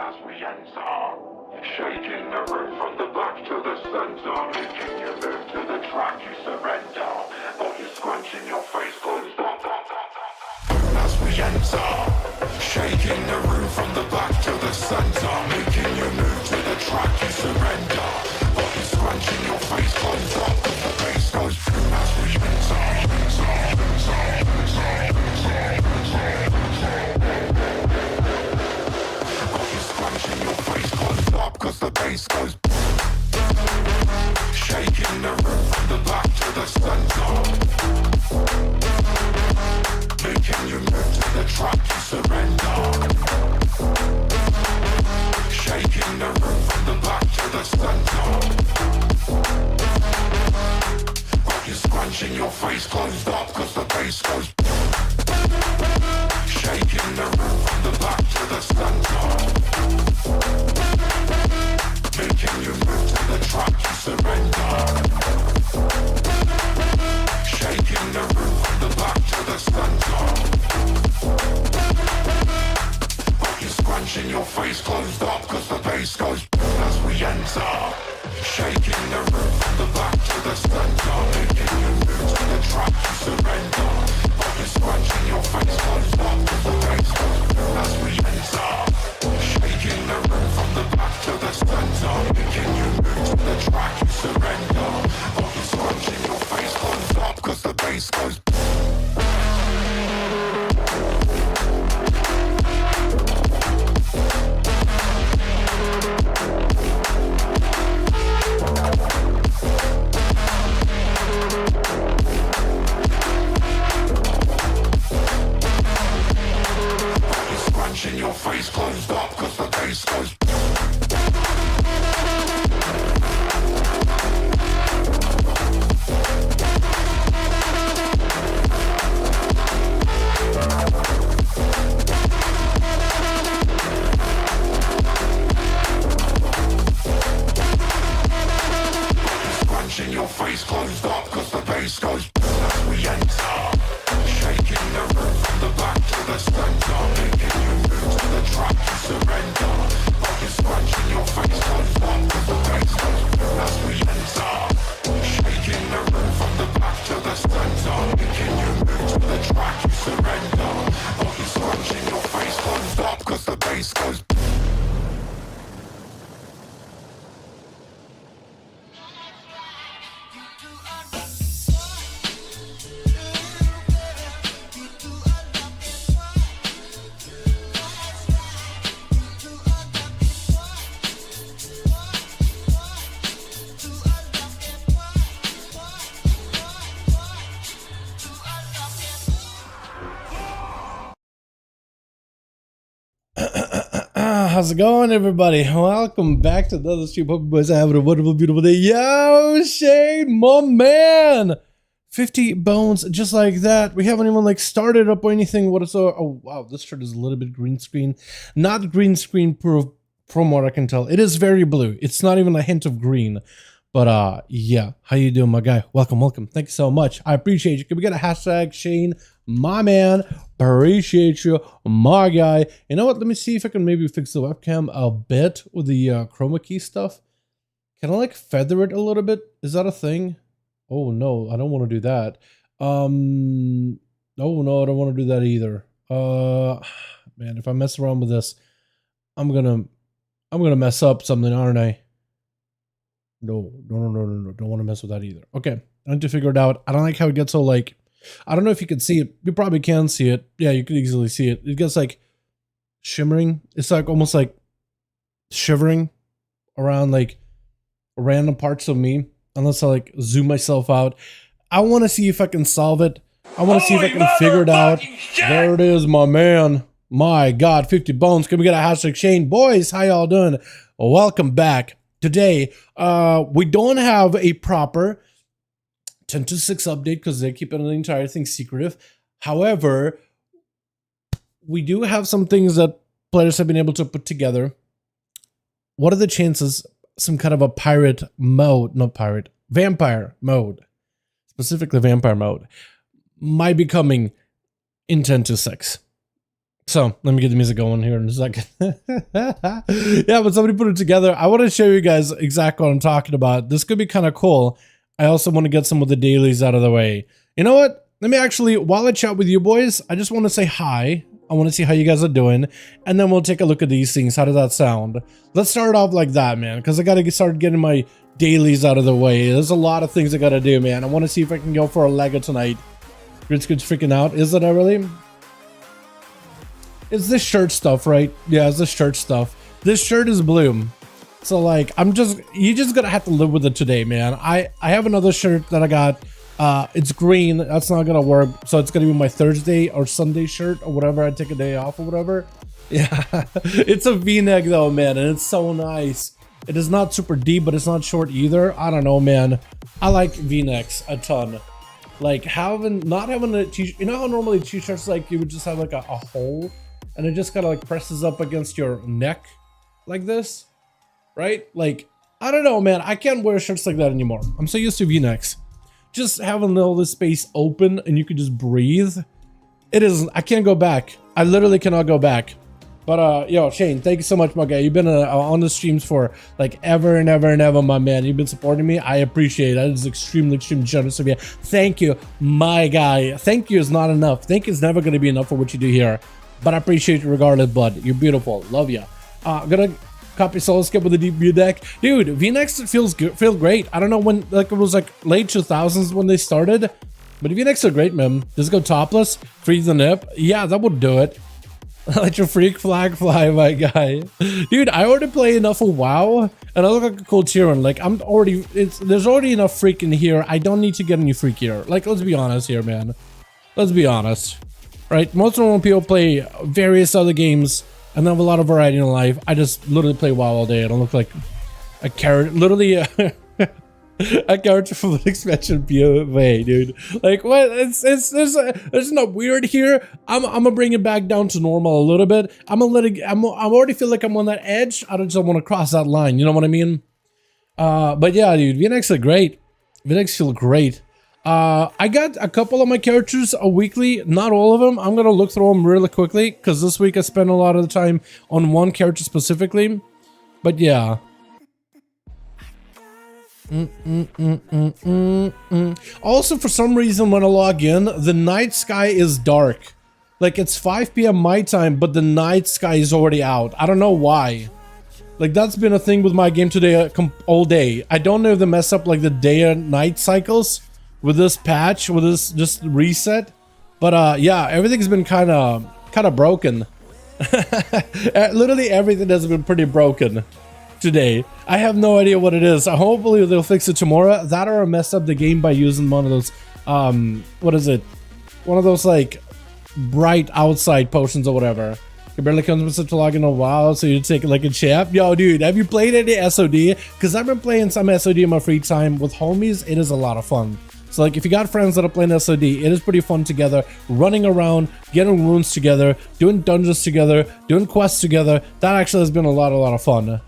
as we enter. Shaking the room from the back to the center, making you move to the track you surrender. Body scrunching your face closed up. As we enter, shaking the room from the back to the center, making you move to the track you surrender. Body scrunching your face closed up, the bass goes boom as we enter. Body scrunching your face closed up, cause the bass goes shaking the room from the back to the center, making you move to the track you surrender. Shaking the room from the back to the center. Body scrunching your face closed up, cause the bass goes shaking the room from the back to the center, making you move to the track you surrender. Shaking the room from the back to the center. Body scrunching your face closed up, cause the bass goes as we enter. Shaking the room from the back to the center, making you move to the track you surrender. Body scrunching your face closed up, cause the bass goes as we enter. Shaking the room from the back to the center, making you move to the track you surrender. Body scrunching your face closed up, cause the bass goes. Your face closed up, cause the bass goes. Scrunching your face closed up, cause the bass goes. As we enter, shaking the room from the back to the center, making you move to the track you surrender. Body scrunching your face closed up, cause the bass goes. As we enter, shaking the room from the back to the center, making you move to the track you surrender. Body scrunching your face closed up, cause the bass goes. How's it going, everybody? Welcome back to another stream. Hope you guys are having a wonderful, beautiful day. Yo, Shane, my man! 50 bones, just like that. We haven't even like started up or anything. What is oh wow, this shirt is a little bit green screen. Not green screen proof from what I can tell. It is very blue. It's not even a hint of green. But yeah, how you doing, my guy? Welcome. Thank you so much. I appreciate you. Can we get a hashtag Shane, my man? Appreciate you, my guy. You know what? Let me see if I can maybe fix the webcam a bit with the chroma key stuff. Can I like feather it a little bit? Is that a thing? Oh no, I don't want to do that. Oh no, I don't want to do that either. Man, if I mess around with this, I'm gonna mess up something, aren't I? No, don't want to mess with that either. Okay, I need to figure it out. I don't like how it gets so like, I don't know if you can see it. You probably can see it. Yeah, you can easily see it. It gets like shimmering. It's like almost like shivering around like random parts of me. Unless I like zoom myself out. I want to see if I can solve it. I want to see if I can figure it out. There it is, my man. My God, 50 bones. Can we get a hashtag Shane? Boys, how y'all doing? Welcome back. Today, we don't have a proper 10.6 update because they're keeping the entire thing secretive. However, we do have some things that players have been able to put together. What are the chances some kind of a pirate mode, not pirate, vampire mode, specifically vampire mode, might be coming in 10.6? So let me get the music going here in a second. Yeah, but somebody put it together. I want to show you guys exactly what I'm talking about. This could be kind of cool. I also want to get some of the dailies out of the way. You know what? Let me actually, while I chat with you boys, I just want to say hi. I want to see how you guys are doing. And then we'll take a look at these things. How does that sound? Let's start off like that, man. Because I got to start getting my dailies out of the way. There's a lot of things I got to do, man. I want to see if I can go for a Lego tonight. Grid's freaking out. Is it really? It's this shirt stuff, right? Yeah, it's this shirt stuff. This shirt is blue. So like, you just gotta have to live with it today, man. I have another shirt that I got. It's green. That's not gonna work. So it's gonna be my Thursday or Sunday shirt or whatever. I take a day off or whatever. Yeah, it's a V-neck though, man, and it's so nice. It is not super deep, but it's not short either. I don't know, man. I like V-necks a ton. Like not having a t-shirt. You know how normally t-shirts like you would just have like a hole, and it just kind of like presses up against your neck, like this. Right? Like, I don't know, man. I can't wear shirts like that anymore. I'm so used to V-necks. Just having all this space open and you can just breathe. I can't go back. I literally cannot go back. But, yo, Shane, thank you so much, my guy. You've been on the streams for, like, ever and ever and ever, my man. You've been supporting me. I appreciate it. That is extremely, extremely generous of you. Thank you, my guy. Thank you is not enough. Thank you is never going to be enough for what you do here. But I appreciate you regardless, bud. You're beautiful. Love you. Gonna copy solo skip with a deep V-neck. Dude, V-necks feel great. I don't know when, like, it was like late 2000s when they started, but V-necks are great, man. Just go topless, freeze the nip. Yeah, that would do it. Let your freak flag fly, my guy. Dude, I already play enough of WoW, and I look like a cool Tyrion. Like, there's already enough freak in here. I don't need to get any freakier. Like, let's be honest here, man. Let's be honest. Right? Most normal people play various other games and have a lot of variety in life. I just literally play WoW all day. I don't look like a character, literally a character from an expansion POV, dude. Like, what? There's not weird here. I'm gonna bring it back down to normal a little bit. I already feel like I'm on that edge. I just don't want to cross that line. You know what I mean? But yeah, dude, V-necks are great. V-necks feel great. I got a couple of my characters a weekly, not all of them. I'm gonna look through them really quickly because this week I spent a lot of the time on one character specifically. But yeah. Also, for some reason, when I log in, the night sky is dark. Like, it's 5 p.m. my time, but the night sky is already out. I don't know why. Like, that's been a thing with my game today all day. I don't know if they mess up like the day and night cycles with this patch, with this just reset. But yeah, everything's been kind of broken. Literally everything has been pretty broken today. I have no idea what it is. Hopefully they'll fix it tomorrow. That or mess up the game by using one of those what is it? One of those like bright outside potions or whatever. It barely comes with such a log in a while, so you take it like a champ. Yo, dude, have you played any SOD? Because I've been playing some SOD in my free time with homies. It is a lot of fun. So like, if you got friends that are playing SOD, it is pretty fun together, running around, getting runes together, doing dungeons together, doing quests together. That actually has been a lot of fun.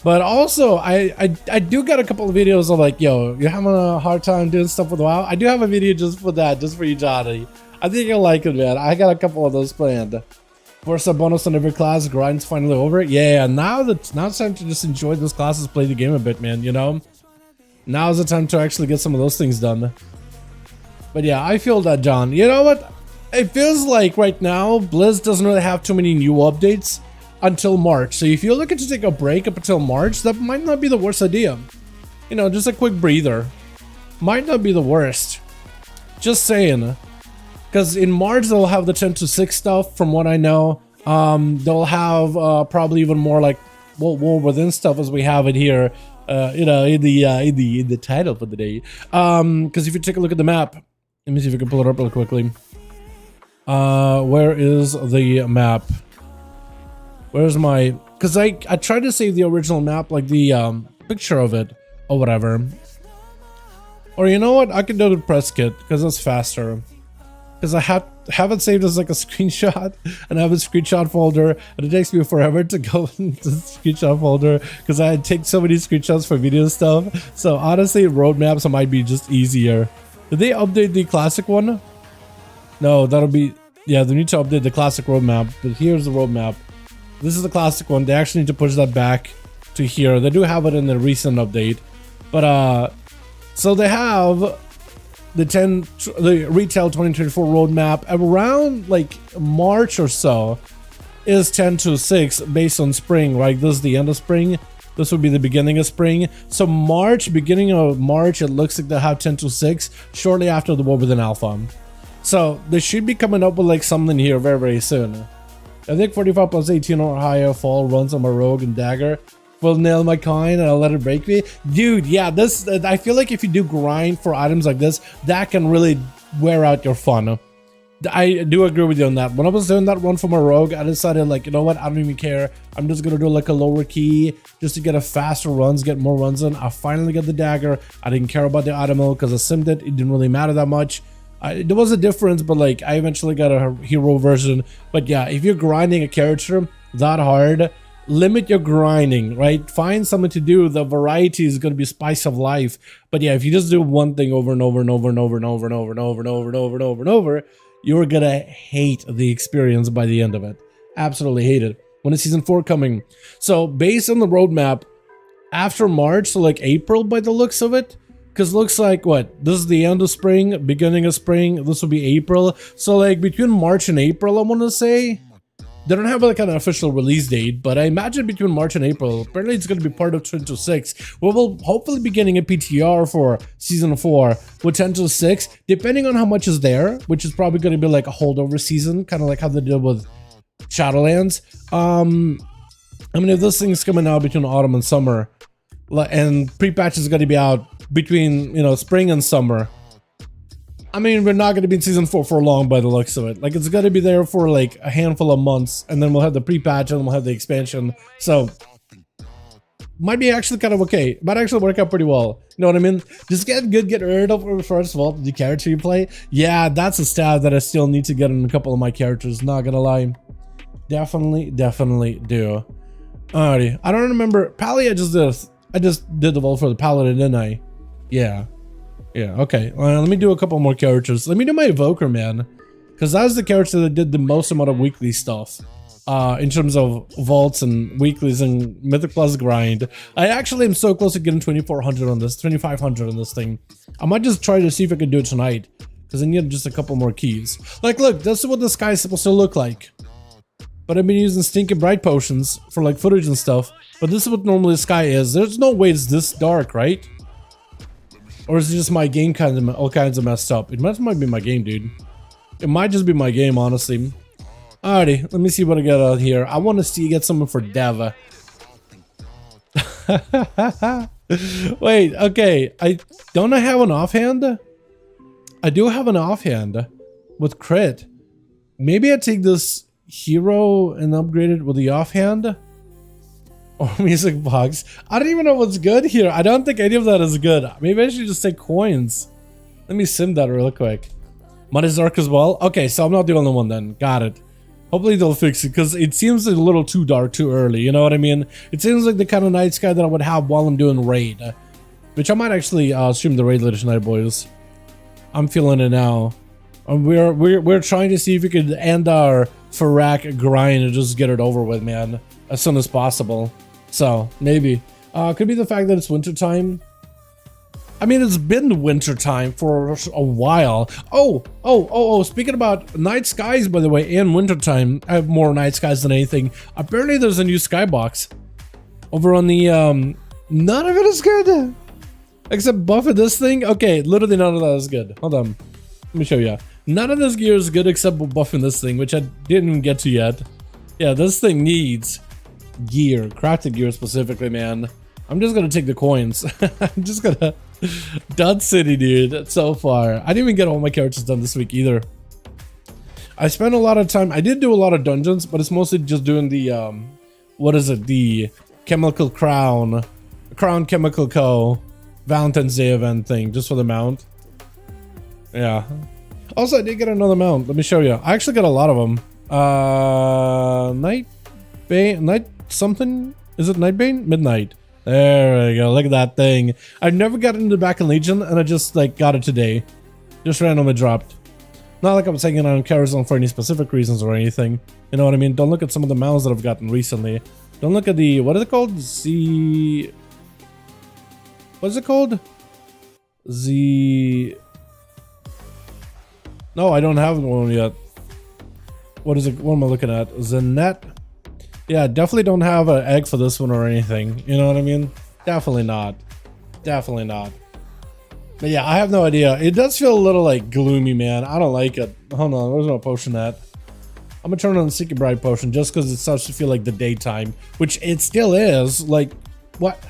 But also, I do got a couple of videos of like, yo, you're having a hard time doing stuff with WoW? I do have a video just for that, just for you, Johnny. I think you'll like it, man. I got a couple of those planned. First, a bonus on every class, grind's finally over. Yeah, now it's time to just enjoy those classes, play the game a bit, man, you know? Now's the time to actually get some of those things done. But yeah, I feel that, John. You know what? It feels like right now, Blizz doesn't really have too many new updates until March. So if you're looking to take a break up until March, that might not be the worst idea. You know, just a quick breather. Might not be the worst. Just saying. Because in March, they'll have the 10 to 6 stuff, from what I know. They'll have probably even more like War Within stuff as we have it here. You know, in the title for the day. Because if you take a look at the map, let me see if I can pull it up real quickly. Where is the map? Where's my? Because I tried to save the original map, like the picture of it or whatever. Or you know what? I can do it with press kit because that's faster. Because I have it saved as like a screenshot, and I have a screenshot folder, and it takes me forever to go into the screenshot folder because I take so many screenshots for video stuff. So honestly, roadmaps might be just easier. Did they update the classic one? No, that'll be Yeah, they need to update the classic roadmap, but here's the roadmap. This is the classic one. They actually need to push that back to here. They do have it in the recent update, but so they have the retail 2024 roadmap around like March or so is 10.2.6 based on spring, right? This is the end of spring. This would be the beginning of spring. So March, beginning of March, it looks like they have 10.2.6 shortly after the WoW Within Alpha. So they should be coming up with like something here very, very soon. I think 45 plus 18 or higher fall runs on my rogue and dagger will nail my coin and I'll let it break me. Dude, yeah, this, I feel like if you do grind for items like this, that can really wear out your fun. I do agree with you on that. When I was doing that run for my rogue, I decided like, you know what, I don't even care. I'm just gonna do like a lower key just to get a faster runs, get more runs in. I finally got the dagger. I didn't care about the item because I simmed it. It didn't really matter that much. There was a difference, but like I eventually got a hero version. But yeah, if you're grinding a character that hard, limit your grinding, right? Find something to do. The variety is going to be spice of life. But yeah, if you just do one thing over and over and over and over and over and over and over and over and over and over and over, you're gonna hate the experience by the end of it. Absolutely hate it. When is season 4 coming? So based on the roadmap, after March, so like April by the looks of it, because looks like what, this is the end of spring, beginning of spring, this will be April. So like between March and April, I want to say, they don't have like an official release date, but I imagine between March and April, apparently it's going to be part of 10.2.6. We will hopefully be getting a PTR for season 4 with 10.2.6, depending on how much is there, which is probably going to be like a holdover season, kind of like how they did with Shadowlands. I mean, if this thing's coming out between autumn and summer, and pre-patch is going to be out between, you know, spring and summer, I mean, we're not going to be in season 4 for long by the looks of it. Like, it's going to be there for like a handful of months, and then we'll have the pre-patch and we'll have the expansion. So might be actually kind of okay. Might actually work out pretty well. You know what I mean? Just get good, get rid of first of all the character you play. Yeah, that's a stat that I still need to get in a couple of my characters. Not gonna lie, definitely do. Alrighty, I don't remember. Pally, I just did the vault for the paladin, didn't I? Yeah, okay. Let me do a couple more characters. Let me do my evoker, man, because that's the character that did the most amount of weekly stuff. In terms of vaults and weeklies and Mythic Plus grind. I actually am so close to getting 2400 on this, 2500 on this thing. I might just try to see if I can do it tonight, because I need just a couple more keys. Like, look, this is what the sky is supposed to look like. But I've been using stinking bright potions for like footage and stuff. But this is what normally the sky is. There's no way it's this dark, right? Or is it just my game all kinds of messed up? It might be my game, dude. It might just be my game, honestly. Alrighty, let me see what I got out here. I want to get something for Dev. Wait, okay. Don't I have an offhand? I do have an offhand with crit. Maybe I take this hero and upgrade it with the offhand? Or music box. I don't even know what's good here. I don't think any of that is good. Maybe I should just take coins. Let me sim that real quick. Mud is dark as well? Okay, so I'm not the only one then. Got it. Hopefully they'll fix it, because it seems a little too dark too early, you know what I mean? It seems like the kind of night sky that I would have while I'm doing raid. Which I might actually stream the raid later tonight, boys. I'm feeling it now. We're trying to see if we could end our Farak grind and just get it over with, man, as soon as possible. So, maybe. Could be the fact that it's winter time. I mean, it's been winter time for a while. Oh, speaking about night skies, by the way, and winter time, I have more night skies than anything. Apparently there's a new skybox over on the, none of it is good. Except buffing this thing. Okay, literally none of that is good. Hold on. Let me show you. None of this gear is good except buffing this thing, which I didn't even get to yet. Yeah, this thing needs gear, crafted gear specifically, man. I'm just gonna take the coins. I'm just gonna Dud City, dude. So far, I didn't even get all my characters done this week either. I spent a lot of time. I did do a lot of dungeons, but it's mostly just doing the what is it? The Chemical Crown Chemical Co. Valentine's Day event thing, just for the mount. Yeah. Also, I did get another mount. Let me show you. I actually got a lot of them. Night something? Is it Nightbane? Midnight. There we go. Look at that thing. I've never gotten into the back in Legion, and I just like got it today. Just randomly dropped. Not like I'm saying it on Carousel for any specific reasons or anything. You know what I mean? Don't look at some of the mounts that I've gotten recently. Don't look at the, what is it called? What is it called? No, I don't have one yet. What is it? What am I looking at? Zenet? Yeah, definitely don't have an egg for this one or anything. You know what I mean? Definitely not. Definitely not. But yeah, I have no idea. It does feel a little like gloomy, man. I don't like it. Hold on, where's my potion at? I'm gonna turn on the Secret Bride potion just because it starts to feel like the daytime, which it still is. Like, what?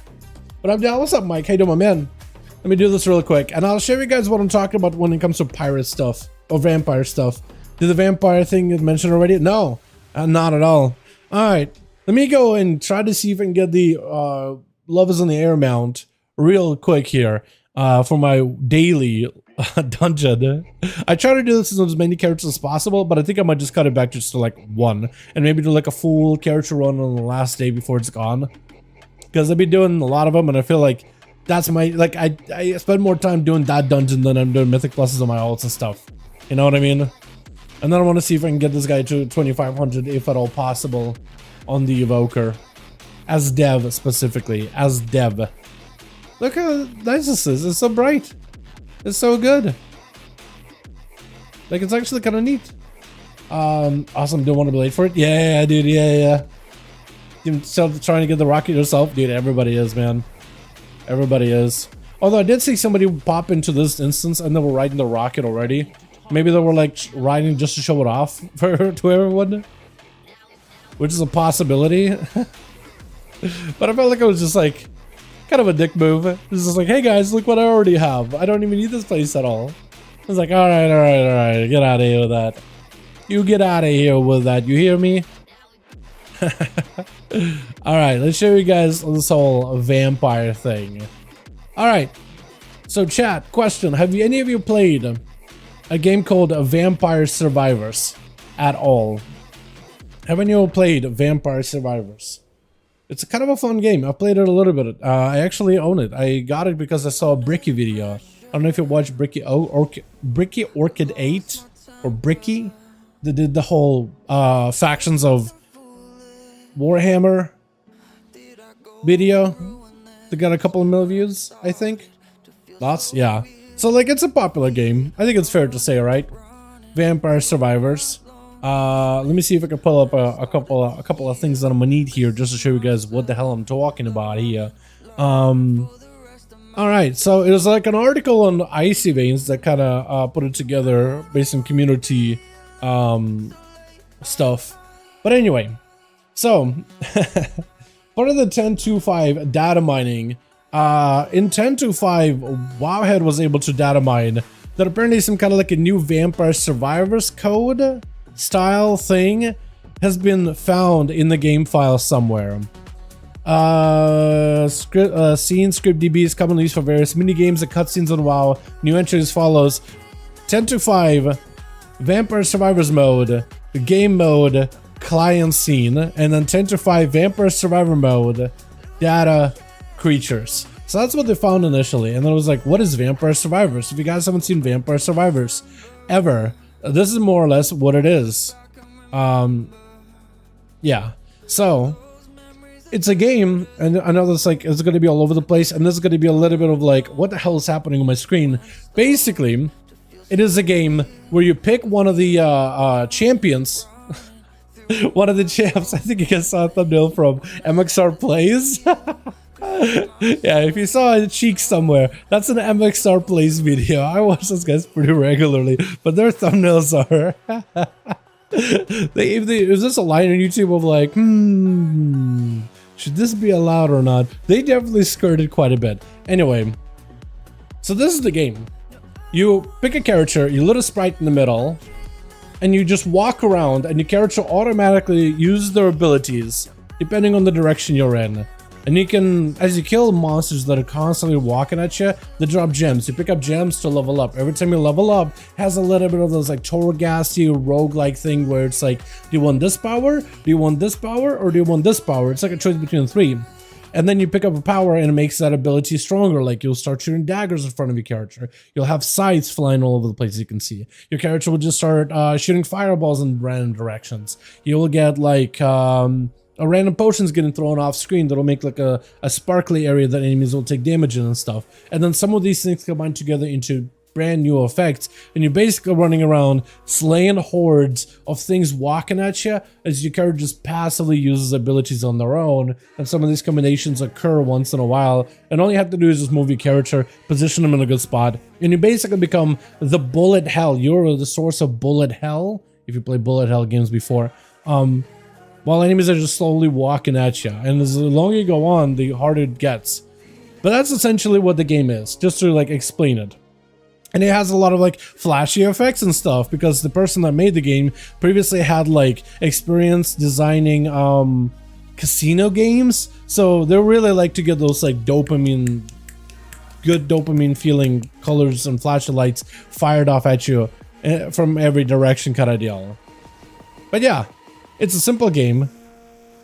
But I'm down. What's up, Mike? How you doing, my man? Let me do this real quick, and I'll show you guys what I'm talking about when it comes to pirate stuff or vampire stuff. Did the vampire thing get mentioned already? No, not at all. All right, let me go and try to see if I can get the Love is in the Air mount real quick here for my daily dungeon. I try to do this as many characters as possible, but I think I might just cut it back just to like one and maybe do like a full character run on the last day before it's gone, because I've been doing a lot of them and I feel like that's my, like, I spend more time doing that dungeon than I'm doing Mythic Pluses on my alts and stuff. You know what I mean? And then I want to see if I can get this guy to 2500 if at all possible on the Evoker. As dev, specifically. As dev. Look how nice this is. It's so bright. It's so good. Like, it's actually kind of neat. Awesome. Don't want to be late for it? Yeah, dude. Yeah. You still trying to get the rocket yourself? Dude, everybody is, man. Everybody is. Although I did see somebody pop into this instance and they were riding the rocket already. Maybe they were like riding just to show it off to everyone, which is a possibility. But I felt like it was just like kind of a dick move. It was just like, hey guys, look what I already have. I don't even need this place at all. I was like, all right, get out of here with that. You get out of here with that. You hear me? All right, let's show you guys this whole vampire thing. All right, so chat, question, have any of you played a game called Vampire Survivors at all? Have any of you played Vampire Survivors? It's a kind of a fun game. I played it a little bit. I actually own it. I got it because I saw a Bricky video. I don't know if you watched Bricky Orchid 8 or Bricky. They did the whole factions of Warhammer video. They got a couple of million views, I think. Lots, yeah. So like, it's a popular game. I think it's fair to say, right? Vampire Survivors. Let me see if I can pull up a couple of things that I'm gonna need here just to show you guys what the hell I'm talking about here. All right, so it was like an article on Icy Veins that kind of put it together based on community stuff. But anyway, so part of the 10.2.5 data mining, in 10.2.5, Wowhead was able to data mine that apparently some kind of like a new Vampire Survivors code style thing has been found in the game file somewhere. Scene script DB is commonly used for various mini games and cutscenes on WoW. New entry as follows: 10.2.5 Vampire Survivors mode, game mode, client scene, and then 10.2.5 Vampire Survivor mode, data, creatures. So that's what they found initially, and then I was like, what is Vampire Survivors? If you guys haven't seen Vampire Survivors ever, this is more or less what it is. Yeah, so it's a game, and I know this, like, it's going to be all over the place, and this is going to be a little bit of like, what the hell is happening on my screen? Basically, it is a game where you pick one of the champions, one of the champs. I think you guys saw a thumbnail from MXR Plays. Yeah, if you saw a cheek somewhere, that's an MXR Plays video. I watch those guys pretty regularly, but their thumbnails are... Is this a line on YouTube of like, should this be allowed or not? They definitely skirted quite a bit. Anyway, so this is the game. You pick a character, you lit a sprite in the middle, and you just walk around, and your character automatically uses their abilities depending on the direction you're in. And you can, as you kill monsters that are constantly walking at you, they drop gems. You pick up gems to level up. Every time you level up, it has a little bit of those like Torghast-y roguelike thing where it's like, do you want this power? Do you want this power? Or do you want this power? It's like a choice between three. and then you pick up a power and it makes that ability stronger. Like you'll start shooting daggers in front of your character. You'll have scythes flying all over the place, you can see. Your character will just start shooting fireballs in random directions. You'll get like a random potions getting thrown off screen that'll make like a sparkly area that enemies will take damage in and stuff. And then some of these things combine together into brand new effects, and you're basically running around slaying hordes of things walking at you as your character just passively uses abilities on their own. And some of these combinations occur once in a while, and all you have to do is just move your character, position them in a good spot, and you basically become the bullet hell. You're the source of bullet hell if you play bullet hell games before. While enemies are just slowly walking at you, and as the longer you go on, the harder it gets. But that's essentially what the game is, just to like explain it. And it has a lot of like flashy effects and stuff because the person that made the game previously had like experience designing casino games. So they really like to get those like good dopamine feeling colors and flashy lights fired off at you from every direction kind of deal. But yeah, it's a simple game,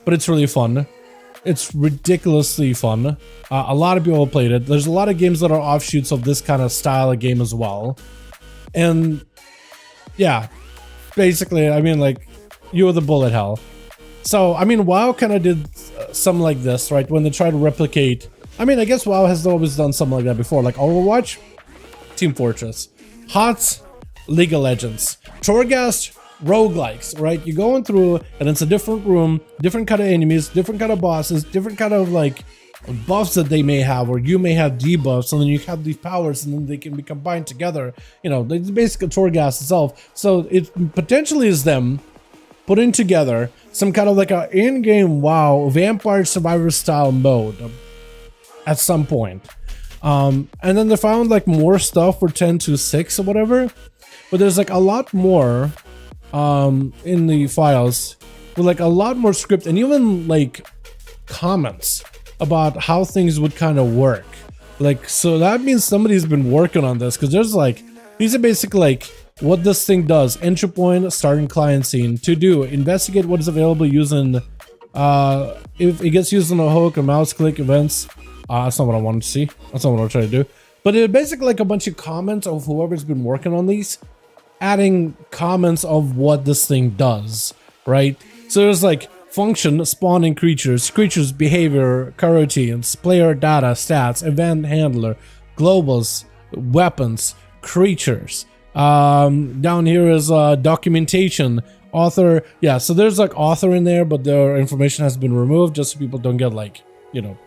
but it's really fun. It's ridiculously fun. A lot of people have played it. There's a lot of games that are offshoots of this kind of style of game as well. And yeah, basically, I mean, like, you're the bullet hell. So, I mean, WoW kind of did something like this, right? When they try to replicate... I mean, I guess WoW has always done something like that before. Like Overwatch, Team Fortress. HOTS, League of Legends. Torghast, roguelikes, right? You're going through and it's a different room, different kind of enemies, different kind of bosses, different kind of like buffs that they may have, or you may have debuffs, and then you have these powers and then they can be combined together. You know, it's basically Torghast itself. So it potentially is them putting together some kind of like a in-game WoW Vampire Survivor style mode at some point. And then they found like more stuff for 10.2.6 or whatever, but there's like a lot more in the files with like a lot more script and even like comments about how things would kind of work. Like, so that means somebody's been working on this, because there's like, these are basically like what this thing does. Entry point, starting client scene. To do, investigate what is available using if it gets used on a hook or mouse click events. That's not what I wanted to see. That's not what I'm trying to do. But it's basically like a bunch of comments of whoever's been working on these, adding comments of what this thing does, right? So there's like function, spawning creatures, creatures behavior, coroutines, player data, stats, event handler, globals, weapons, creatures. Down here is documentation, author. Yeah, so there's like author in there, but their information has been removed just so people don't get like, you know,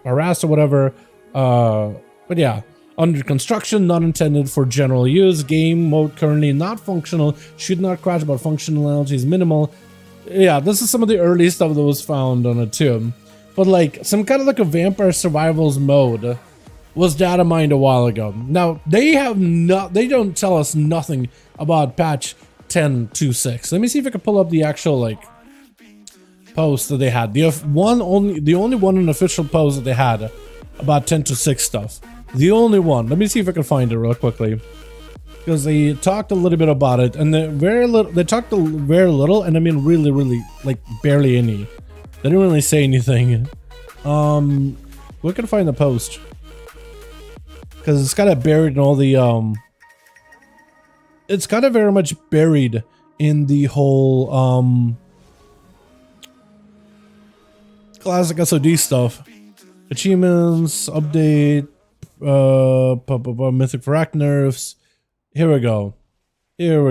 harassed or whatever. But yeah. Under construction, not intended for general use. Game mode currently not functional. Should not crash, but functionality is minimal. Yeah, this is some of the early stuff that was found on it too. But like some kind of like a vampire survivals mode was data mined a while ago. Now they don't tell us nothing about patch 10.2.6. Let me see if I can pull up the actual like post that they had. The only one an official post that they had about 10.2.6 stuff. The only one. Let me see if I can find it real quickly, because they talked a little bit about it, and they talked very little, and I mean really like barely any. They didn't really say anything. We can find the post, because it's kind of buried in all the it's kind of very much buried in the whole classic SOD stuff. Achievements, update, Mythic for Act nerfs. Here we go. Here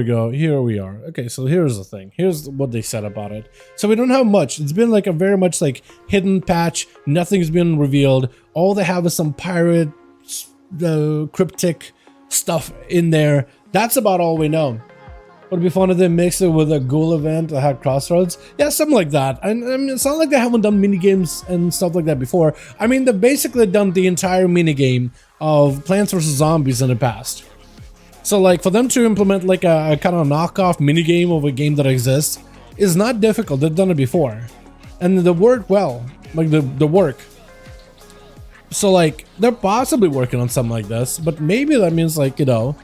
we are. Okay, so here's the thing. Here's what they said about it. So we don't have much. It's been like a very much like hidden patch. Nothing's been revealed. All they have is some pirate cryptic stuff in there. That's about all we know. Would it be fun if they mix it with a ghoul event that had crossroads? Yeah, something like that. And I mean, it's not like they haven't done minigames and stuff like that before. I mean, they've basically done the entire minigame of Plants vs. Zombies in the past. So like for them to implement like a kind of knockoff minigame of a game that exists is not difficult. They've done it before. And they work well. Like the work. So like they're possibly working on something like this, but maybe that means like, you know,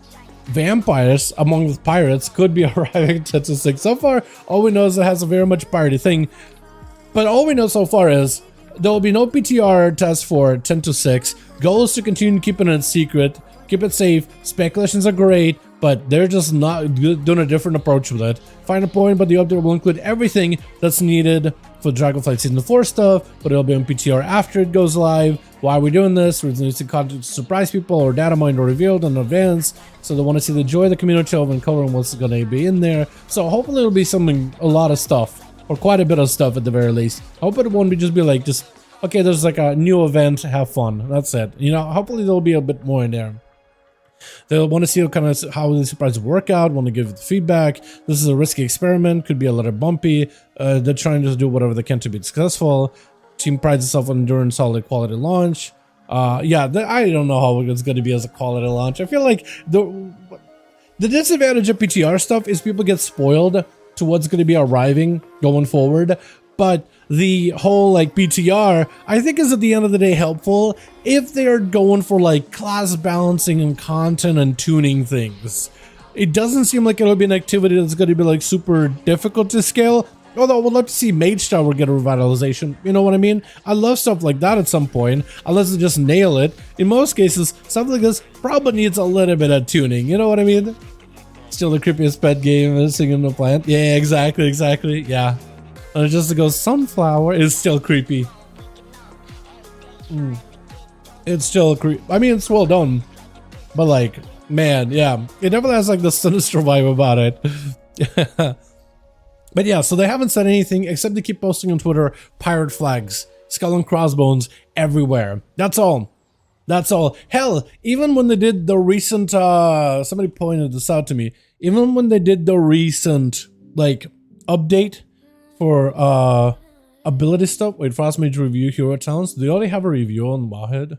vampires among the pirates could be arriving at 10.2.6. So far, all we know is it has a very much piratey thing. But all we know so far is There will be no PTR test for 10 to 6. Goal is to continue keeping it secret, keep it safe. Speculations are great, but they're just not doing a different approach with it. Find a point, but the update will include everything that's needed for Dragonflight Season 4 stuff, but it'll be on PTR after it goes live. Why are we doing this? We're releasing content to surprise people, or data mined or revealed in advance, so they want to see the joy of the community of uncovering what's going to be in there. So hopefully it'll be a lot of stuff, or quite a bit of stuff at the very least. I hope it won't be just okay, there's like a new event, have fun, that's it. You know, hopefully there'll be a bit more in there. They'll want to see how the surprises work out, want to give the feedback. This is a risky experiment, could be a little bumpy. They're trying to do whatever they can to be successful. Team prides itself on enduring solid quality launch. Yeah, I don't know how it's going to be as a quality launch. I feel like the disadvantage of PTR stuff is people get spoiled to what's going to be arriving going forward. But the whole like PTR, I think, is at the end of the day helpful if they're going for like class balancing and content and tuning things. It doesn't seem like it'll be an activity that's going to be like super difficult to scale. Although I would love to see Mage Tower get a revitalization, you know what I mean? I love stuff like that at some point, unless they just nail it. In most cases, something like this probably needs a little bit of tuning, you know what I mean? Still the creepiest pet game, singing the plant. Yeah, exactly, yeah. And it just goes, sunflower is still creepy. It's still creepy. I mean, it's well done. But like, man, yeah. It definitely has like the sinister vibe about it. But yeah, so they haven't said anything except they keep posting on Twitter pirate flags, skull and crossbones everywhere. That's all. That's all. Hell, even when they did the recent, somebody pointed this out to me. Even when they did the recent, like, update for ability stuff. Wait, Frost Mage review hero towns. Do they already have a review on Wowhead?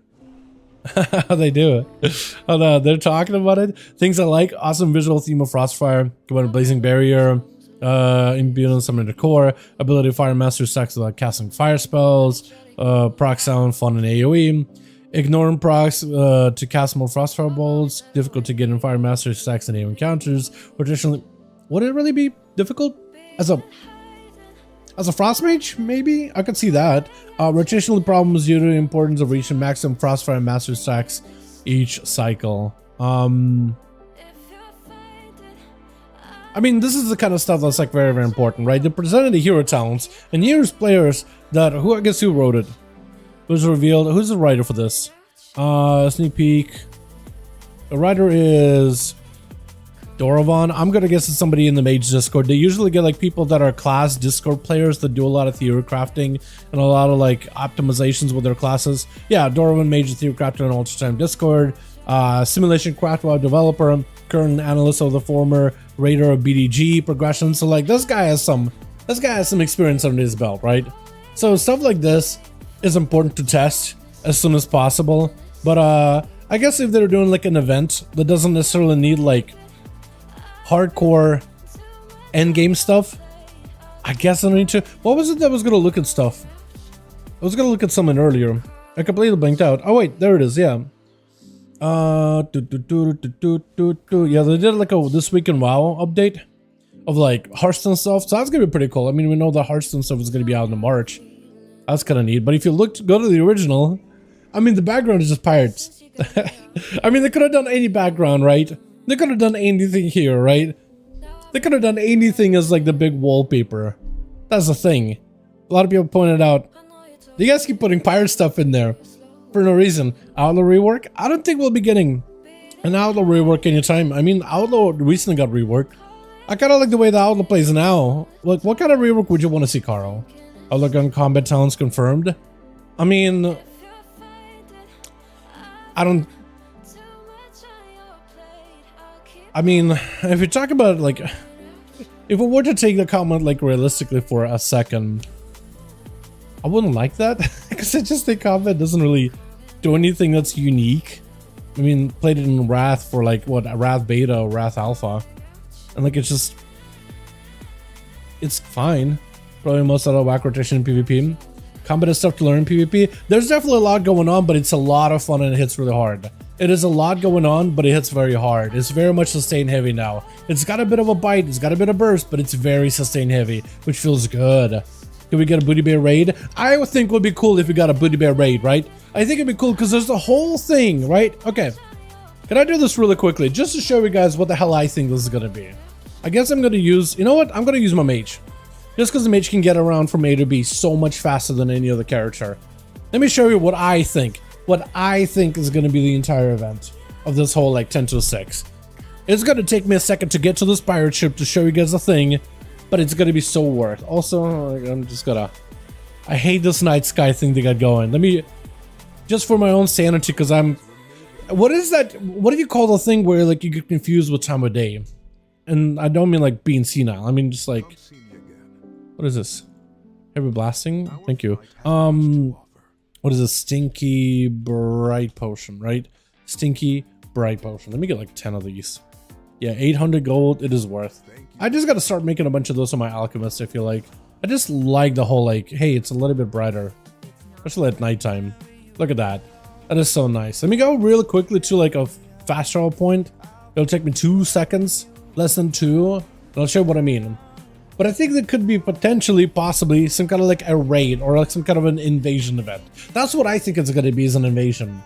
They do it. Oh no, they're talking about it. Things I like: awesome visual theme of Frostfire, combined with Blazing Barrier, Imbued Summon the Core, ability of Fire Master stacks without casting fire spells, proc sound, fun and AoE, ignoring procs to cast more Frostfire bolts, difficult to get in Fire Master stacks and AoE encounters. Rotationally, would it really be difficult as a Frost Mage? Maybe I could see that. Rotational problems due to the importance of reaching maximum Frostfire and Master stacks each cycle. I mean, this is the kind of stuff that's like very, very important, right? They presented the hero talents, and here's players that who wrote it? Who's revealed? Who's the writer for this? Sneak peek. The writer is Dalaran. I'm gonna guess it's somebody in the Mage Discord. They usually get like people that are class Discord players that do a lot of theory crafting and a lot of like optimizations with their classes. Yeah, Dalaran, Mage Theory Crafter and Ultra Time Discord. Simulation Craft Web developer, current analyst of the former Raider of BDG progression. So like this guy has some experience under his belt, right? So stuff like this is important to test as soon as possible. But I guess if they're doing like an event that doesn't necessarily need like hardcore endgame stuff, I guess I need to. What was it that was gonna look at stuff? I was gonna look at something earlier. I completely blinked out. Oh wait, there it is. Yeah. Yeah, they did like a This Week in WoW update of like Hearthstone stuff, so that's gonna be pretty cool. I mean, we know the Hearthstone stuff is gonna be out in March. That's kind of neat. But if you go to the original, I mean, the background is just pirates. I mean, they could have done any background, right? They could have done anything here, right? They could have done anything as like the big wallpaper. That's the thing. A lot of people pointed out, you guys keep putting pirate stuff in there for no reason. Outlaw rework? I don't think we'll be getting an Outlaw rework anytime. I mean, Outlaw recently got reworked. I kind of like the way the Outlaw plays now. Like, what kind of rework would you want to see, Carl? Outlaw gun combat talents confirmed? I mean, if you talk about like, if we were to take the comment like realistically for a second, I wouldn't like that because I just think combat doesn't really do anything that's unique. I mean, played it in Wrath for like what, Wrath Beta or Wrath Alpha, and like it's fine. Probably most of the whack rotation in PvP. Combat is tough to learn in PvP. There's definitely a lot going on, but it's a lot of fun and it hits really hard. It is a lot going on, but it hits very hard. It's very much sustain heavy now. It's got a bit of a bite, it's got a bit of burst, but it's very sustain heavy, which feels good. Can we get a Booty Bear raid? I would think it would be cool if we got a Booty Bear raid, right? I think it'd be cool because there's the whole thing, right? Okay. Can I do this really quickly just to show you guys what the hell I think this is going to be? I guess I'm going to use, you know what? I'm going to use my mage. Just because the mage can get around from A to B so much faster than any other character. Let me show you what I think. What I think is going to be the entire event of this whole like 10 to 6. It's going to take me a second to get to this pirate ship to show you guys the thing. But it's going to be so worth. Also, I'm just going to... I hate this night sky thing they got going. Let me... Just for my own sanity, because I'm... What is that? What do you call the thing where like you get confused with time of day? And I don't mean like being senile. I mean just like... What is this? Heavy blasting? Thank you. What is a stinky bright potion, right? Stinky bright potion. Let me get like 10 of these. Yeah, 800 gold. It is worth. I just got to start making a bunch of those on my alchemist. I feel like I just like the whole like, hey, it's a little bit brighter, especially at nighttime. Look at that. That is so nice. Let me go real quickly to like a fast travel point. It'll take me 2 seconds, less than 2. And I'll show you what I mean. But I think there could be potentially, possibly, some kind of like a raid or like some kind of an invasion event. That's what I think it's going to be, is an invasion.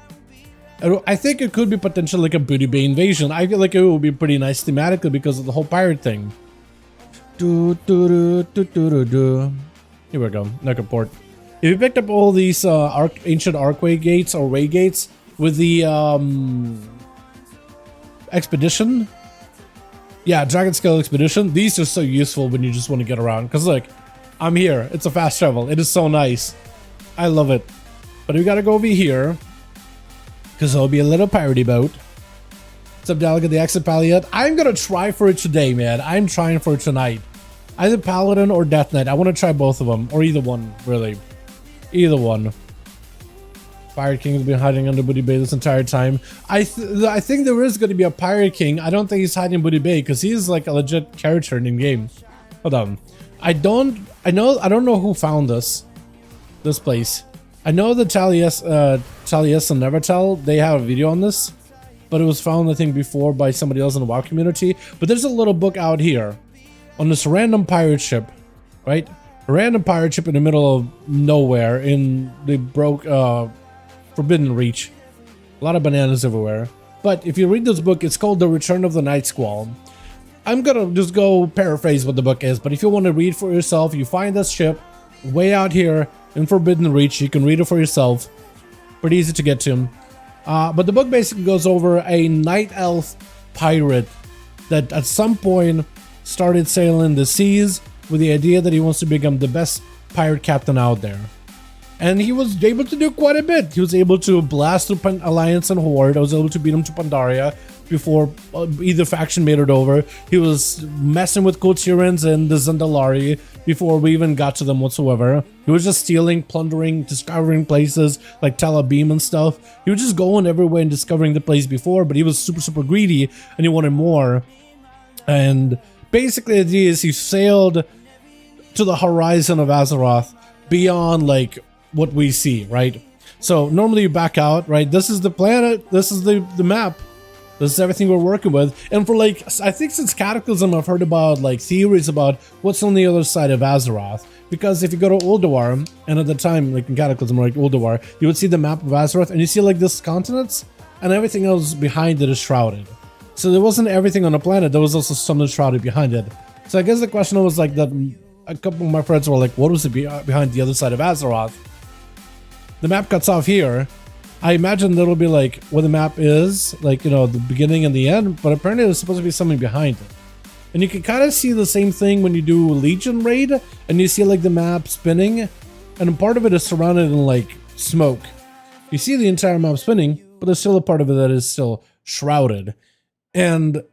I think it could be potentially like a Booty Bay invasion. I feel like it would be pretty nice thematically because of the whole pirate thing. Here we go. Neck port. If you picked up all these ancient archway gates or way gates with the expedition, yeah, Dragon Scale expedition, these are so useful when you just want to get around. Because look, I'm here. It's a fast travel. It is so nice. I love it. But we gotta go over here because there'll be a little piratey boat. What's up, Delegate? The exit palliate. I'm gonna try for it today, man. I'm trying for it tonight. Either Paladin or Death Knight. I want to try both of them, or either one, really. Either one. Pirate King has been hiding under Booty Bay this entire time. I think there is going to be a Pirate King. I don't think he's hiding in Booty Bay because he's like a legit character in the game. Hold on. I don't know who found this place. I know the Taliesin and Nevertell, they have a video on this, but it was found I think before by somebody else in the WoW community. But there's a little book out here on this random pirate ship, right? A random pirate ship in the middle of nowhere in the Forbidden Reach. A lot of bananas everywhere. But if you read this book, it's called The Return of the Night Squall. I'm gonna just go paraphrase what the book is, but if you want to read for yourself, you find this ship way out here in Forbidden Reach. You can read it for yourself. Pretty easy to get to. But the book basically goes over a night elf pirate that at some point started sailing the seas with the idea that he wants to become the best pirate captain out there. And he was able to do quite a bit. He was able to blast through Alliance and Horde. I was able to beat him to Pandaria before either faction made it over. He was messing with Kultirans and the Zandalari before we even got to them whatsoever. He was just stealing, plundering, discovering places like Talabim and stuff. He was just going everywhere and discovering the place before, but he was super, super greedy and he wanted more. And basically the idea is he sailed to the horizon of Azeroth beyond like what we see, right? So normally you back out, right? This is the planet, this is the map, this is everything we're working with. And for like, I think since Cataclysm, I've heard about like theories about what's on the other side of Azeroth. Because if you go to Ulduar, and at the time, like in Cataclysm or like Ulduar, you would see the map of Azeroth and you see like this continents and everything else behind it is shrouded. So there wasn't everything on the planet, there was also something shrouded behind it. So I guess the question was like that, a couple of my friends were like, what was it behind the other side of Azeroth? The map cuts off here. I imagine that'll be like where the map is, like, you know, the beginning and the end, but apparently there's supposed to be something behind it. And you can kind of see the same thing when you do Legion raid, and you see like the map spinning, and part of it is surrounded in like smoke. You see the entire map spinning, but there's still a part of it that is still shrouded. And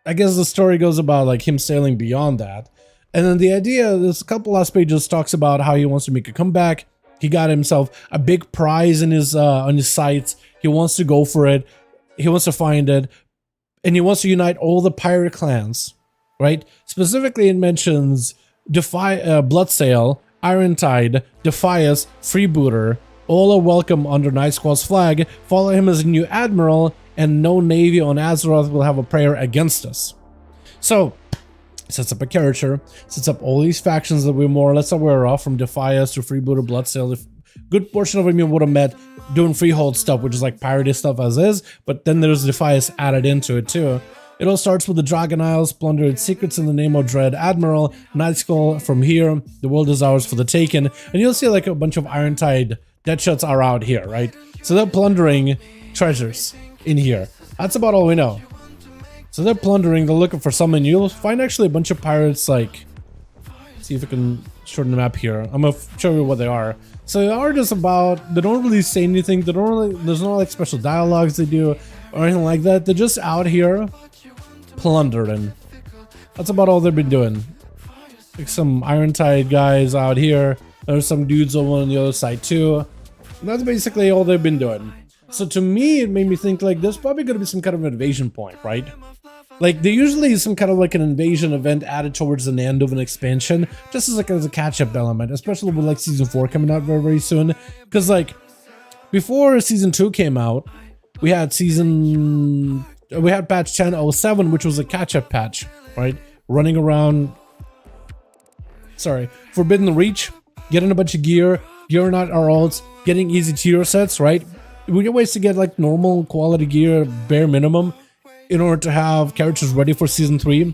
I guess the story goes about like him sailing beyond that. And then the idea, there's a couple last pages talks about how he wants to make a comeback. He got himself a big prize in his on his sights. He wants to go for it. He wants to find it. And he wants to unite all the pirate clans, right? Specifically, it mentions Bloodsail, Irontide, Defias, Freebooter. All are welcome under Night Squall's flag. Follow him as a new admiral, and no navy on Azeroth will have a prayer against us. So, Sets up a character, sets up all these factions that we're more or less aware of, from Defias to Freebooter, Bloodsail. A good portion of them you would have met doing freehold stuff, which is like piratey stuff as is, but then there's Defias added into it too. It all starts with the Dragon Isles, plundered secrets in the name of Dread Admiral, Night Skull from here, the world is ours for the taking, and you'll see like a bunch of Irontide Deadshots are out here, right? So they're plundering treasures in here. That's about all we know. So they're plundering, they're looking for something. You'll find actually a bunch of pirates, like, see if I can shorten the map here. I'm gonna show you what they are. So they are just about, they don't really say anything, they don't really, there's no like special dialogues they do or anything like that. They're just out here plundering. That's about all they've been doing. Like some Irontide guys out here. There's some dudes over on the other side too. And that's basically all they've been doing. So to me, it made me think like there's probably going to be some kind of an invasion point, right? Like there usually is some kind of like an invasion event added towards the end of an expansion, just as like as a catch-up element, especially with like season 4 coming out very, very soon. Because like before season 2 came out, we had patch 10.07, which was a catch-up patch, right? Running around, Forbidden Reach, getting a bunch of gear, gearing out our alts, getting easy tier sets, right? We get ways to get like normal quality gear, bare minimum, in order to have characters ready for season 3.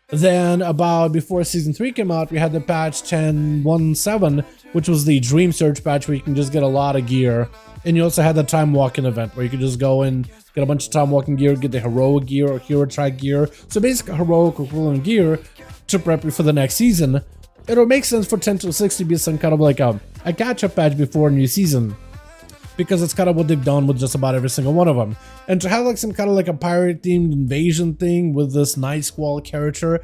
Then about before season 3 came out, we had the patch 10.17, which was the Dream Search patch where you can just get a lot of gear. And you also had the Time Walking event where you could just go and get a bunch of Time Walking gear, get the heroic gear or hero track gear. So basically heroic equivalent gear to prep you for the next season. It would make sense for 10.06 to be some kind of like a catch-up patch before a new season, because it's kind of what they've done with just about every single one of them. And to have like some kind of like a pirate-themed invasion thing with this Night Squall character,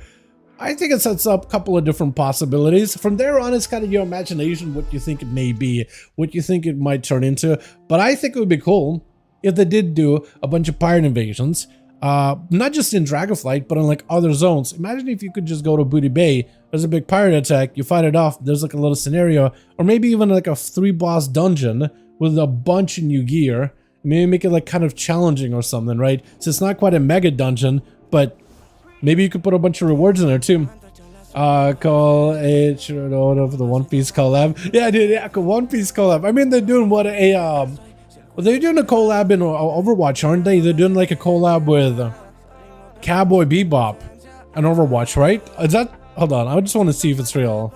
I think it sets up a couple of different possibilities. From there on, it's kind of your imagination, what you think it may be, what you think it might turn into. But I think it would be cool if they did do a bunch of pirate invasions, not just in Dragonflight, but in like other zones. Imagine if you could just go to Booty Bay, there's a big pirate attack, you fight it off, there's like a little scenario, or maybe even like a 3-boss dungeon with a bunch of new gear. Maybe make it like kind of challenging or something, right? So it's not quite a mega dungeon, but maybe you could put a bunch of rewards in there too. Call it for the One Piece collab. Yeah, dude, yeah, One Piece collab. I mean, they're doing what they're doing a collab in Overwatch, aren't they? They're doing like a collab with Cowboy Bebop and Overwatch, right? Is that? Hold on, I just want to see if it's real.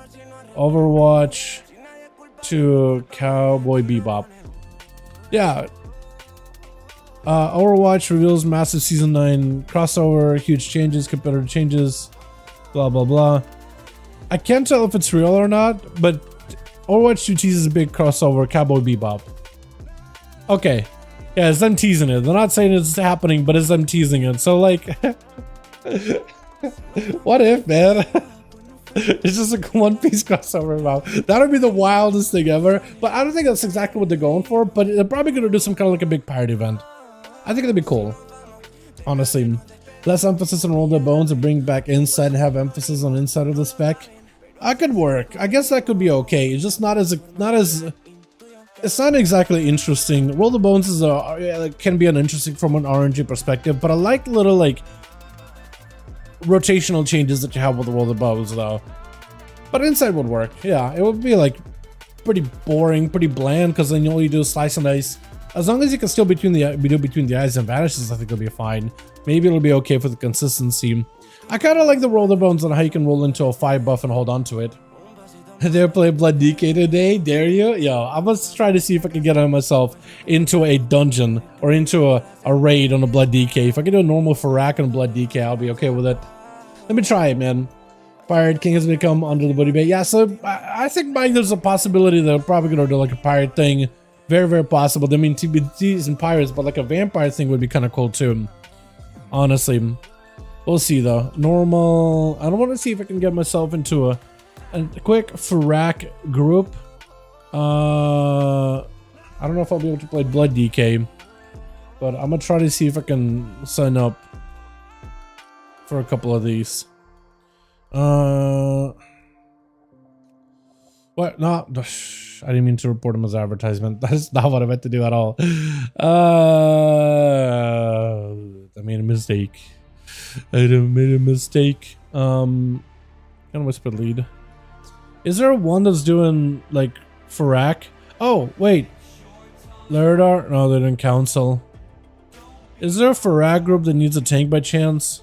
Overwatch to Cowboy Bebop. Yeah. Overwatch reveals massive season 9 crossover, huge changes, competitive changes, blah blah blah. I can't tell if it's real or not, but Overwatch 2 teases a big crossover, Cowboy Bebop. Okay. Yeah, it's them teasing it. They're not saying it's happening, but it's them teasing it. So like what if, man? It's just a One Piece crossover map. That would be the wildest thing ever. But I don't think that's exactly what they're going for. But they're probably going to do some kind of like a big pirate event. I think it'd be cool. Honestly. Less emphasis on roll the bones and bring back inside and have emphasis on inside of the spec. That could work. I guess that could be okay. It's just not as it's not exactly interesting. Roll the bones is can be uninteresting from an RNG perspective, but I like little like rotational changes that you have with the roll the bones though. But inside would work. Yeah, it would be like pretty boring, pretty bland, because then all you do is slice and dice. As long as you can still be between the eyes and vanishes, I think it'll be fine. Maybe it'll be okay for the consistency. I kind of like the roll the bones on how you can roll into a 5 buff and hold on to it. Dare play Blood DK today? Dare you? Yo, I must try to see if I can get myself into a dungeon or into a raid on a Blood DK. If I can do a normal Farak and a Blood DK, I'll be okay with it. Let me try it, man. Pirate King has become under the Booty Bay. Yeah, so I think Mike, there's a possibility they're probably going to do like a pirate thing. Very, very possible. I mean, TBTs and pirates, but like a vampire thing would be kind of cool too. Honestly. We'll see though. Normal. I don't want to see if I can get myself into a quick Farak group. I don't know if I'll be able to play Blood DK, but I'm gonna try to see if I can sign up for a couple of these. What? No, I didn't mean to report them as advertisement. That's not what I meant to do at all. I made a mistake. I made a mistake. Kind of whisper lead. Is there one that's doing like Farak? Oh, wait. Laradar? No, they didn't council. Is there a Farak group that needs a tank by chance?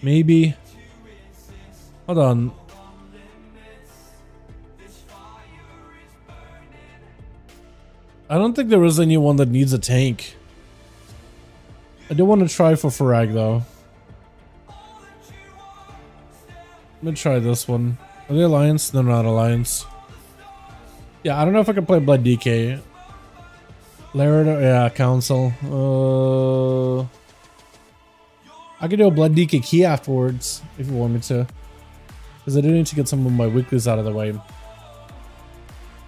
Maybe. Hold on. I don't think there is anyone that needs a tank. I do want to try for Farag though. I'm gonna try this one. Are they Alliance? No, not Alliance. Yeah, I don't know if I can play Blood DK. Laird, yeah, Council. I could do a Blood DK key afterwards if you want me to. Because I do need to get some of my weeklies out of the way.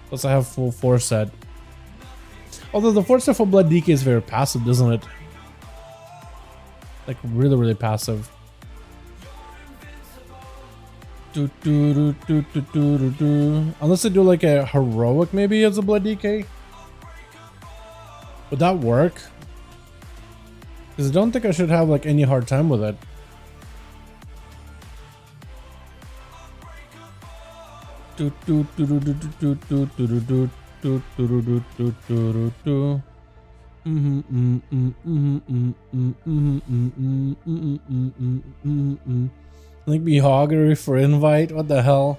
Plus I have full 4 set. Although the 4 set for Blood DK is very passive, doesn't it? Like really, really passive. Unless I do like a heroic maybe as a Blood DK. Would that work? Because I don't think I should have like any hard time with it. Link me augury for invite. What the hell?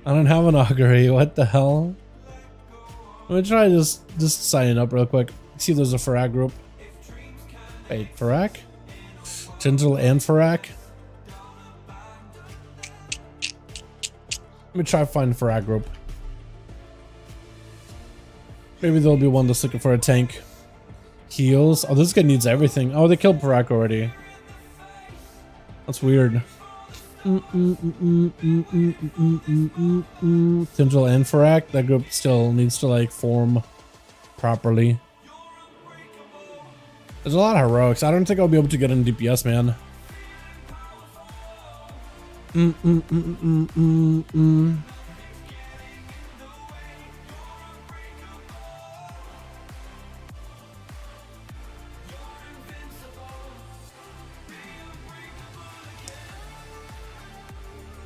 I don't have an augury. What the hell? Let me try just signing up real quick. See if there's a Farak group. Wait, Farak? Tindral and Farak? Let me try to find a Farak group. Maybe there'll be one that's looking for a tank. Heals. Oh, this guy needs everything. Oh, they killed Farak already. That's weird. Tindral and Farak. That group still needs to like form properly. There's a lot of heroics. I don't think I'll be able to get in DPS, man.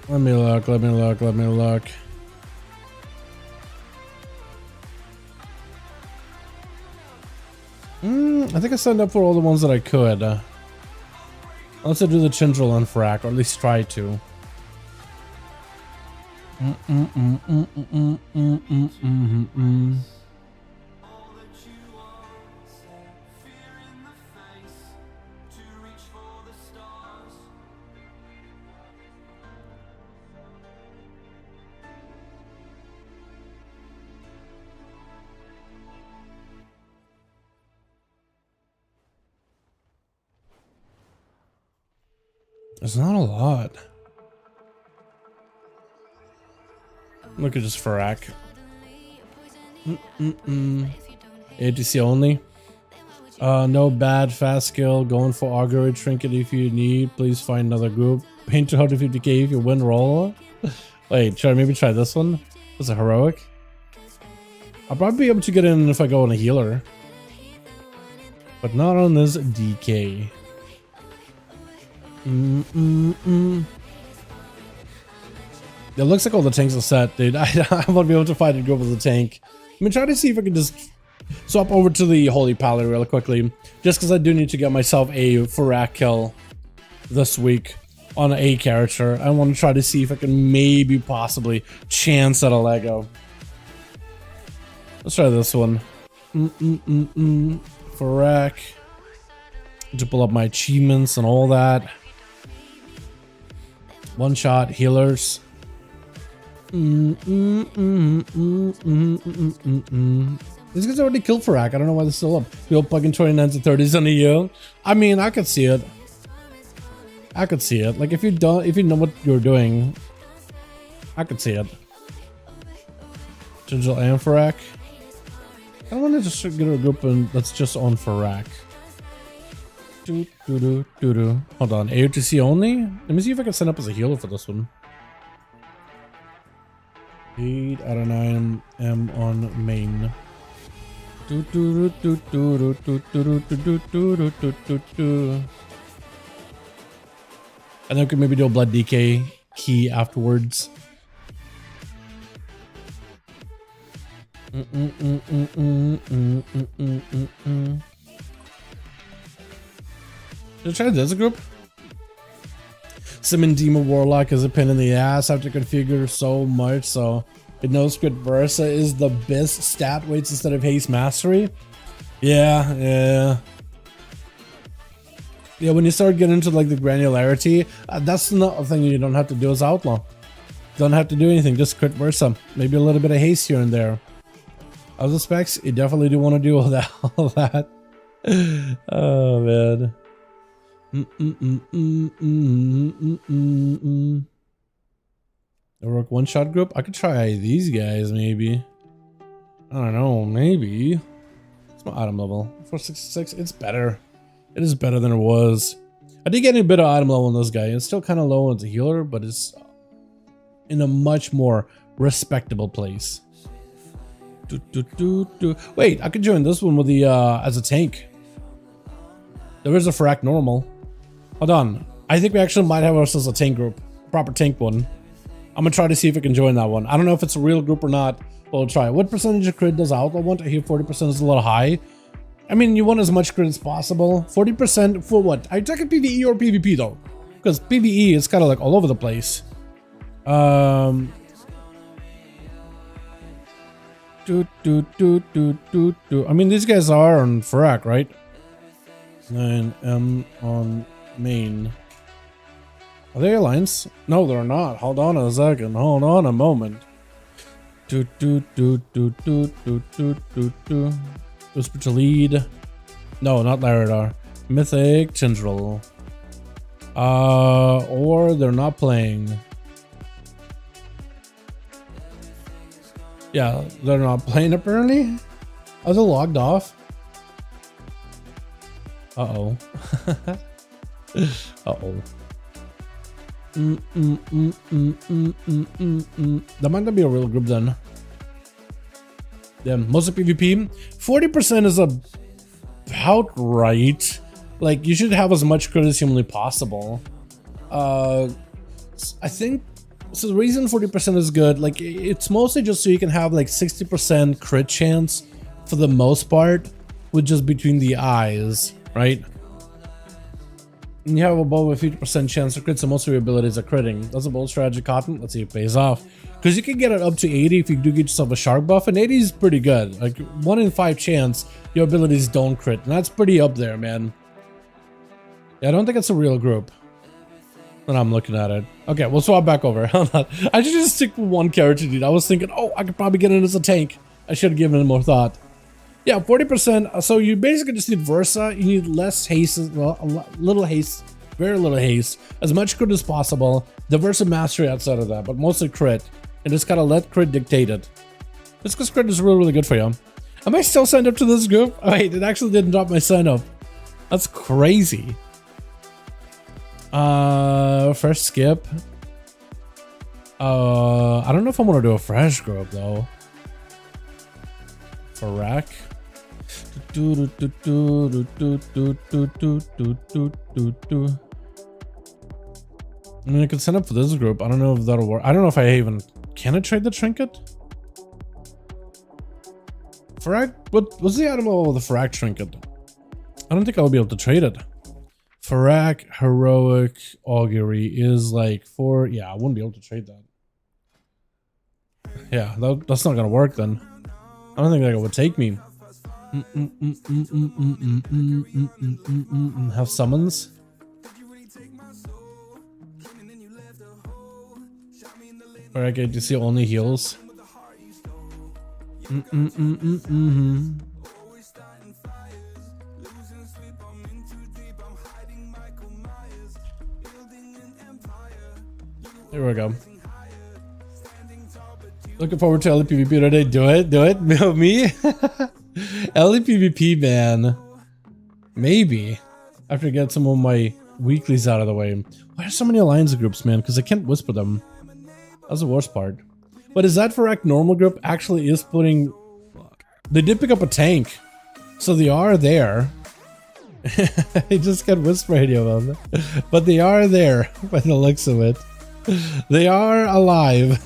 Let me look, let me look, let me look. I think I signed up for all the ones that I could. Let's do the Tindral and Frack, or at least try to. There's not a lot. Look at just Farak. ATC only. No bad, fast skill. Going for augury trinket if you need. Please find another group. Paint 250k if you win roll. Wait, maybe try this one. This is a heroic. I'll probably be able to get in if I go on a healer. But not on this DK. It looks like all the tanks are set, dude. I won't be able to fight a group with a tank. I'm gonna try to see if I can just swap over to the Holy Pally real quickly. Just because I do need to get myself a Farak kill this week on a character. I want to try to see if I can maybe possibly chance at a Lego. Let's try this one. Farak. To pull up my achievements and all that. One shot healers. These guys already killed Farak. I don't know why they're still up. You'll plug in 29s and 30s on the EU. I mean, I could see it. I could see it. Like if you know what you're doing, I could see it. Tindral and Farak. I want to just get a group that's just on Farak. Hold on, AOTC only? Let me see if I can sign up as a healer for this one. 8 out of 9 am on main. And then we could maybe do a blood DK key afterwards. Should I try this group? Summon Demon Warlock is a pain in the ass. I have to configure so much, so it knows Crit Versa is the best stat weights instead of Haste Mastery. Yeah. Yeah, when you start getting into like the granularity, that's not a thing you don't have to do as Outlaw. Don't have to do anything, just Crit Versa. Maybe a little bit of haste here and there. Other specs, you definitely do want to do all that. Oh man. A work one-shot group? I could try these guys maybe. I don't know, maybe. It's my item level. 466, it's better. It is better than it was. I did get a bit of item level on this guy. It's still kind of low as a healer, but it's in a much more respectable place. Wait, I could join this one with the as a tank. There is a frack normal. Hold on. I think we actually might have ourselves a tank group. Proper tank one. I'm gonna try to see if I can join that one. I don't know if it's a real group or not, but we'll try. What percentage of crit does Outlaw want? I hear 40% is a little high. I mean, you want as much crit as possible. 40% for what? Are you talking PvE or PvP though? Because PvE is kind of like all over the place. I mean, these guys are on frack, right? 9M on main. Are they alliance? No, they're not. Hold on a second. Hold on a moment. Spiritual lead. No, not Laradar. Mythic Tendril. Or they're not playing. Yeah, they're not playing apparently. Are they logged off? Uh-oh. Uh-oh. That might not be a real group then. Yeah, most of PvP. 40% is about right. Like, you should have as much crit as humanly possible. I think, so the reason 40% is good, like, it's mostly just so you can have like 60% crit chance for the most part, with just between the eyes, right? And you have above a 50% chance to crit, so most of your abilities are critting. That's a bold strategy, Cotton. Let's see if it pays off. Because you can get it up to 80 if you do get yourself a shark buff, and 80 is pretty good. Like 1 in 5 chance your abilities don't crit, and that's pretty up there, man. Yeah, I don't think it's a real group when I'm looking at it. Okay, we'll swap back over. I should just stick with one character, dude. I was thinking, oh, I could probably get in as a tank. I should have given it more thought. Yeah, 40%. So you basically just need Versa. You need less haste, well, a little haste, very little haste, as much crit as possible. The Versa mastery outside of that, but mostly crit. And just kind of let crit dictate it. Just because crit is really, really good for you. Am I still signed up to this group? Oh, wait, it actually didn't drop my sign up. That's crazy. Fresh skip. I don't know if I want to do a fresh group though. For rack. I mean, I could sign up for this group. I don't know if that'll work. I don't know if I even can I trade the trinket. Frag. What's the item level of the frag trinket? I don't think I'll be able to trade it. Frag heroic augury is like 4. Yeah, I wouldn't be able to trade that. Yeah, that's not gonna work then. I don't think that would take me. Have summons. Alright, okay, you see only heals. There we go. Looking forward to LPVP today. Do it. Me? LPVP, man. Maybe. After I get some of my weeklies out of the way. Why are so many alliance groups, man? Because I can't whisper them. That's the worst part. But is that for normal group actually is putting... They did pick up a tank. So they are there. He just got whisper radio on them. But they are there by the looks of it. They are alive.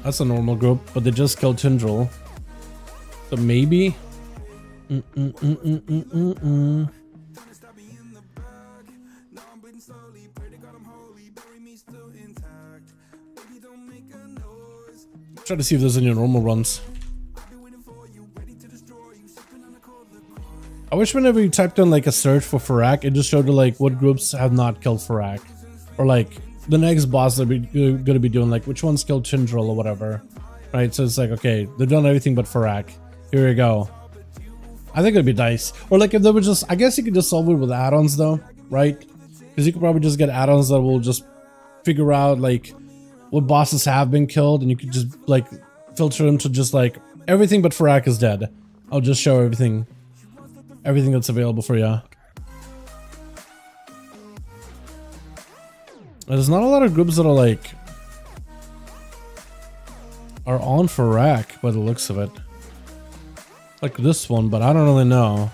That's a normal group, but they just killed Tindril. So maybe. Try to see if there's any normal runs. I wish whenever you typed in like a search for Farak, it just showed you like what groups have not killed Farak, or like the next boss that we're gonna be doing, like which one's killed Tindril or whatever, right? So it's like, okay, they've done everything but Farak. Here we go. I think it'd be nice, or like if they were just, I guess you could just solve it with add-ons though, right? Because you could probably just get add-ons that will just figure out like what bosses have been killed, and you could just like filter them to just like everything but Farak is dead. I'll just show everything that's available for you. There's not a lot of groups that are like on Farak by the looks of it. Like this one, but I don't really know.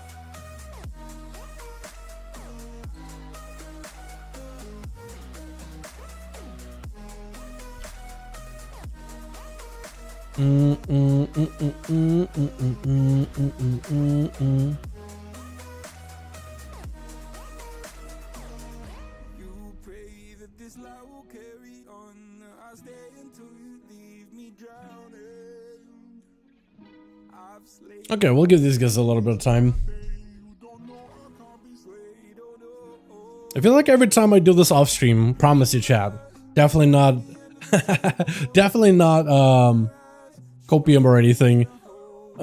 Okay, we'll give these guys a little bit of time. I feel like every time I do this off stream, promise you chat, definitely not definitely not copium or anything.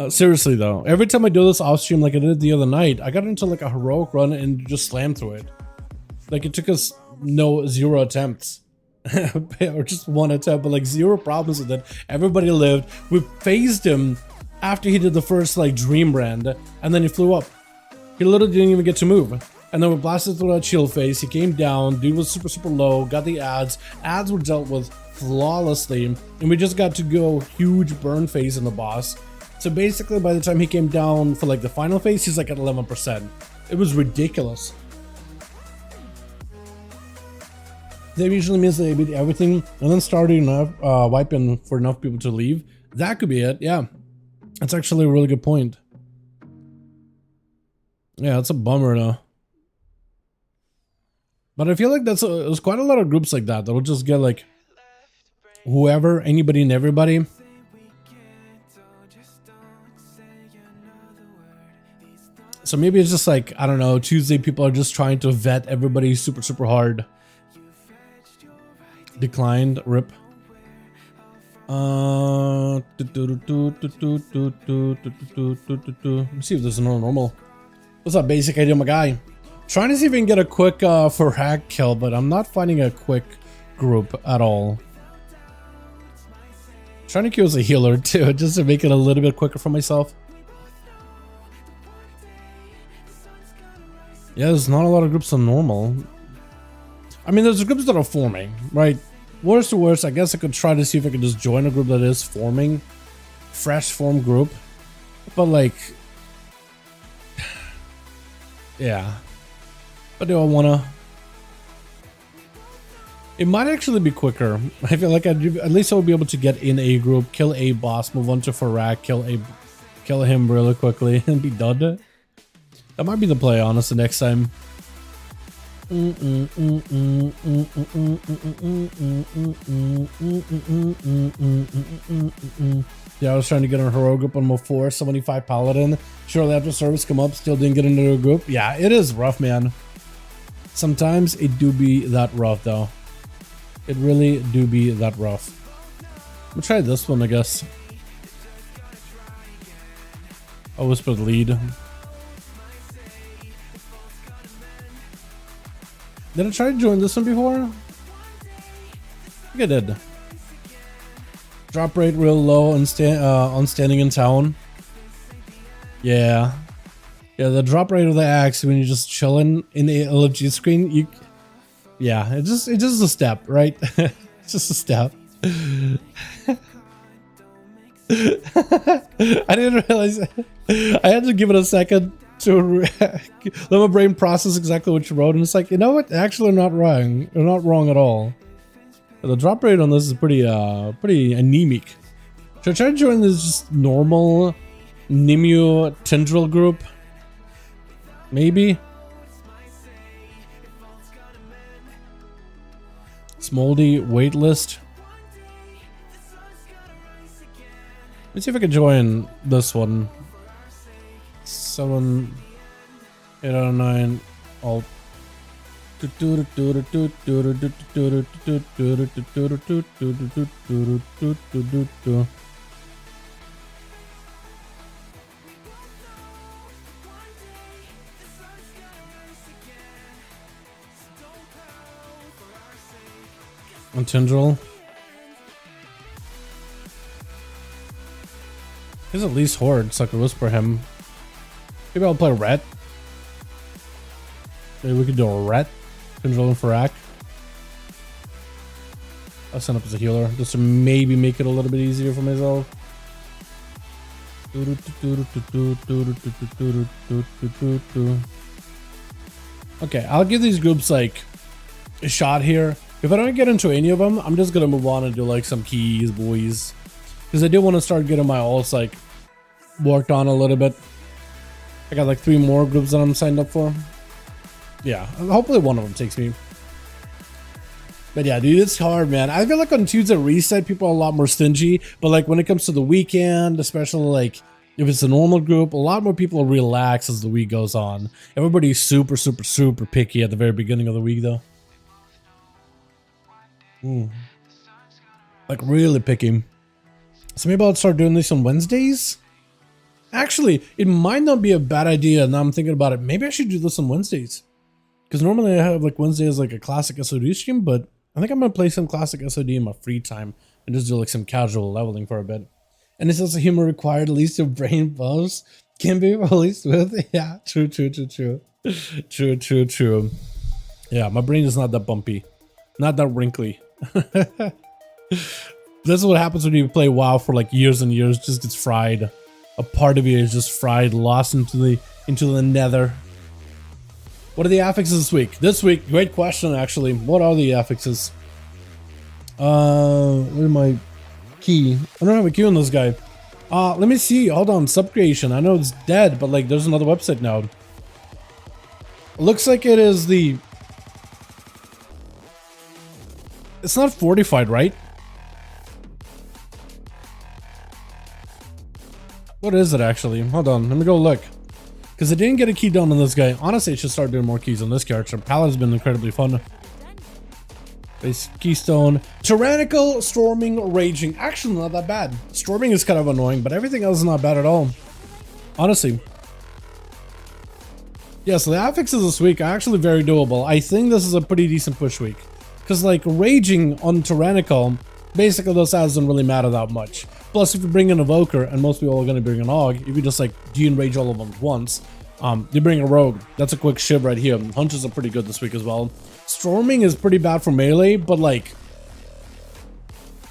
Seriously though, every time I do this off stream like I did the other night, I got into like a heroic run and just slammed through it. Like it took us 0 attempts. Or just 1 attempt, but like 0 problems with it. Everybody lived. We phased him after he did the first like dream brand, and then he flew up. He literally didn't even get to move. And then we blasted through that shield phase. He came down, dude was super low, got the adds. Adds were dealt with flawlessly, and we just got to go huge burn phase in the boss. So basically by the time he came down for like the final phase, he's like at 11%. It was ridiculous. That usually means they beat everything and then started enough wiping for enough people to leave. That could be it, yeah. That's actually a really good point. Yeah, it's a bummer though. But I feel like there's quite a lot of groups like that that'll just get like whoever, anybody and everybody. So maybe it's just like, I don't know, Tuesday people are just trying to vet everybody super hard. Declined, rip. Let's see if there's no normal. What's up, basic idea, my guy? Trying to see if we can get a quick Farak kill, but I'm not finding a quick group at all. Trying to kill as a healer too, just to make it a little bit quicker for myself. Yeah, there's not a lot of groups on normal. I mean, there's groups that are forming, right? Worst to worst, I guess I could try to see if I could just join a group that is forming. Fresh form group. But like... yeah. But do I wanna... It might actually be quicker. I feel like at least I would be able to get in a group, kill a boss, move on to Farak, kill him really quickly, and be done. That might be the play, honestly, next time. Yeah, I was trying to get on a hero group on Mo 4, 75 Paladin. Shortly after service come up, still didn't get into a group. Yeah, it is rough, man. Sometimes it do be that rough, though. It really do be that rough. I'm gonna try this one, I guess. I'll whisper the lead. Did I try to join this one before? I think I did. Drop rate real low on standing in town. Yeah. Yeah, the drop rate of the axe when you're just chilling in the LFG screen, yeah, it's just a step, right? It's just a step. I didn't realize I had to give it a second to let my brain process exactly what you wrote, and it's like, you know what? Actually, I'm not wrong. You're not wrong at all. The drop rate on this is pretty anemic. Should I try to join this just normal Nimue Tendril group? Maybe. Smoldy waitlist. Let's see if I can join this one. 7809 alt. On Tendril. He's at least Horde, so I could whisper him. Maybe I'll play Ret. Maybe we could do a Ret. Tendril and Farak. I'll send up as a healer, just to maybe make it a little bit easier for myself. Okay, I'll give these groups like a shot here. If I don't get into any of them, I'm just gonna move on and do like some keys, boys. Because I do want to start getting my alts like worked on a little bit. I got like 3 more groups that I'm signed up for. Yeah, hopefully one of them takes me. But yeah, dude, it's hard, man. I feel like on Tuesday reset, people are a lot more stingy. But like when it comes to the weekend, especially like if it's a normal group, a lot more people relax as the week goes on. Everybody's super picky at the very beginning of the week, though. Like really picky. So maybe I'll start doing this on Wednesdays. Actually, it might not be a bad idea. Now I'm thinking about it. Maybe I should do this on Wednesdays. Because normally I have like Wednesday as like a classic SOD stream, but I think I'm going to play some classic SOD in my free time and just do like some casual leveling for a bit. And it says a humor required, at least your brain buffs can be released with. Yeah, true. True. Yeah, my brain is not that bumpy. Not that wrinkly. This is what happens when you play WoW for like years and years. It just gets fried. A part of you is just fried, lost into the nether. What are the affixes this week? This week, great question actually. What are the affixes? Where's my key? I don't have a key on this guy. Let me see. Hold on, Subcreation. I know it's dead, but like there's another website now. It looks like it is the... It's not fortified, right? What is it actually? Hold on, let me go look. Because I didn't get a key done on this guy. Honestly, I should start doing more keys on this character. Paladin's been incredibly fun. Base Keystone. Tyrannical, Storming, Raging. Actually, not that bad. Storming is kind of annoying, but everything else is not bad at all. Honestly. Yeah, so the affixes this week are actually very doable. I think this is a pretty decent push week. Because, like, Raging on Tyrannical, basically those stats don't really matter that much. Plus, if you bring an Evoker, and most people are going to bring an AUG, if you just, like, de-enrage all of them at once, you bring a Rogue. That's a quick shiv right here. Hunches are pretty good this week as well. Storming is pretty bad for melee, but, like,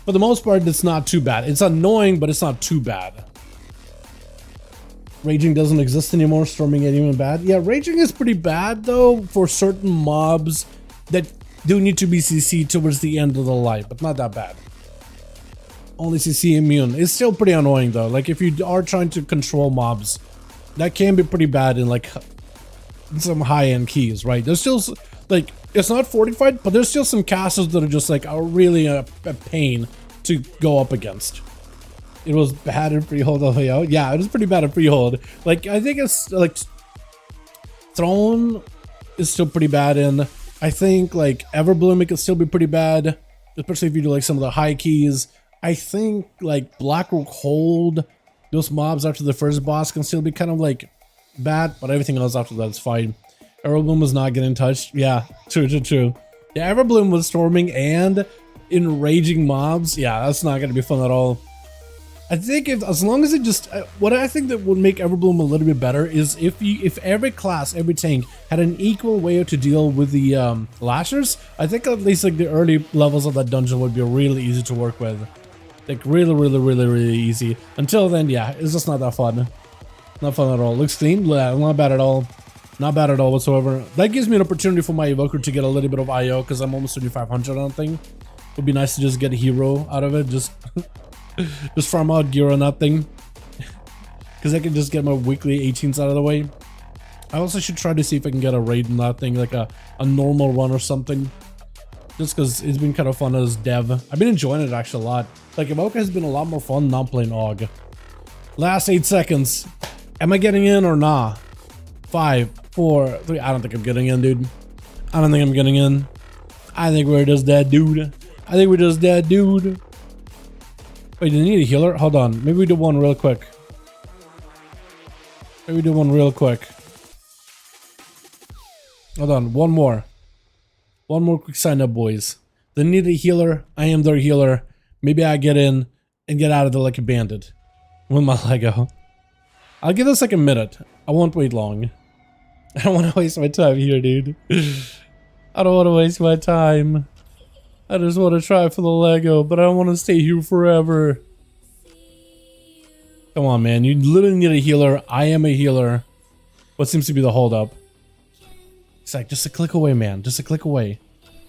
for the most part, it's not too bad. It's annoying, but it's not too bad. Raging doesn't exist anymore. Storming ain't even bad. Yeah, Raging is pretty bad, though, for certain mobs that do need to be CC'd towards the end of the light, but not that bad. Only CC immune. It's still pretty annoying though. Like if you are trying to control mobs, that can be pretty bad in like some high-end keys, right? There's still like, it's not fortified, but there's still some castles that are just like are really a pain to go up against. It was bad in Freehold all the way out. Yeah, it was pretty bad in Freehold. Like I think it's like Throne is still pretty bad in. I think like Everbloom, it could still be pretty bad, especially if you do like some of the high keys. I think like Blackrock Hold, those mobs after the first boss can still be kind of like bad, but everything else after that is fine. Everbloom was not getting touched. Yeah, true. Yeah, Everbloom was storming and enraging mobs. Yeah, that's not going to be fun at all. I think as long as it just what I think that would make Everbloom a little bit better is if every class, every tank had an equal way to deal with the lashers. I think at least like the early levels of that dungeon would be really easy to work with, like really easy. Until then, yeah, it's just not that fun. Not fun at all. Looks clean, not bad at all. Not bad at all whatsoever. That gives me an opportunity for my evoker to get a little bit of IO because I'm almost 3500 on that thing. It would be nice to just get a hero out of it, just farm out gear on that thing, because I can just get my weekly 18s out of the way. I also should try to see if I can get a raid in that thing, like a normal run or something, just because it's been kind of fun as dev. I've been enjoying it actually a lot. Like evoker has been a lot more fun not playing AUG. Last 8 seconds. Am I getting in or nah? 5, 4, 3. I don't think I'm getting in, dude. I don't think I'm getting in. I think we're just dead, dude. I think we're just dead, dude. Wait, do you need a healer? Hold on. Maybe we do one real quick. Maybe we do one real quick. Hold on. One more. One more quick sign up, boys. They need a healer. I am their healer. Maybe I get in and get out of there like a bandit with my Lego. I'll give this like a minute. I won't wait long. I don't want to waste my time here, dude. I don't want to waste my time. I just want to try for the Lego, but I don't want to stay here forever. Come on, man. You literally need a healer. I am a healer. What seems to be the holdup? It's like, just a click away, man. Just a click away.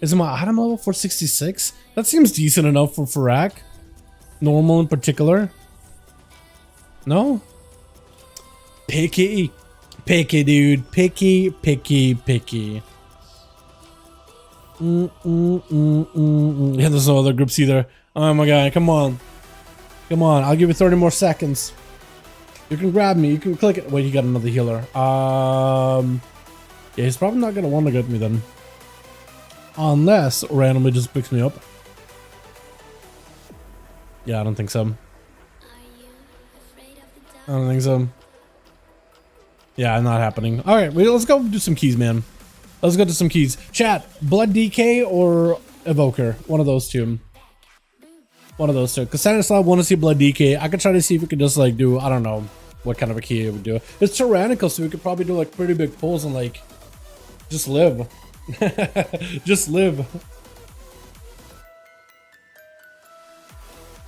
Is my item level 466? That seems decent enough for Farak. Normal in particular. No? Picky. Picky, dude. Picky, picky, picky. Yeah, there's no other groups either. Oh my god, come on. Come on, I'll give you 30 more seconds. You can grab me, you can click it. Wait, you got another healer. Yeah, he's probably not gonna want to get me then. Unless randomly just picks me up. Yeah, I don't think so. I don't think so. Yeah, not happening. Alright, let's go do some keys, man. Let's go to some keys. Chat, Blood DK or Evoker? One of those two. One of those two. Because Stanislav want to see Blood DK. I could try to see if we could just like do, I don't know what kind of a key it would do. It's tyrannical, so we could probably do like pretty big pulls and like just live. Just live.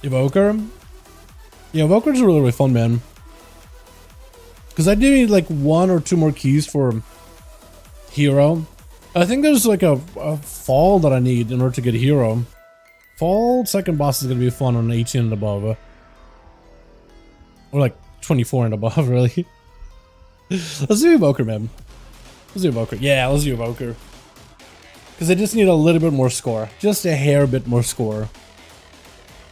Evoker? Yeah, Evoker's really, really fun, man. Because I do need like 1 or 2 more keys for hero. I think there's like a fall that I need in order to get hero. Fall second boss is gonna be fun on 18 and above, or like 24 and above, really. Let's do Evoker, man. Let's do Evoker. Yeah, let's do Evoker. Because I just need a little bit more score, just a hair bit more score.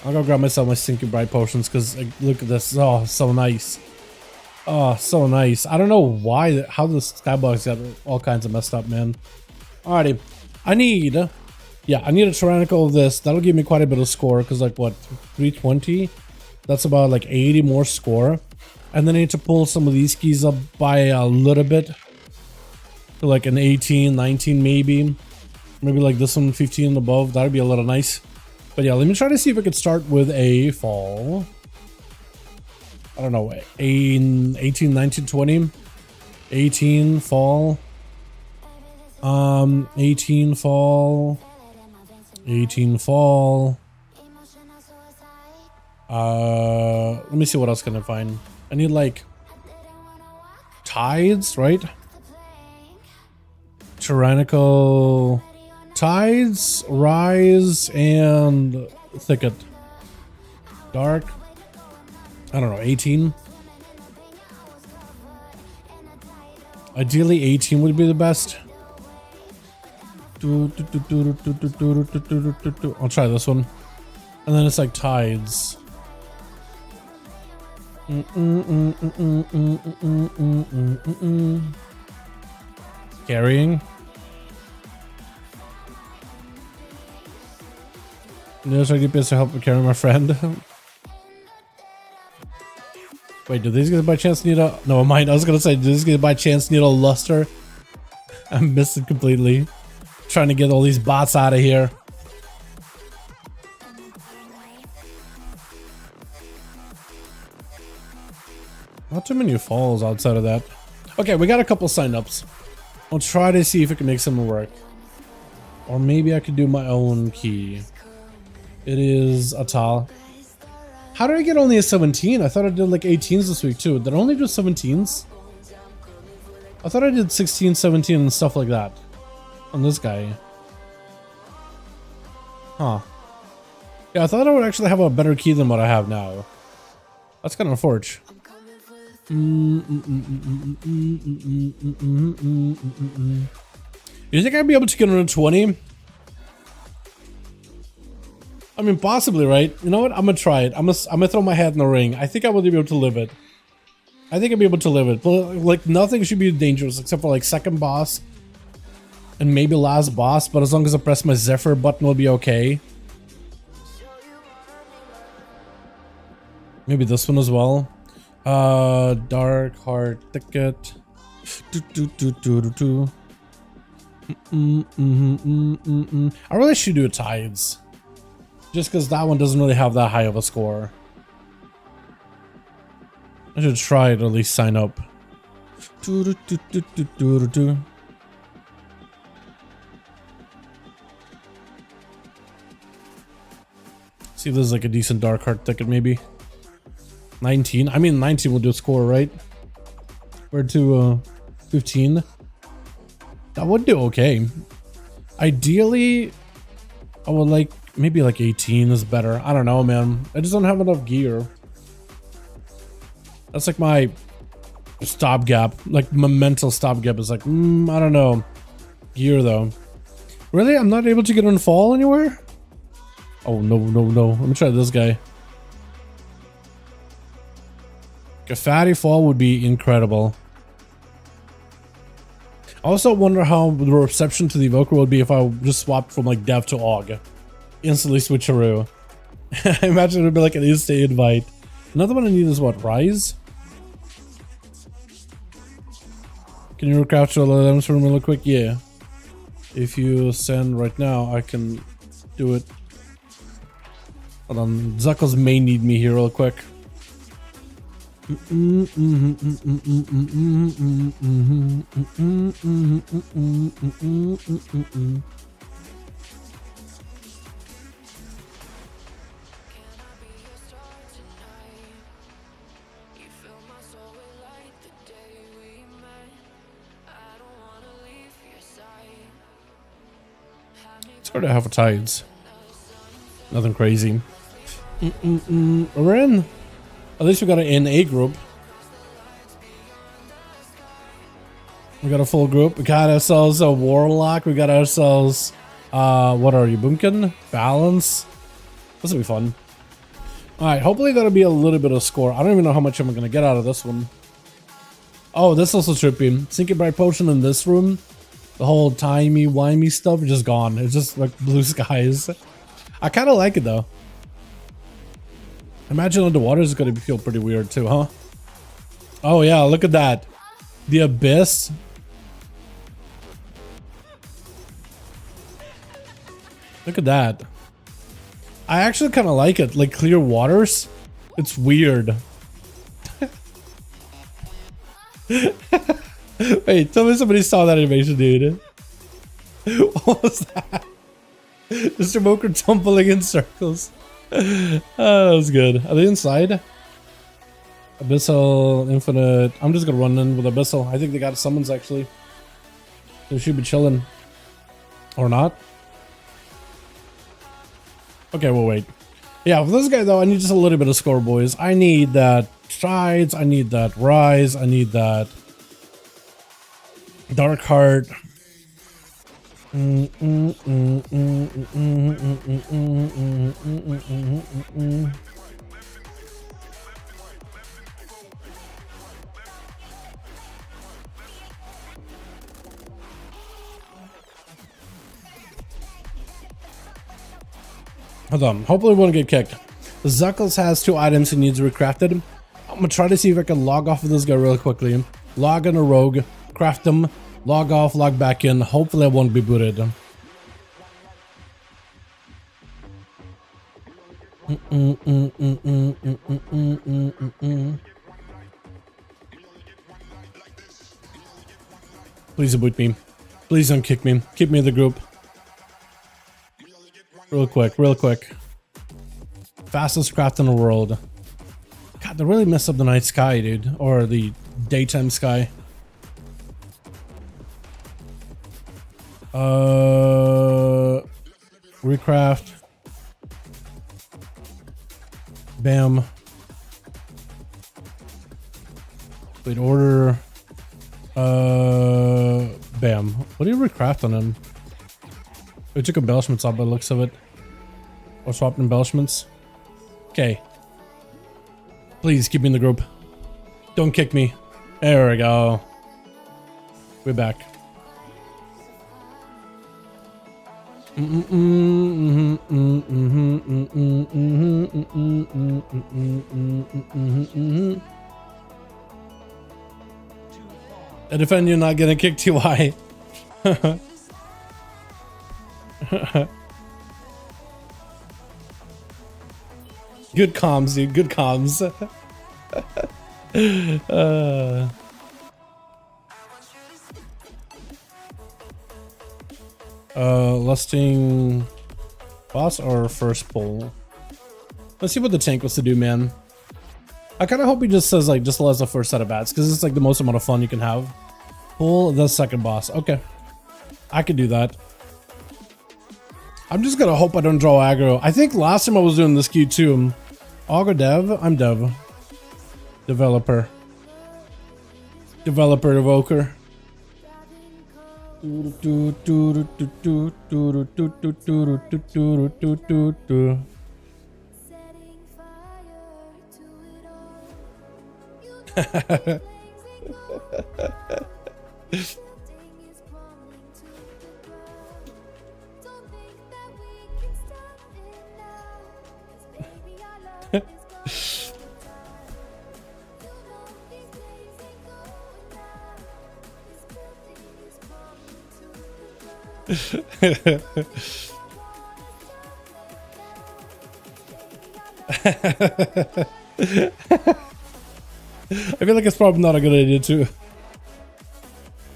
I'll go grab myself my Stinky Bright potions because like, look at this. Oh, so nice. Oh, so nice. I don't know why, how the skybox got all kinds of messed up, man. Alrighty. I need a tyrannical of this. That'll give me quite a bit of score, because like, what, 320? That's about like 80 more score. And then I need to pull some of these keys up by a little bit. To like an 18, 19 maybe. Maybe like this one, 15 and above. That'd be a little nice. But yeah, let me try to see if I could start with a fall. I don't know, 18, 19, 20, 18 fall, 18 fall, 18 fall. Let me see what else can I find. I need like tides, right? Tyrannical tides, rise, and thicket. Dark. I don't know, 18. Ideally 18 would be the best. I'll try this one. And then it's like tides. Carrying. There's already been to help me carry my friend. Wait, do these guys by chance need a... No, mind. I was gonna say, do these guys by chance need a luster? I missed it completely. Trying to get all these bots out of here. Not too many falls outside of that. Okay, we got a couple signups. I'll try to see if I can make some work. Or maybe I could do my own key. It is Atal. How did I get only a 17? I thought I did like 18s this week too. Did I only do 17s? I thought I did 16, 17 and stuff like that. On this guy. Huh. Yeah, I thought I would actually have a better key than what I have now. That's kind of unfortunate. You think I'd be able to get under 20? I mean, possibly, right? You know what? I'm gonna try it. I'm gonna throw my hat in the ring. I think I will be able to live it. I think I'll be able to live it. But like, nothing should be dangerous except for like second boss and maybe last boss. But as long as I press my Zephyr button, will be okay. Maybe this one as well. Dark Heart Ticket. I really should do Tides. Just because that one doesn't really have that high of a score. I should try to at least sign up. See if there's like a decent Dark Heart Ticket maybe. 19. I mean 19 will do a score, right? Compared to 15. That would do okay. Ideally, I would like maybe like 18 is better. I don't know, man. I just don't have enough gear. That's like my stopgap. Like my mental stopgap is like, I don't know. Gear though. Really? I'm not able to get on fall anywhere? Oh, no. Let me try this guy. A fatty fall would be incredible. I also wonder how the reception to the Evoker would be if I just swapped from like Dev to AUG. Instantly switcheroo. I imagine it would be like an instant invite. Another one I need is what? Rise? Can you recapture all of them for me real quick? Yeah. If you send right now, I can do it. Hold on. Zuckles may need me here real quick. It's hard to have a Tides. Nothing crazy. We're in. At least we got an NA group. We got a full group. We got ourselves a Warlock. We got ourselves, what are you, Boomkin? Balance. This will be fun. Alright, hopefully that'll be a little bit of score. I don't even know how much I'm going to get out of this one. Oh, this is also trippy. Sinking Bright Potion in this room. The whole timey-wimey stuff is just gone. It's just like blue skies. I kind of like it though. Imagine underwater is going to feel pretty weird too, huh? Oh yeah, look at that. The abyss. Look at that. I actually kind of like it. Like clear waters. It's weird. Wait, tell me somebody saw that animation, dude. What was that? Mr. Moker tumbling in circles. Oh, that was good. Are they inside? Abyssal, Infinite. I'm just gonna run in with Abyssal. I think they got summons actually. They should be chilling. Or not. Okay, we'll wait. Yeah, for this guy though, I need just a little bit of score, boys. I need that Tides, I need that Rise, I need that Dark Heart. Hold on, hopefully we won't get kicked. The Zuckles has 2 items he needs recrafted. I'm gonna try to see if I can log off of this guy real quickly. Log in a rogue, craft them, log off, log back in. Hopefully I won't be booted. Please boot me. Please don't kick me. Keep me in the group. Real quick, real quick. Fastest craft in the world. God, they really messed up the night sky, dude. Or the daytime sky. Recraft. Bam. Complete order. Bam. What do you recraft on him? We took embellishments off by the looks of it. Or swapped embellishments. Okay. Please keep me in the group. Don't kick me. There we go. We're back. I defend you're not gonna kick TY. Good comms, dude. Good comms. Lusting boss or first pull? Let's see what the tank wants to do, man. I kind of hope he just says like just allows the first set of bats because it's like the most amount of fun you can have. Pull the second boss. Okay, I could do that. I'm just gonna hope I don't draw aggro. I think last time I was doing this queue too. Augur dev? I'm dev. Developer. Developer evoker. I feel like it's probably not a good idea too.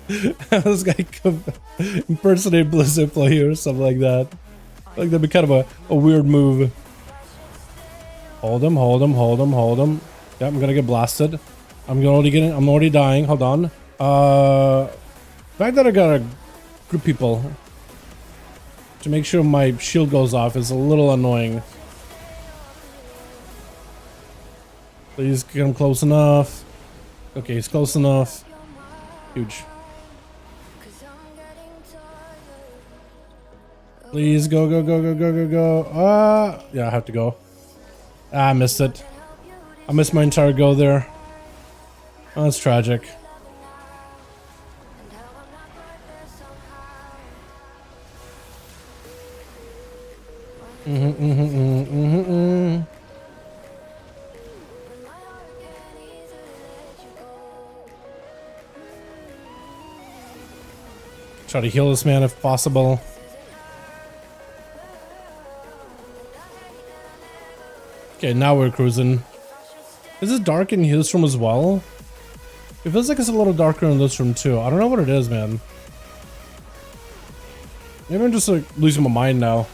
This guy could impersonate Blizzard player or something like that. Like that'd be kind of a weird move. Hold him, hold him, hold him, hold him. Yeah, I'm gonna get blasted. I'm already dying. Hold on. The fact that I gotta group people to make sure my shield goes off is a little annoying. Please get him close enough. Okay, he's close enough. Huge. Please go, go, go, go, go, go, go. Yeah, I have to go. I missed it. I missed my entire go there. Oh, that's tragic. Try to heal this man if possible. Okay, now we're cruising. Is it dark in his room as well? It feels like it's a little darker in this room too. I don't know what it is, man. Maybe I'm just like losing my mind now.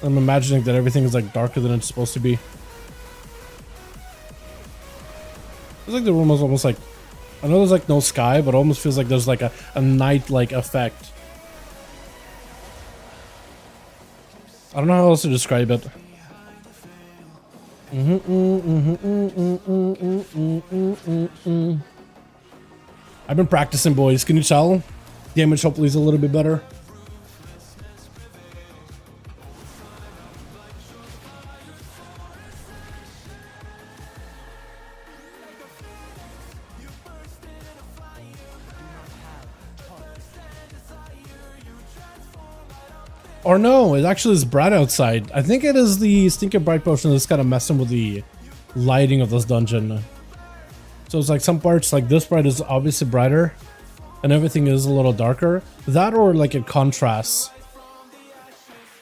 I'm imagining that everything is like darker than it's supposed to be. Feels like the room is almost like, I know there's like no sky, but it almost feels like there's like a night-like effect. I don't know how else to describe it. I've been practicing, boys. Can you tell? Damage hopefully is a little bit better. Or no, it actually is bright outside. I think it is the stinking bright potion that's kind of messing with the lighting of this dungeon. So it's like some parts, like this part is obviously brighter and everything is a little darker. That or like it contrasts.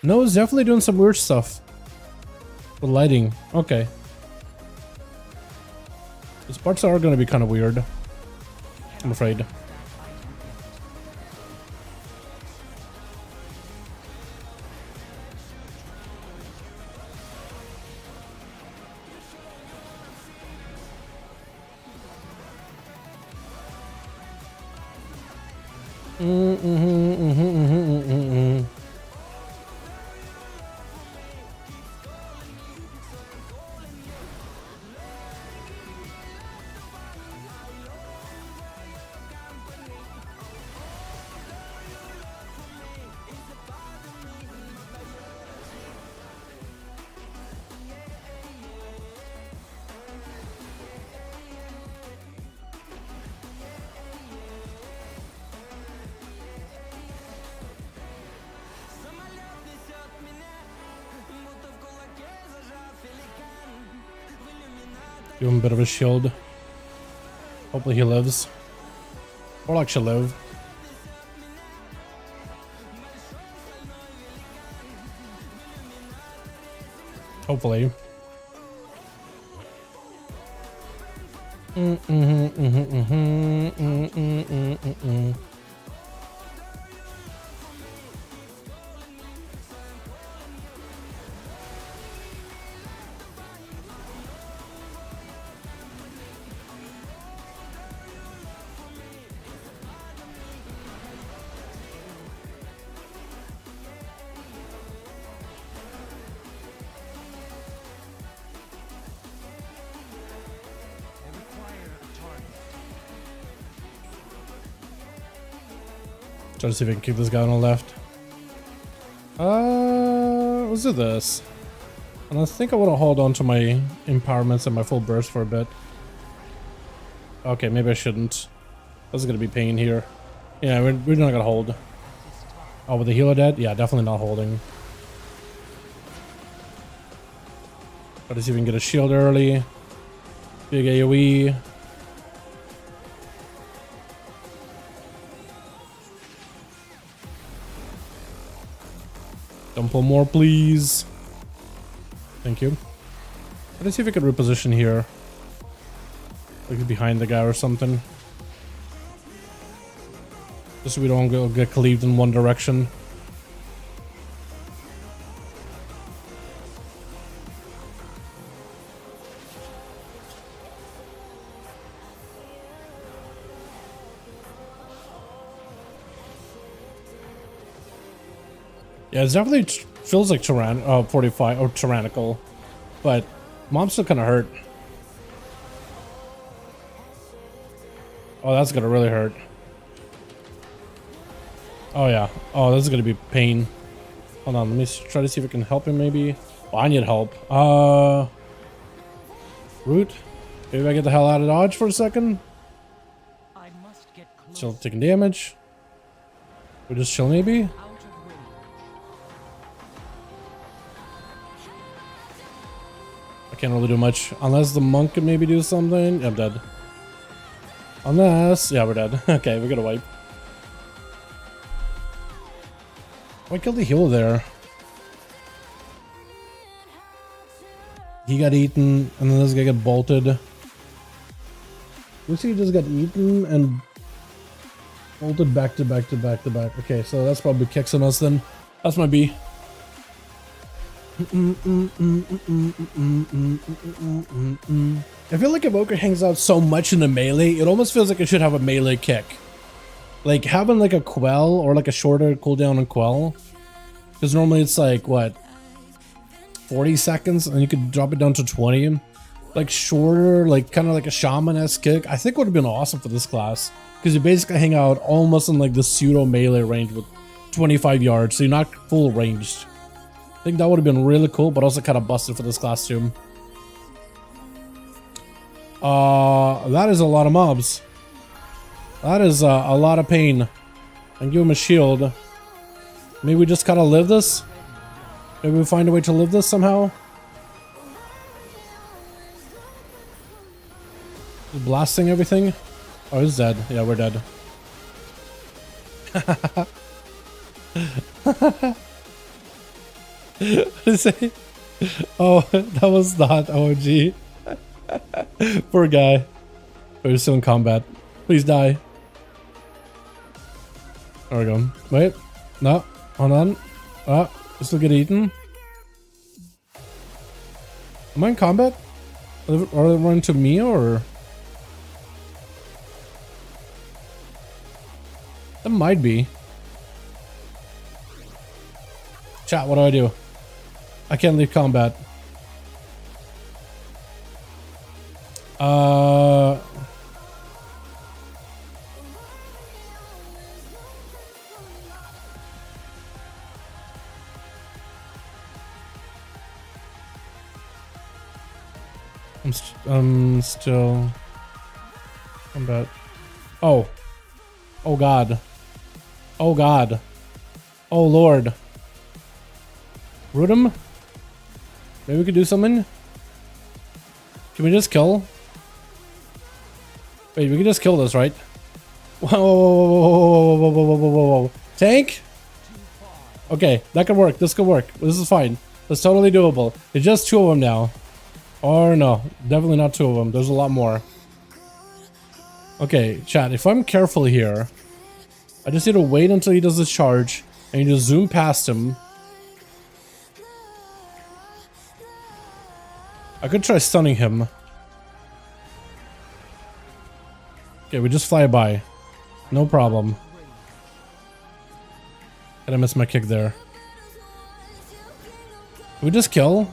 No, it's definitely doing some weird stuff with lighting. Okay. These parts are going to be kind of weird, I'm afraid. Give him a bit of a shield. Hopefully he lives. Or like she'll live. Hopefully. Try to see if I can keep this guy on the left. Let's do this. And I think I want to hold on to my empowerments and my full burst for a bit. Okay, maybe I shouldn't. This is going to be pain here. Yeah, we're not going to hold. Oh, with the healer dead? Yeah, definitely not holding. Try to see if we can get a shield early. Big AoE. Don't pull more, please. Thank you. Let's see if we can reposition here. Like behind the guy or something. Just so we don't get cleaved in one direction. Yeah, it definitely feels like 45 or tyrannical, but mom's still kind of hurt. Oh, that's gonna really hurt. Oh yeah. Oh, this is gonna be pain. Hold on, let me try to see if I can help him. Maybe. Oh, I need help. Root. Maybe I get the hell out of dodge for a second. Still taking damage. We just chill, maybe. Can't really do much unless the monk can maybe do something. Yeah, I'm dead. Unless, yeah, we're dead. Okay, we gotta wipe. I killed the healer there. He got eaten, and then this guy got bolted. Looks like he just got eaten and bolted back to back to back to back. Okay, so that's probably kicks on us then. That's my B. I feel like Evoker hangs out so much in the melee, it almost feels like it should have a melee kick. Like having like a quell or like a shorter cooldown on quell. Because normally it's like, what, 40 seconds and you could drop it down to 20. Like shorter, like kind of like a shaman-esque kick. I think would have been awesome for this class. Because you basically hang out almost in like the pseudo melee range with 25 yards. So you're not full ranged. I think that would have been really cool, but also kind of busted for this class too. That is a lot of mobs. That is a lot of pain. And give him a shield. Maybe we just kind of live this? Maybe we find a way to live this somehow? Just blasting everything? Oh, he's dead. Yeah, we're dead. Say, oh, that was not OG. Poor guy. We're still in combat. Please die. There we go. Wait. No. Hold on. Ah, we still get eaten. Am I in combat? Are they running to me or? That might be. Chat, what do? I can't leave combat. I'm still combat. Oh. Oh God. Oh God. Oh Lord. Root him? Maybe we could do something? Can we just kill? Wait, we can just kill this, right? Whoa, whoa, whoa, whoa, whoa, whoa, whoa, whoa, whoa. Tank? Okay, that could work. This could work. This is fine. That's totally doable. It's just 2 of them now. Or no, definitely not 2 of them. There's a lot more. Okay, chat, if I'm careful here, I just need to wait until he does his charge, and you just zoom past him. I could try stunning him. Okay, we just fly by. No problem. Did I miss my kick there? Can we just kill?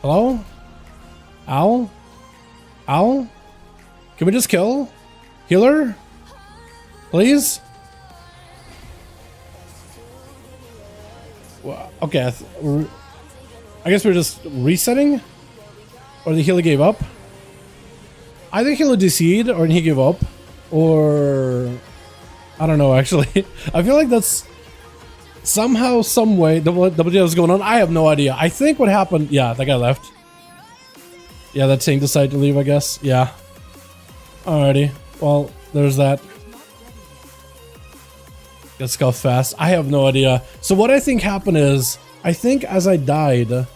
Hello? Owl? Owl? Can we just kill? Healer? Please? Well, okay, I guess we're just resetting? Or the healer gave up? I think healer DC'd or he gave up. Or... I don't know, actually. I feel like that's... somehow, some way, what was going on. I have no idea. I think what happened... yeah, that guy left. Yeah, that tank decided to leave, I guess. Yeah. Alrighty. Well, there's that. Let's go fast. I have no idea. So what I think happened is... I think as I died...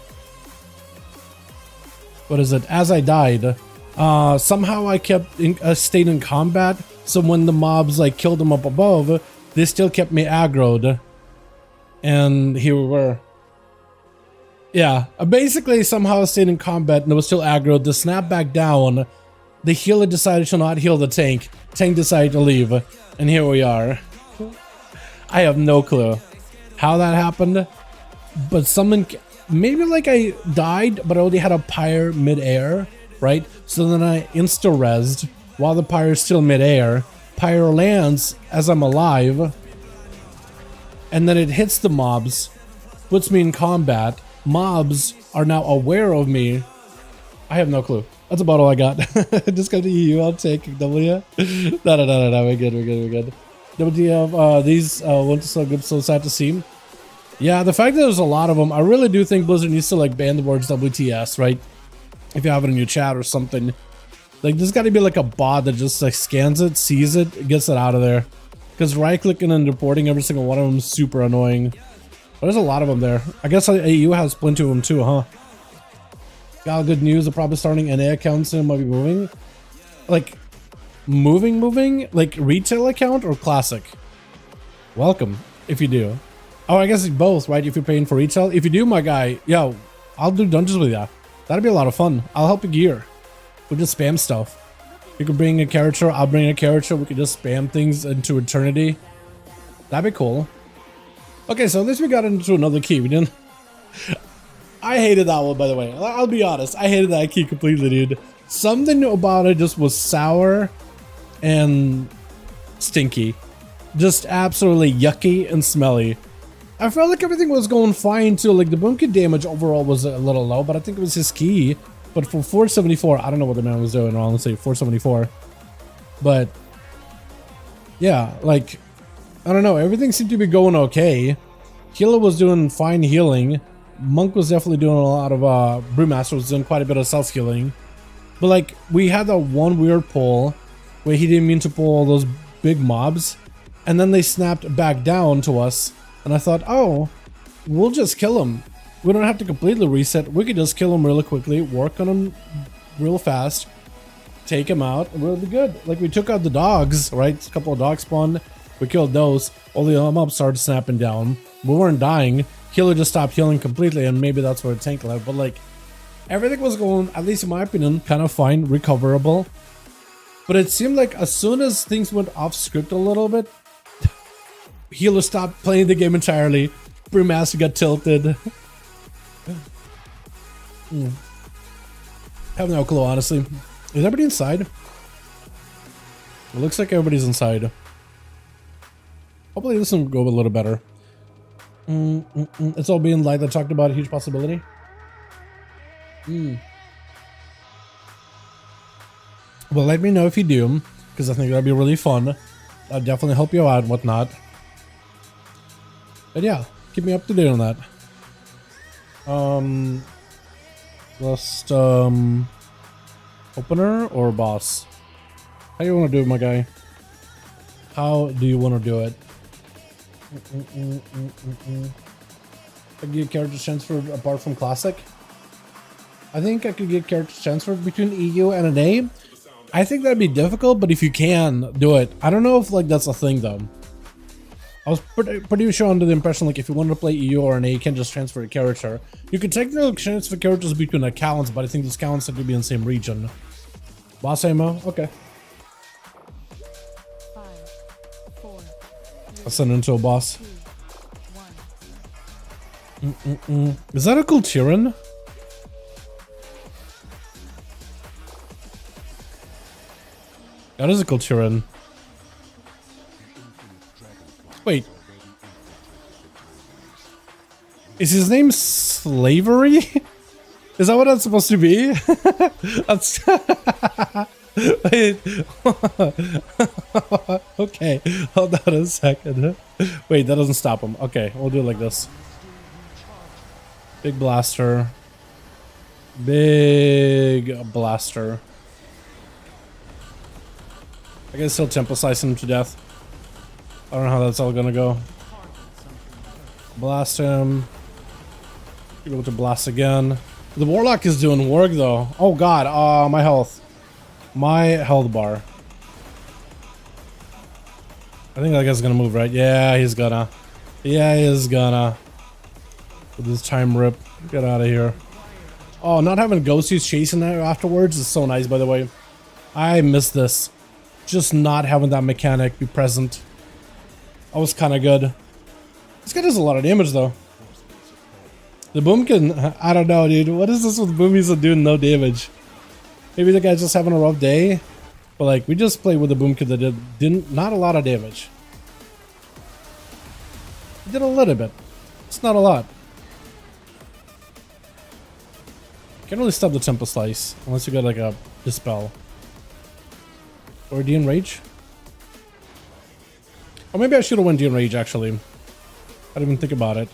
what is it? As I died... somehow I kept stayed in combat, so when the mobs like killed them up above, they still kept me aggroed. And here we were. Yeah, basically somehow I stayed in combat and it was still aggroed. To snap back down, the healer decided to not heal the tank. Tank decided to leave, and here we are. I have no clue how that happened, but someone, maybe like I died, but I already had a pyre mid-air. Right? So then I insta-rezzed while the pyre is still mid-air. Pyre lands as I'm alive. And then it hits the mobs. Puts me in combat. Mobs are now aware of me. I have no clue. That's about all I got. Just got the EU. I'll take W. No. We're good. WTF, these weren't so good, so sad to see. Yeah, the fact that there's a lot of them, I really do think Blizzard needs to like ban the words WTS, right? If you have it in your chat or something, like there's got to be like a bot that just like scans it, sees it, gets it out of there. Because right-clicking and reporting every single one of them is super annoying. But there's a lot of them there. I guess AU has plenty of them too, huh? Got good news. They're probably starting NA accounts soon. Might be moving. Like moving? Like retail account or classic? Welcome if you do. Oh, I guess it's both, right? If you're paying for retail. If you do, my guy, yo, I'll do dungeons with you. That'd be a lot of fun. I'll help you gear. We'll just spam stuff. You could bring a character, I'll bring a character, we could just spam things into eternity. That'd be cool. Okay, so at least we got into another key. We didn't... I hated that one, by the way. I'll be honest. I hated that key completely, dude. Something about it just was sour and stinky. Just absolutely yucky and smelly. I felt like everything was going fine too. Like the bunker damage overall was a little low, but I think it was his key. But for 474, I don't know what the man was doing. Honestly, 474. But yeah, like I don't know. Everything seemed to be going okay. Healer was doing fine healing. Monk was definitely doing a lot of Brewmaster was doing quite a bit of self healing. But like we had that one weird pull where he didn't mean to pull all those big mobs, and then they snapped back down to us. And I thought, oh, we'll just kill him. We don't have to completely reset. We could just kill him really quickly, work on him real fast, take him out, and we'll be good. Like, we took out the dogs, right? A couple of dogs spawned. We killed those. All the mobs started snapping down. We weren't dying. Healer just stopped healing completely, and maybe that's where the tank left. But, like, everything was going, at least in my opinion, kind of fine, recoverable. But it seemed like as soon as things went off script a little bit, healer stopped playing the game entirely. Brewmaster got tilted. Have no clue, honestly. Is everybody inside? It looks like everybody's inside. Hopefully this will go a little better. It's all being light. I talked about a huge possibility. Well, let me know if you do, because I think that'd be really fun. I'll definitely help you out and whatnot. But yeah, keep me up to date on that. Just opener or boss? How do you want to do it, my guy? How do you want to do it? I get characters transferred apart from classic. I think I could get characters transferred between EU and NA. I think that'd be difficult, but if you can, do it. I don't know if like that's a thing though. I was pretty sure under the impression like if you wanted to play EU or NA, you can't just transfer a character. You can technically transfer characters between accounts, but I think these accounts have to be in the same region. Boss ammo? Okay. 5, 4, 3, I'll send it into a boss. 2, 1. Is that a Kultiran? That is a Kultiran. Wait. Is his name Slavery? Is that what that's supposed to be? That's wait. Okay, hold on a second. Wait, that doesn't stop him. Okay, we'll do it like this. Big blaster. Big blaster. I can still tempo slice him to death. I don't know how that's all gonna go. Blast him. Be able to blast again. The Warlock is doing work though. Oh god, my health. My health bar. I think that guy's gonna move, right? Yeah, he's gonna. Yeah, he is gonna. With this time rip. Get out of here. Oh, not having ghosties chasing that afterwards is so nice, by the way. I miss this. Just not having that mechanic be present. That was kind of good. This guy does a lot of damage, though. The boom can... I don't know, dude. What is this with boomies that do no damage? Maybe the guy's just having a rough day. But, like, we just played with the boom kid that didn't... Not a lot of damage. He did a little bit. It's not a lot. Can't really stop the tempo slice. Unless you got, like, a dispel. Or DN Rage? Or maybe I should have went DN Rage, actually. I didn't even think about it.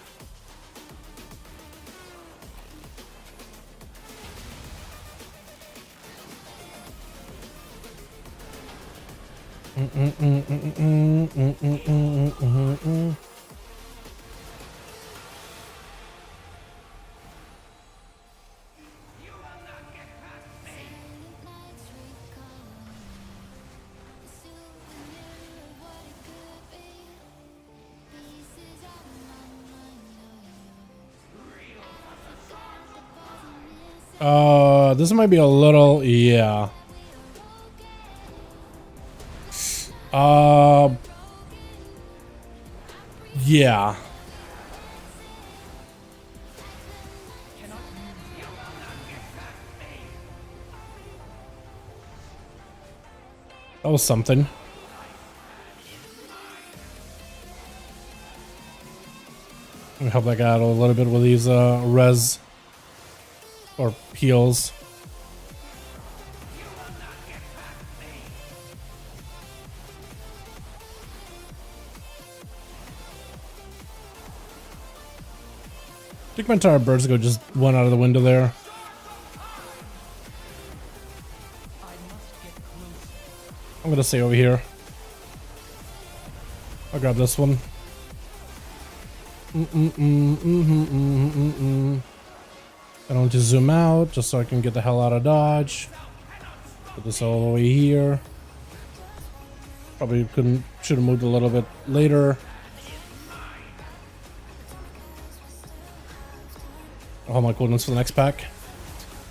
This might be a little, yeah. Yeah. That was something. Let me help that guy out a little bit with these res or heals. I think my entire birds go just one out of the window there. I'm gonna stay over here. I'll grab this one. I don't just zoom out just so I can get the hell out of dodge. Put this all the way here. Probably should have moved a little bit later. I'll hold my coolness for the next pack.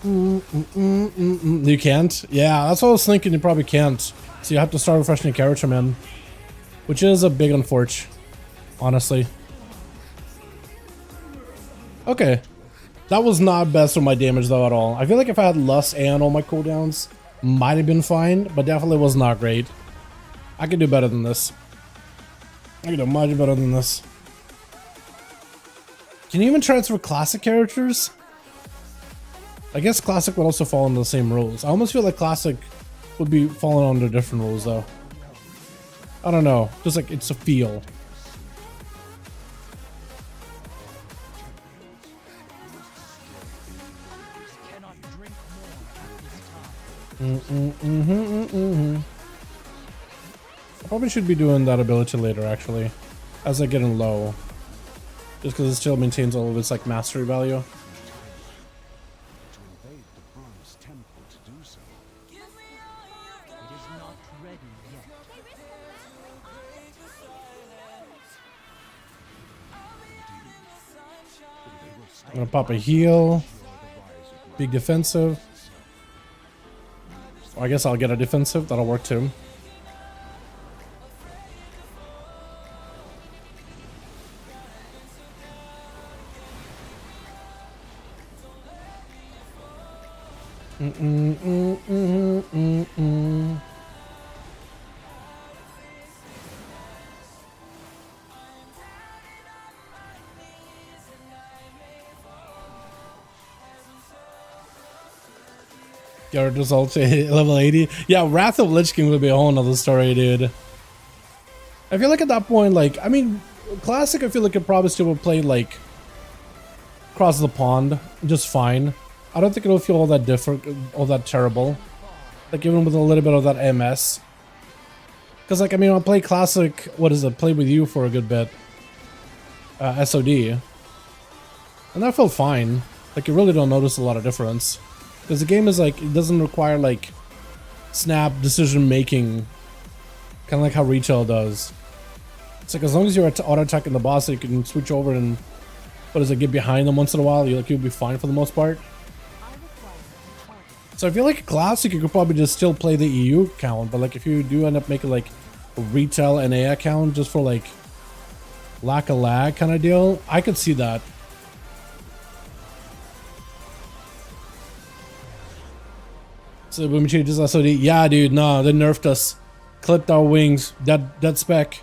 You can't? Yeah, that's what I was thinking. You probably can't. So you have to start refreshing your character, man. Which is a big unfortunate, honestly. Okay. That was not best for my damage though at all. I feel like if I had Lust and all my cooldowns, might have been fine, but definitely was not great. I could do better than this. I could do much better than this. Can you even transfer classic characters? I guess classic would also fall under the same rules. I almost feel like classic would be falling under different rules though. I don't know. Just like it's a feel. I probably should be doing that ability later actually, as I get in low. Just because it still maintains all of its like mastery value. I'm gonna pop a heal. Big defensive. Or I guess I'll get a defensive, that'll work too. Your result level 80. Yeah, Wrath of Lich King would be a whole nother story, dude. I feel like at that point, like, I mean, Classic, I feel like it probably still would play, like, across the pond just fine. I don't think it'll feel all that different, all that terrible. Like, even with a little bit of that MS. Because, like, I mean, I'll play Classic, what is it, play with you for a good bit. SOD. And that felt fine. Like, you really don't notice a lot of difference. Because the game is like, it doesn't require like snap decision making, kind of like how retail does. It's like as long as you're auto attacking the boss, you can switch over and what is it, get behind them once in a while. You'll be fine for the most part. So I feel like Classic, you could probably just still play the EU account, but like if you do end up making like a retail NA account just for like lack of lag kind of deal, I could see that. So when we change this SOD, yeah, dude, nah, they nerfed us, clipped our wings, that spec.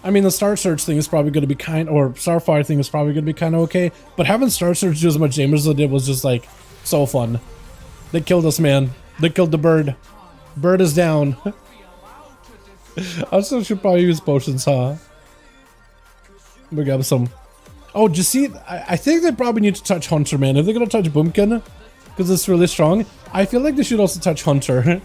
I mean, the Star Search thing is probably going to be kind, or Starfire thing is probably going to be kind of okay, but having Star Search do as much damage as it did was just like so fun. They killed us, man. They killed the bird. Bird is down. I also should probably use potions, huh? We got some. Oh, just see, I think they probably need to touch Hunter, man. If they're gonna touch Boomkin, because it's really strong, I feel like they should also touch Hunter.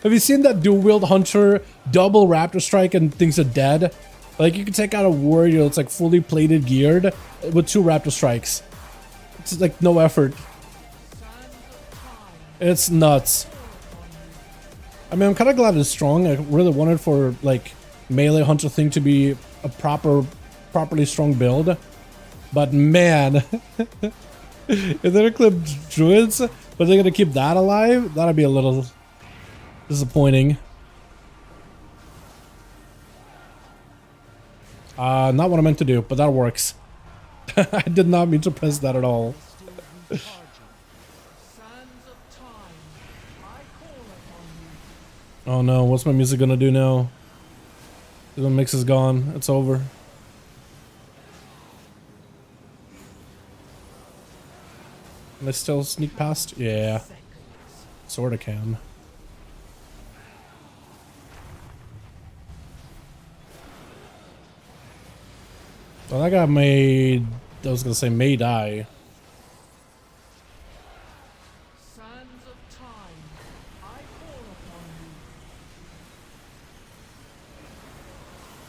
Have you seen that dual wield Hunter double Raptor Strike and things are dead? Like you can take out a warrior that's like fully plated geared with 2 Raptor Strikes. It's like no effort. It's nuts. I mean, I'm kind of glad it's strong. I really wanted for like melee Hunter thing to be a properly strong build. But man, if they're gonna clip druids, but they're gonna keep that alive, that'd be a little disappointing. Not what I meant to do, but that works. I did not mean to press that at all. Oh no, what's my music gonna do now? The mix is gone. It's over. Can I still sneak past? Yeah. Sorta can. Well, that guy may... I was gonna say may die.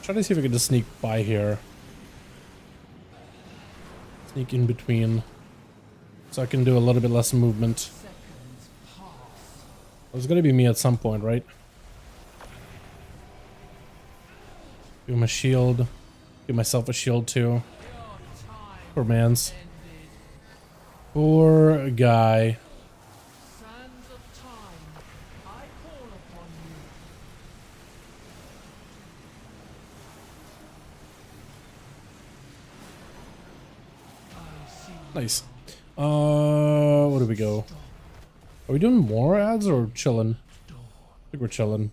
Try to see if I can just sneak by here. Sneak in between. So I can do a little bit less movement. There's gonna be me at some point, right? Give him a shield. Give myself a shield too. Poor man's. Poor guy. Sands of time, I call upon you. I see. Nice. Where do we go? Are we doing more ads or chilling? I think we're chilling.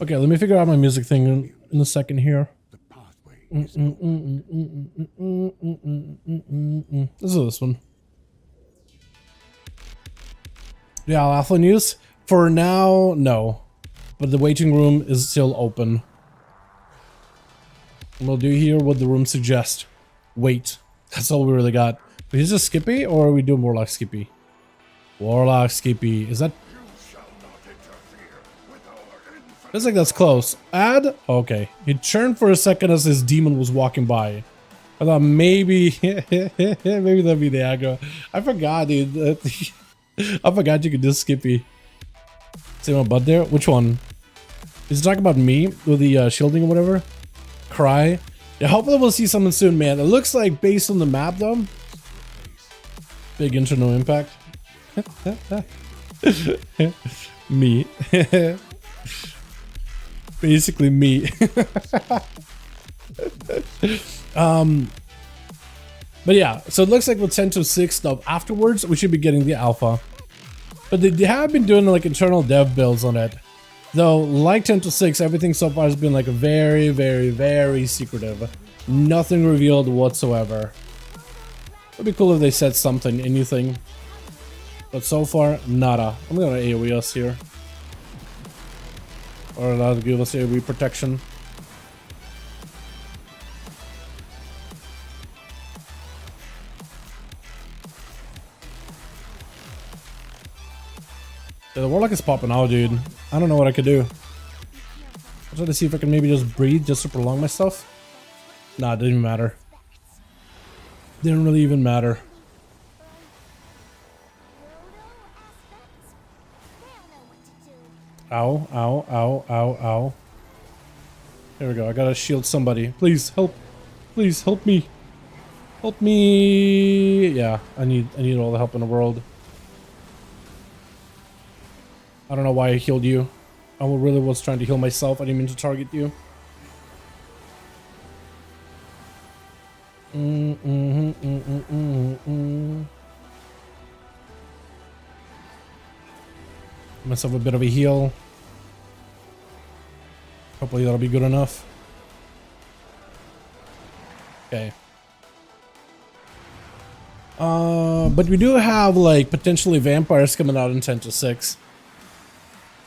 Okay, let me figure out my music thing in a second here. The pathway This is this one. Yeah, Alpha News? For now, no. But the waiting room is still open. And we'll do here what the room suggests. Wait. That's all we really got. But is this Skippy or are we doing Warlock Skippy? Warlock Skippy. Is that... shall not interfere with our infant. Feels like that's close. Add? Okay. He turned for a second as his demon was walking by. I thought maybe... maybe that'd be the aggro. I forgot, dude. I forgot you could do Skippy. See my butt there? Which one? Is he talking about me with the shielding or whatever? Cry? Yeah, hopefully we'll see something soon, man. It looks like based on the map though. Big internal impact. Me. Basically me. But yeah, so it looks like with 10.6 stuff afterwards, we should be getting the alpha. But they have been doing like internal dev builds on it. Though, like 10.6, everything so far has been like very, very, very secretive. Nothing revealed whatsoever. It'd be cool if they said something, anything. But so far, nada. I'm gonna AoE us here. Or allow to give us AoE protection. Yeah, the Warlock is popping out, dude. I don't know what I could do. I'm trying to see if I can maybe just breathe just to prolong myself. Nah, it didn't even matter. Didn't really even matter. Ow, ow, ow, ow, ow. There we go. I gotta shield somebody. Please help. Please help me. Help me. Yeah, I need all the help in the world. I don't know why I healed you. I really was trying to heal myself. I didn't mean to target you. Myself a bit of a heal. Hopefully that'll be good enough. Okay. But we do have like potentially vampires coming out in 10.6.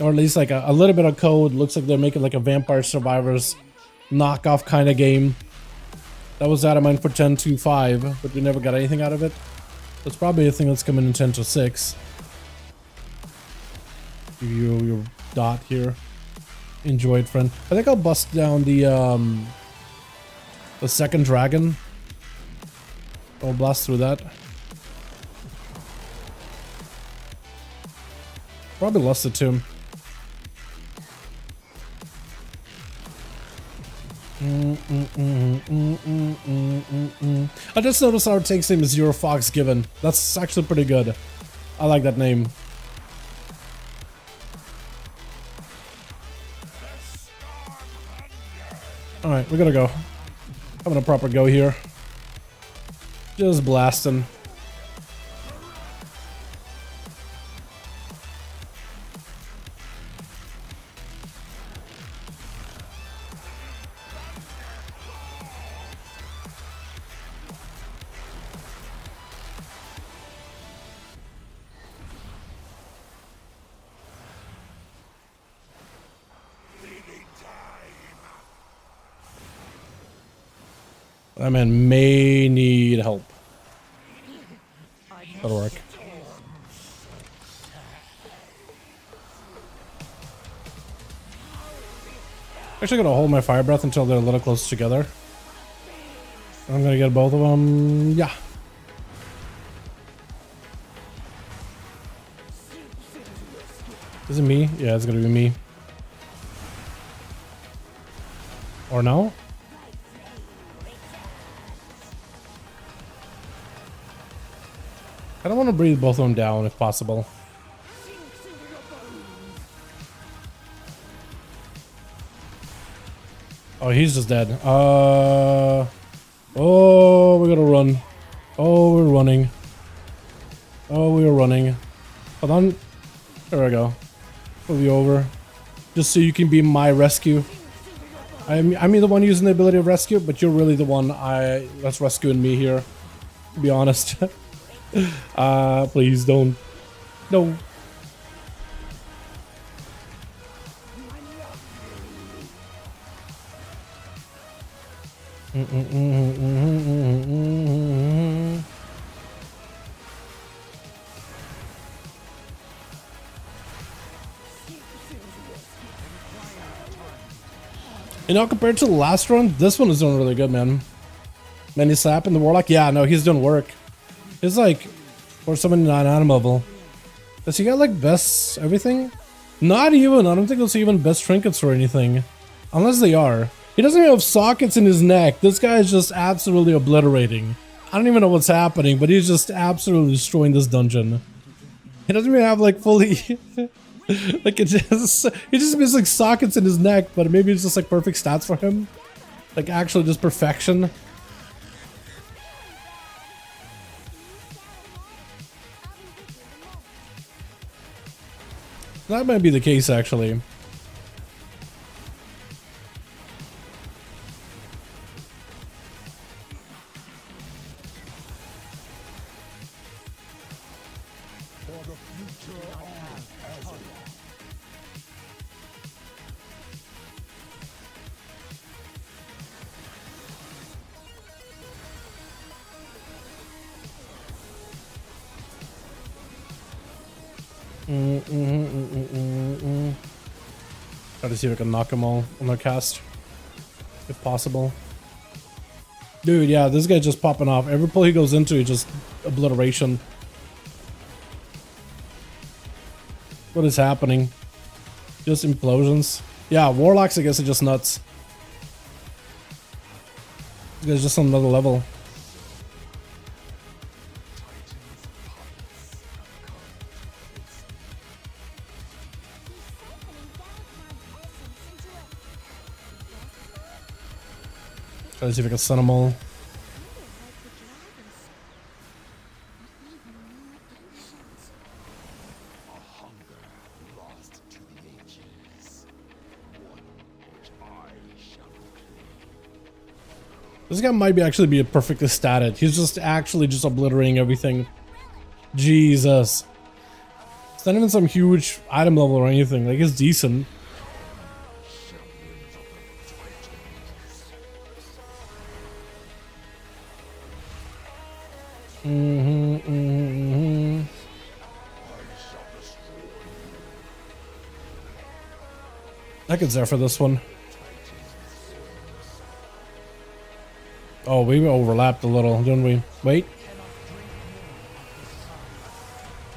Or at least like a little bit of code. Looks like they're making like a Vampire Survivors knockoff kind of game. That was out of mine for 10.5, but we never got anything out of it. That's probably a thing that's coming in 10.6. Give you your dot here. Enjoy it, friend. I think I'll bust down the second dragon. I'll blast through that. Probably lost it to him. I just noticed our takes name is Zero Fox Given. That's actually pretty good. I like that name. Alright, we gotta go. Having a proper go here. Just blasting. That man may need help. That'll work. Actually gonna hold my fire breath until they're a little close together. I'm gonna get both of them. Yeah. Is it me? Yeah, it's gonna be me. Or no? I don't want to breathe both of them down if possible. Oh, he's just dead. Oh, we gotta run. Oh, we're running. Oh, we're running. Hold on. There we go. We'll be over. Just so you can be my rescue. I'm the one using the ability of rescue, but you're really the one that's rescuing me here. To be honest. Please don't. No. You know, compared to the last run, this one is doing really good, man. Many slap in the Warlock. Yeah, no, he's doing work. It's like, for someone not animal level. Does he got like best everything? Not even. I don't think those are even best trinkets or anything. Unless they are. He doesn't even have sockets in his neck. This guy is just absolutely obliterating. I don't even know what's happening, but he's just absolutely destroying this dungeon. He doesn't even have like fully... like he just has like sockets in his neck, but maybe it's just like perfect stats for him. Like actually just perfection. That might be the case actually. Try to see if I can knock them all on their cast, if possible. Dude, yeah, this guy's just popping off. Every pull he goes into is just obliteration. What is happening? Just implosions. Yeah, Warlocks, I guess, are just nuts. This guy's just on another level. Try to see if I can stun them all. This guy might be actually be perfectly statted. He's just actually just obliterating everything. Jesus. It's not even some huge item level or anything. Like, it's decent. I could Zephyr this one. Oh, we overlapped a little, didn't we? Wait.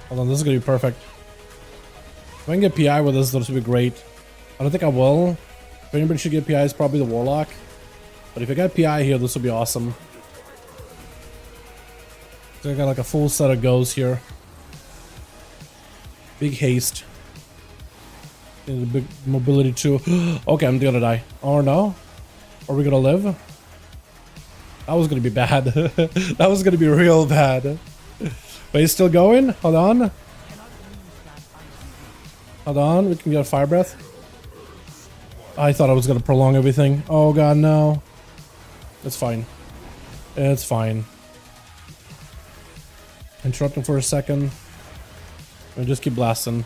Hold on, this is gonna be perfect. If I can get PI with this, this would be great. I don't think I will. If anybody should get PI, it's probably the Warlock. But if I got PI here, this would be awesome. So I got like a full set of goes here. Big haste. And a big mobility too. Okay, I'm gonna die. Or no? Are we gonna live? That was gonna be bad. That was gonna be real bad. But he's still going? Hold on. Hold on, we can get a fire breath. I thought I was gonna prolong everything. Oh god, no. It's fine. It's fine. Interrupt him for a second. And just keep blasting.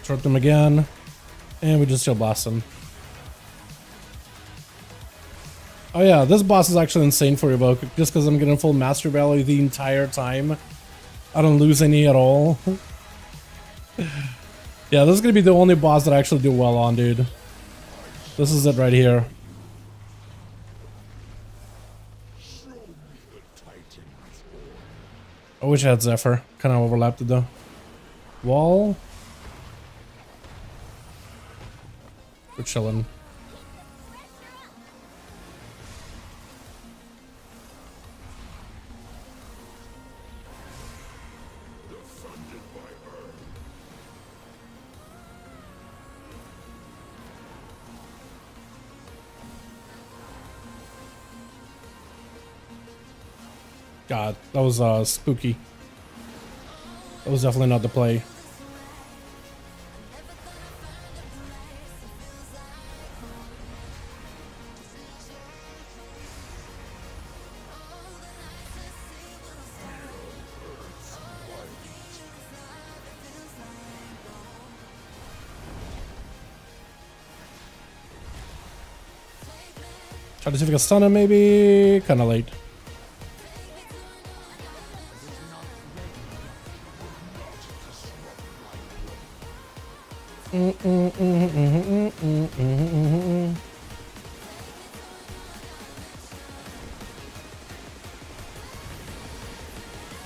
Interrupt him again. And we just still blasting. Oh yeah, this boss is actually insane for Evoke. Just because I'm getting full master value the entire time. I don't lose any at all. Yeah, this is gonna be the only boss that I actually do well on, dude. This is it right here. I wish I had Zephyr. Kind of overlapped it though. Wall. We're chilling. God, that was spooky. That was definitely not the play. Try to see if I can stun him, maybe. Kind of late.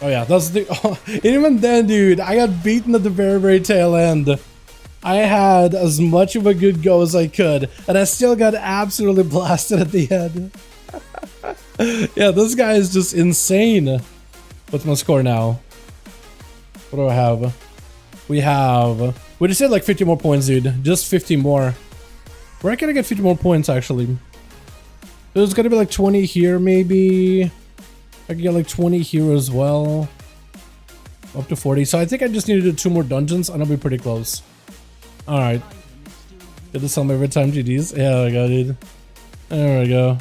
Oh yeah, that's the. Oh, even then, dude, I got beaten at the very, very tail end. I had as much of a good go as I could, and I still got absolutely blasted at the end. Yeah, this guy is just insane. What's my score now? What do I have? We just said like 50 more points, dude. Just 50 more. Where can I get 50 more points, actually? There's gonna be like 20 here, maybe. I can get like 20 here as well. Up to 40. So I think I just need to do 2 more dungeons, and I'll be pretty close. Alright. Get this on every time, GDs. Yeah, there we go, dude. There we go.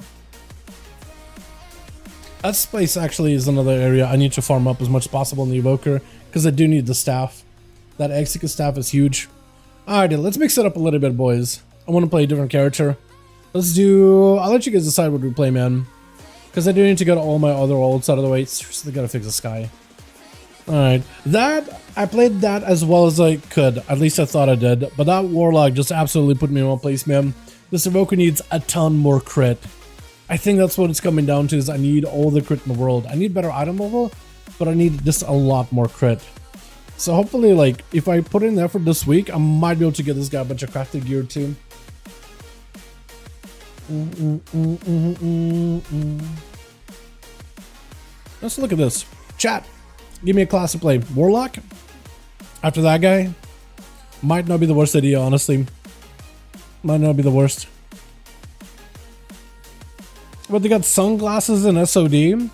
That space actually is another area I need to farm up as much as possible in the Evoker, because I do need the staff. That Executive staff is huge. Alright, let's mix it up a little bit, boys. I want to play a different character. Let's do... I'll let you guys decide what we play, man. Because I do need to get all my other ults out of the way. Seriously, gotta fix the sky. Alright, I played that as well as I could. At least I thought I did. But that Warlock just absolutely put me in one place, man. This Evoker needs a ton more crit. I think that's what it's coming down to, is I need all the crit in the world. I need better item level, but I need just a lot more crit. So hopefully, like, if I put in effort this week, I might be able to get this guy a bunch of crafted gear too. Let's look at this. Chat. Give me a class to play. Warlock? After that guy? Might not be the worst idea, honestly. Might not be the worst. But they got sunglasses and SOD.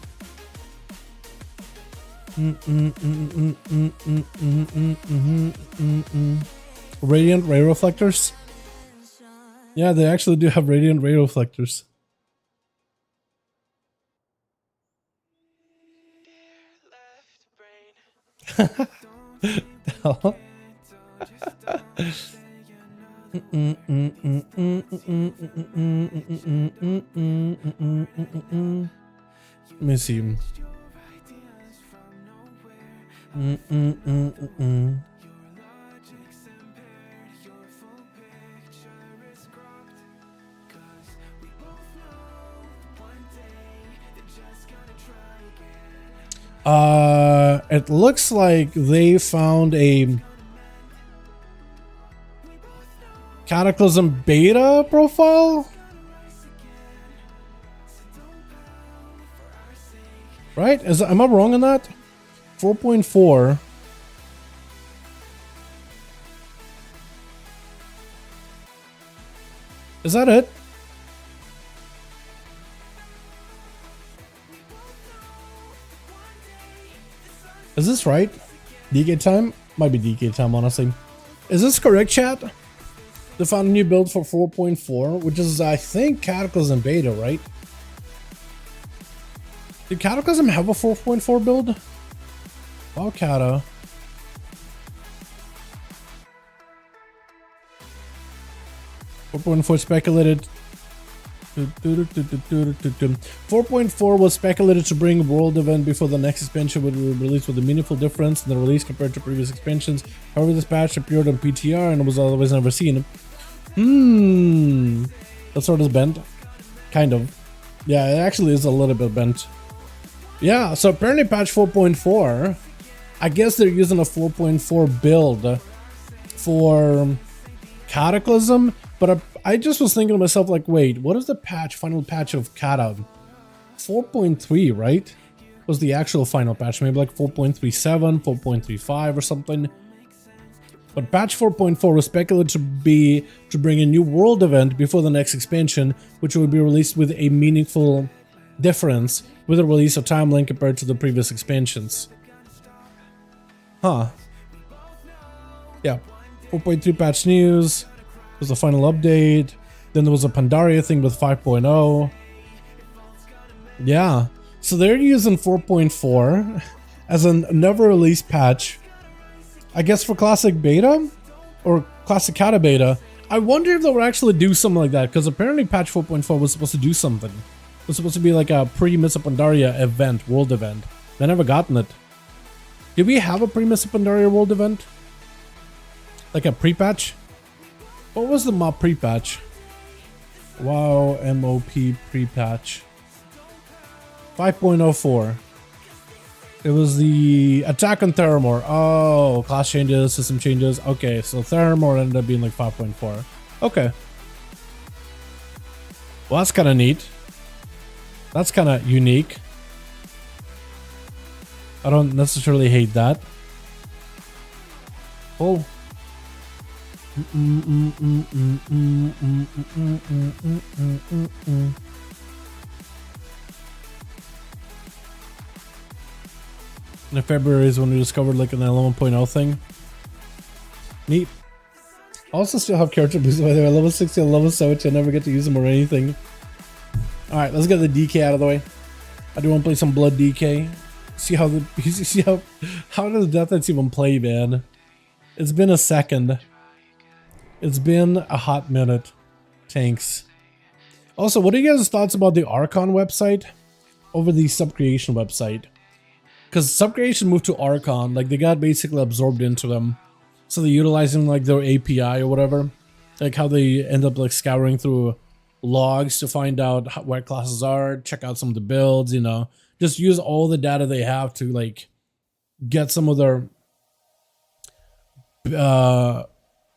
Radiant ray reflectors. Yeah, they actually do have radiant ray reflectors. Let me see. It looks like they found a Cataclysm beta profile, right? Am I wrong on that? 4.4. Is that it? Is this right? DK time? Might be DK time, honestly. Is this correct, chat? They found a new build for 4.4, which is, I think, Cataclysm beta, right? Did Cataclysm have a 4.4 build? Oh, Cata. .4 speculated. 4.4 was speculated to bring a world event before the next expansion would be released with a meaningful difference in the release compared to previous expansions. However, this patch appeared on PTR and was otherwise never seen. That sort of bent. Kind of. Yeah, it actually is a little bit bent. Yeah, so apparently patch 4.4, I guess they're using a 4.4 build for Cataclysm, but I just was thinking to myself, like, wait, what is the final patch of Cata? 4.3, right? Was the actual final patch, maybe like 4.37, 4.35 or something. But patch 4.4 was speculated to bring a new world event before the next expansion, which would be released with a meaningful difference with a release of timeline compared to the previous expansions. Huh. Yeah. 4.3 patch news. Was the final update. Then there was a Pandaria thing with 5.0. Yeah. So they're using 4.4 as a never released patch. I guess for classic beta or classic Cata beta. I wonder if they'll actually do something like that, because apparently patch 4.4 was supposed to do something. It was supposed to be like a pre-Missa Pandaria event, world event. They never gotten it. Did we have a pre-Missa Pandaria world event? Like a pre-patch? What was the mop pre-patch? WoW MOP pre-patch. 5.04. It was the attack on Theramore. Oh, class changes, system changes. Okay, so Theramore ended up being like 5.4. Okay. Well, that's kind of neat. That's kind of unique. I don't necessarily hate that. Oh. In February is when we discovered like an 11.0 thing. Neat. Also still have character boosts by the way. Level 60 and level 70. I never get to use them or anything. Alright, let's get the DK out of the way. I do want to play some Blood DK. See how does Death Knights even play, man? It's been a second. It's been a hot minute. Thanks. Also, what are you guys' thoughts about the Archon website over the Subcreation website? Because Subcreation moved to Archon, like they got basically absorbed into them. So they're utilizing like their API or whatever. Like how they end up like scouring through logs to find out what classes are, check out some of the builds, you know. Just use all the data they have to like get some of their, I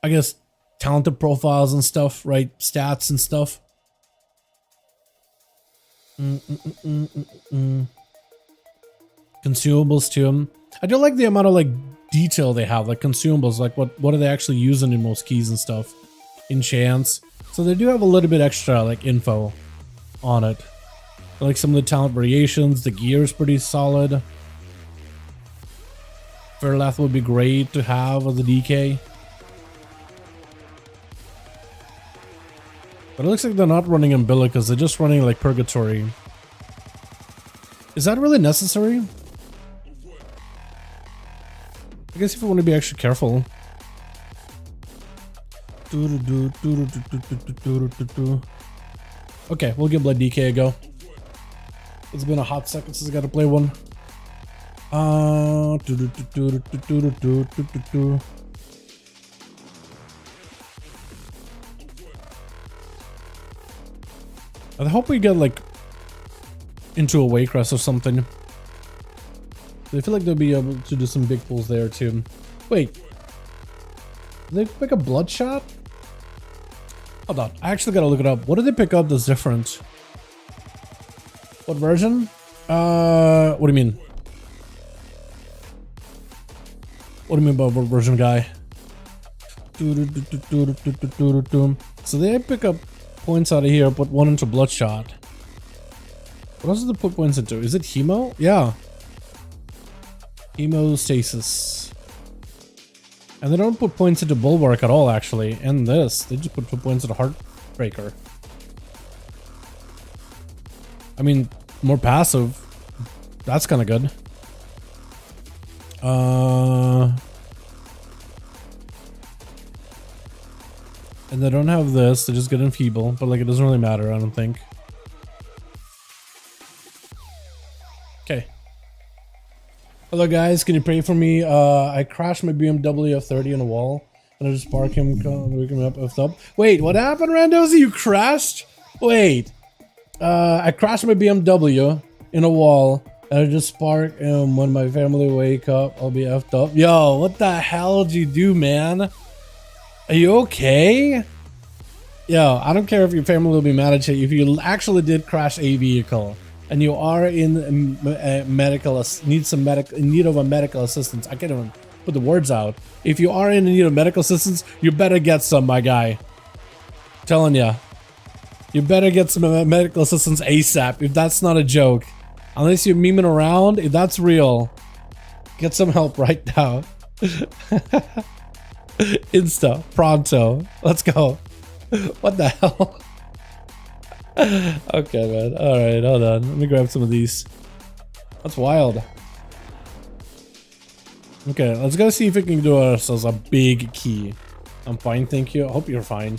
guess, talented profiles and stuff, right? Stats and stuff. Consumables too. I do like the amount of like detail they have, like consumables, like what are they actually using in most keys and stuff. Enchants. So they do have a little bit extra like info on it. I like some of the talent variations. The gear is pretty solid. Fairlath would be great to have as a DK. But it looks like they're not running Umbilicus, they're just running like Purgatory. Is that really necessary? I guess if you want to be extra careful. Okay, we'll give Blood DK a go. It's been a hot second since I got to play one. I hope we get like into a Waycrest or something. I feel like they'll be able to do some big pulls there too. Wait, did they pick up Bloodshot? Hold on, I actually gotta look it up. What did they pick up that's different? What version? What do you mean? What do you mean by what version, guy? So they pick up points out of here, put one into Bloodshot. What else did they put points into? Is it Hemo? Yeah. Hemostasis. And they don't put points into Bulwark at all, actually. And this. They just put points into Heartbreaker. I mean, more passive. That's kind of good. And they don't have this. They just get Enfeeble. But, like, it doesn't really matter, I don't think. Okay. Hello guys, can you pray for me? I crashed my BMW F30 on a wall and I just parked him, waking me up, effed up. Wait, what happened, Randozy? You crashed? Wait. I crashed my BMW in a wall and I just spark and when my family wake up, I'll be effed up. Yo, what the hell did you do, man? Are you okay? Yo, I don't care if your family will be mad at you if you actually did crash a vehicle. And you are in medical, need of a medical assistance. I can't even put the words out. If you are in need of medical assistance, you better get some, my guy. I'm telling ya, you better get some medical assistance ASAP. If that's not a joke, Unless you're memeing around, if that's real, get some help right now. Insta, pronto. Let's go. What the hell? Okay, man. Alright, hold on. Let me grab some of these. That's wild. Okay, let's go see if we can do ourselves a big key. I'm fine, thank you. I hope you're fine.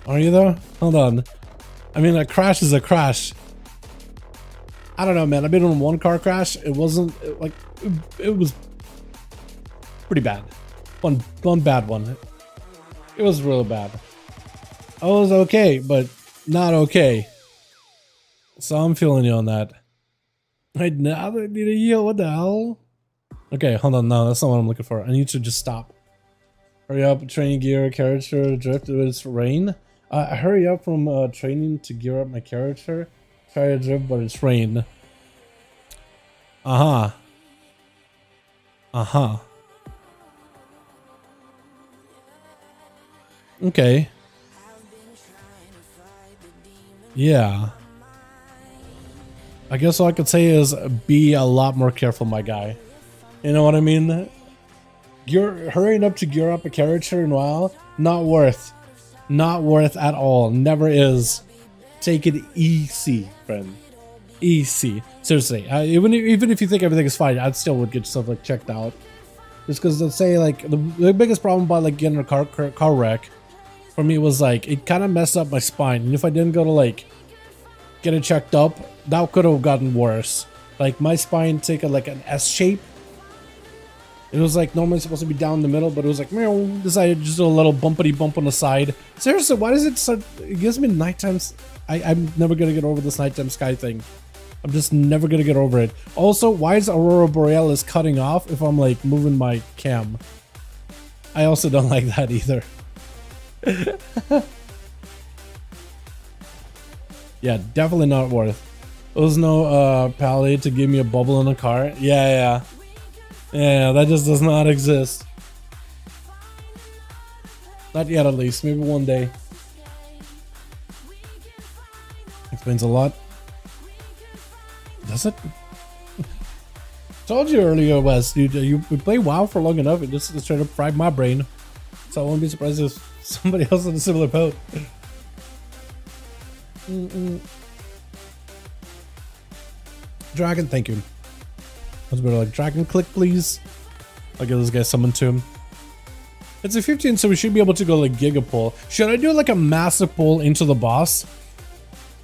Are you though? Hold on. I mean, a crash is a crash. I don't know, man. I've been in one car crash. It wasn't like it was pretty bad. One bad one. It was real bad. I was okay, but not okay. So I'm feeling you on that. I now need a heal. What the hell? Okay, hold on. No, that's not what I'm looking for. I need to just stop. Hurry up, training gear, character, drift. It's rain. Hurry up from training to gear up my character. Try to drift, but it's rain. Uh-huh. Uh-huh. Okay. Yeah. I guess all I could say is be a lot more careful, my guy. You know what I mean? You're hurrying up to gear up a character in WoW. Not worth. Not worth at all. Never is. Take it easy, friend. Easy. Seriously. Even if you think everything is fine, I'd still would get stuff like checked out. Just because let's say like the biggest problem about like getting a car wreck for me was like it kind of messed up my spine, and if I didn't go to like get it checked up, that could have gotten worse. Like my spine take like an S shape. It was like normally supposed to be down the middle, but it was like meow, decided just a little bumpity bump on the side. Seriously, why does it start? It gives me nighttime. I'm never gonna get over this nighttime sky thing. I'm just never gonna get over it. Also, why is Aurora Borealis cutting off if I'm like moving my cam? I also don't like that either. Yeah, definitely not worth. There was no palette to give me a bubble in the car. Yeah, that just does not exist. Not yet, at least. Maybe one day. Explains a lot. Does it? Told you earlier, Wes. Dude, you play WoW for long enough, it just trying to fry my brain. So I won't be surprised if somebody else in a similar boat. Dragon, thank you. I was better like Dragon, click please. I'll give this guy summon to him. It's a 15, so we should be able to go like giga pull. Should I do like a massive pull into the boss?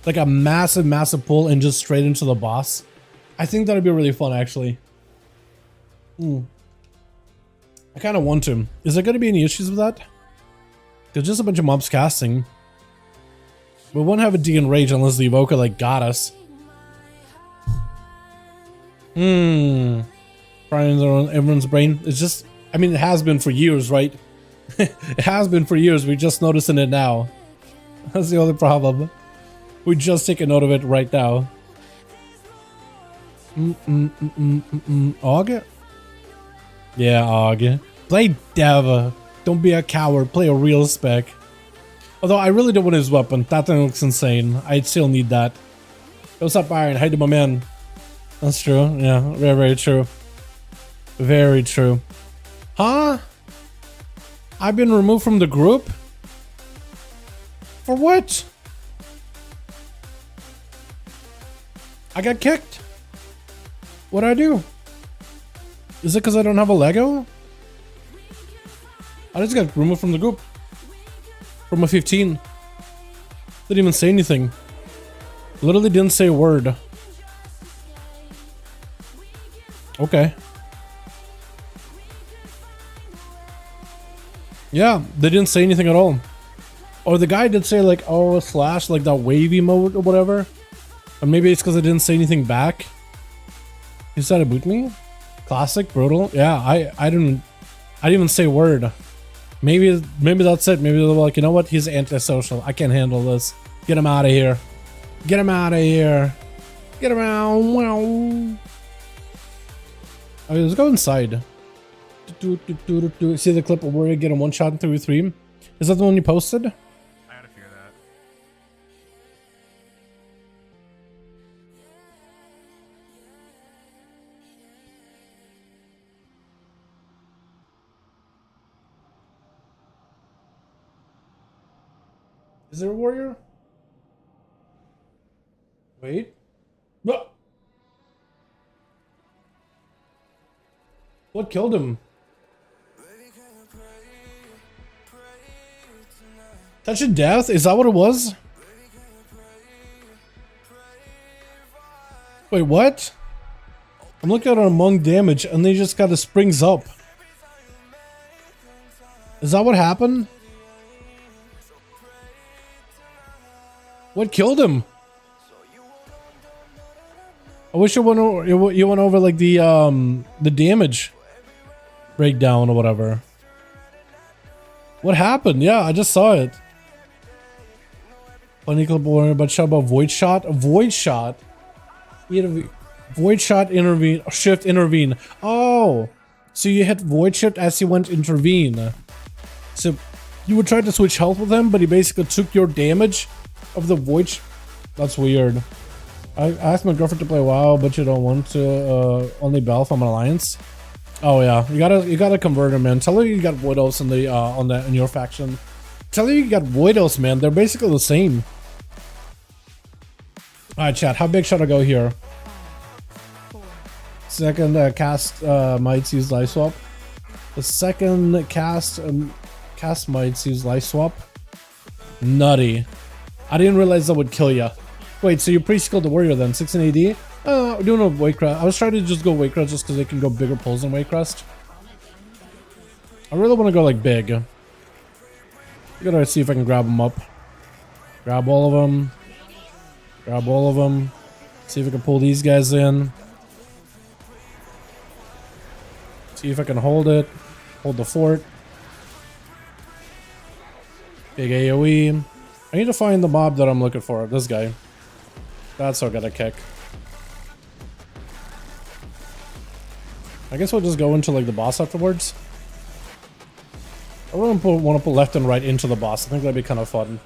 Like a massive pull and just straight into the boss? I think that'd be really fun, actually. I kind of want to. Is there going to be any issues with that? There's just a bunch of mobs casting. We won't have a D enrage unless the evoker like got us. Frying everyone's brain. It's just, I mean, it has been for years, right? It has been for years. We're just noticing it now. That's the only problem. We just take a note of it right now. Og? Yeah, Og. Play Dev. Don't be a coward. Play a real spec. Although I really don't want his weapon. That thing looks insane. I still need that. What's up, Iron? Hi to my man. That's true. Yeah, very, very true. Very true. Huh? I've been removed from the group? For what? I got kicked. What'd I do? Is it because I don't have a Lego? I just got removed from the group. From a 15. Didn't even say anything. Literally didn't say a word. Okay. Yeah, they didn't say anything at all. Or the guy did say like, oh, slash, like that wavy mode or whatever. Or maybe it's because I didn't say anything back. You said to boot me? Classic, brutal. Yeah, I didn't even say a word. Maybe that's it. Maybe they're like, you know what? He's antisocial. I can't handle this. Get him out of here. Get him out of here. Get him out. Wow. Okay, let's go inside. See the clip of where you get a one shot in 3v3? Is that the one you posted? I had to fear that. Is there a warrior? Wait. No. What killed him? Touch of death? Is that what it was? Wait, what? I'm looking at among damage and they just got a springs up. Is that what happened? What killed him? I wish you went over like the damage breakdown or whatever. What happened? Yeah, I just saw it. Unequal born, but shot about void shot. Void shot. Void shot intervene. Shift intervene. Oh, so you hit void shift as you went intervene. So you would try to switch health with him, but he basically took your damage of the void. That's weird. I asked my girlfriend to play WoW, but you don't want to. Only Bell from an alliance. Oh yeah, you gotta convert him, man. Tell her you got Voidos in the in your faction. Tell her you got Voidos, man. They're basically the same. All right, chat. How big should I go here? 4, Second cast might use life swap. The second cast might use life swap. Nutty. I didn't realize that would kill you. Wait, so you pre-skilled the warrior then? 6 in AD? Doing a Waycrest. I was trying to just go Waycrest just because they can go bigger pulls than Waycrest. I really want to go like big. I gotta see if I can grab them up. Grab all of them. Grab all of them. See if I can pull these guys in. See if I can hold it. Hold the fort. Big AoE. I need to find the mob that I'm looking for. This guy. That's what I got a kick. I guess we'll just go into like the boss afterwards. I really want to put left and right into the boss. I think that'd be kind of fun.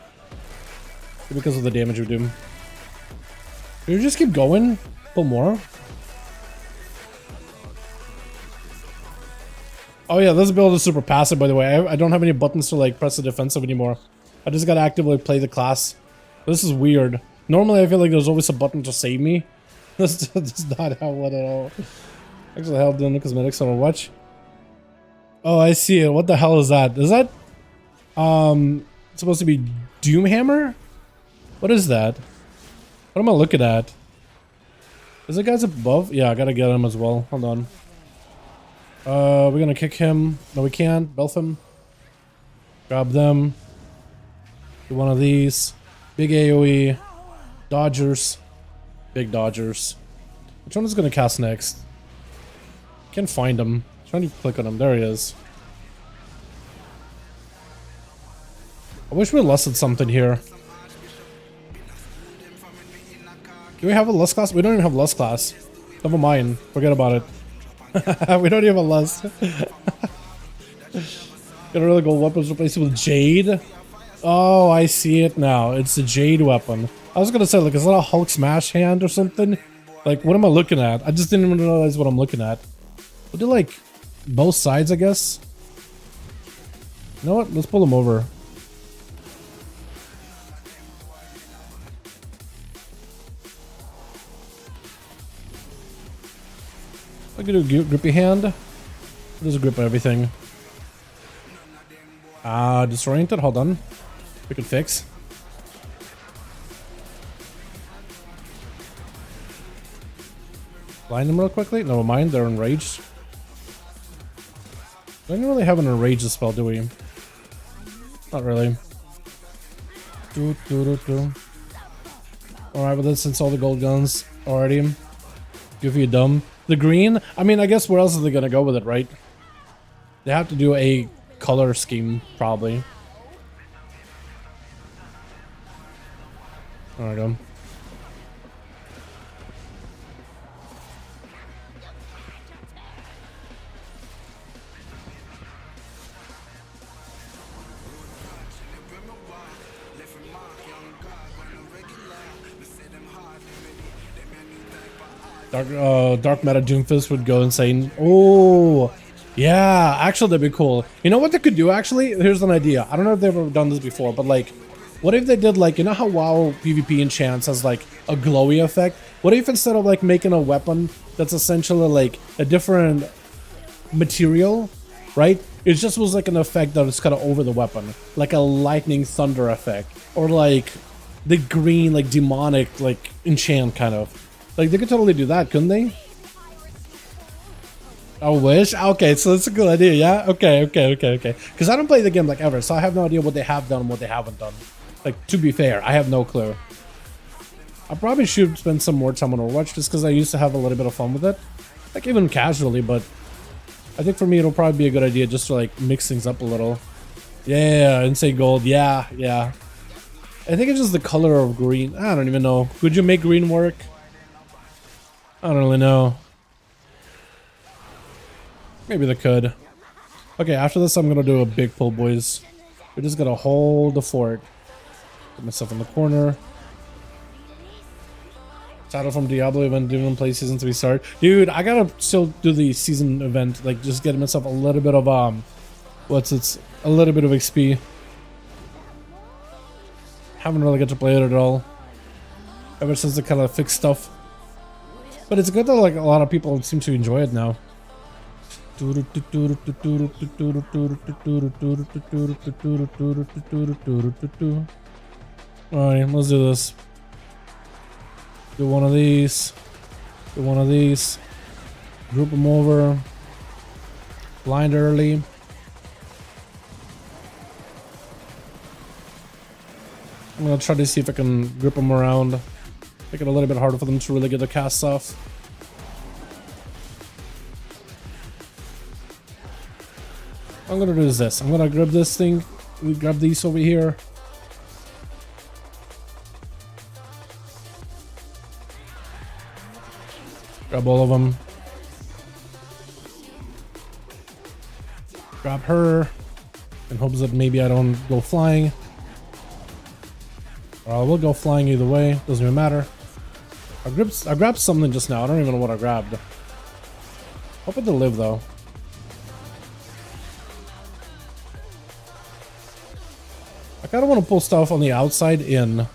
Because of the damage we do. Do you just keep going? Pull more? Oh yeah, this build is super passive, by the way. I don't have any buttons to like press the defensive anymore. I just gotta actively play the class. This is weird. Normally I feel like there's always a button to save me. That's not how it at all. Actually, hell doing the cosmetics on a watch. Oh, I see it. What the hell is that? Is that supposed to be Doomhammer? What is that? What am I looking at? Is the guys above? Yeah, I gotta get him as well. Hold on. We're gonna kick him. No, we can't. Belf him. Grab them. Do one of these. Big AoE. Dodgers. Big Dodgers. Which one is gonna cast next? Can't find him. Trying to click on him. There he is. I wish we lusted something here. Do we have a lust class? We don't even have lust class. Never mind. Forget about it. We don't even have a lust. Gotta really go weapons replace it with Jade. Oh, I see it now. It's the Jade weapon. I was gonna say, like, is that a Hulk smash hand or something? Like, what am I looking at? I just didn't even realize what I'm looking at. We'll do, like, both sides, I guess. You know what? Let's pull them over. I can do a grippy hand. There's a grip on everything. Disoriented. Hold on. We can fix. Blind them real quickly. Never mind. They're enraged. We don't really have an enraged spell, do we? Not really. Alright, with this, since all the gold guns already. Give you dumb. The green? I mean, I guess where else are they gonna go with it, right? They have to do a color scheme, probably. There we go. Dark Meta Doomfist would go insane. Oh, yeah. Actually, that'd be cool. You know what they could do, actually? Here's an idea. I don't know if they've ever done this before, but, like, What if they did like, you know how WoW PvP enchants has like a glowy effect? What if instead of like making a weapon that's essentially like a different material, right? It just was like an effect that was kind of over the weapon, like a lightning thunder effect, or like the green like demonic like enchant kind of. Like they could totally do that, couldn't they? I wish. Okay, so that's a good idea. Yeah. Okay. Because I don't play the game like ever, so I have no idea what they have done and what they haven't done. Like, to be fair, I have no clue. I probably should spend some more time on Overwatch just because I used to have a little bit of fun with it, like even casually. But I think for me it'll probably be a good idea just to like mix things up a little. Yeah, insane gold. Yeah. I think it's just the color of green. I don't even know. Could you make green work? I don't really know. Maybe they could. Okay, after this I'm gonna do a big pull, boys. We're just gonna hold the fort. Put myself in the corner. Title from Diablo event, didn't even play season 3 start. Dude, I gotta still do the season event, like just get myself a little bit of a little bit of XP. Haven't really got to play it at all. Ever since they kind of fixed stuff. But it's good that like a lot of people seem to enjoy it now. Alright, let's do this. Do one of these. Do one of these. Group them over. Blind early. I'm gonna try to see if I can grip them around. Make it a little bit harder for them to really get the cast off. I'm gonna do is this. I'm gonna grab this thing. We grab these over here. Grab all of them. Grab her. In hopes that maybe I don't go flying. Or I will go flying either way. Doesn't even matter. I grabbed something just now. I don't even know what I grabbed. Hoping to live though. I kind of want to pull stuff on the outside in.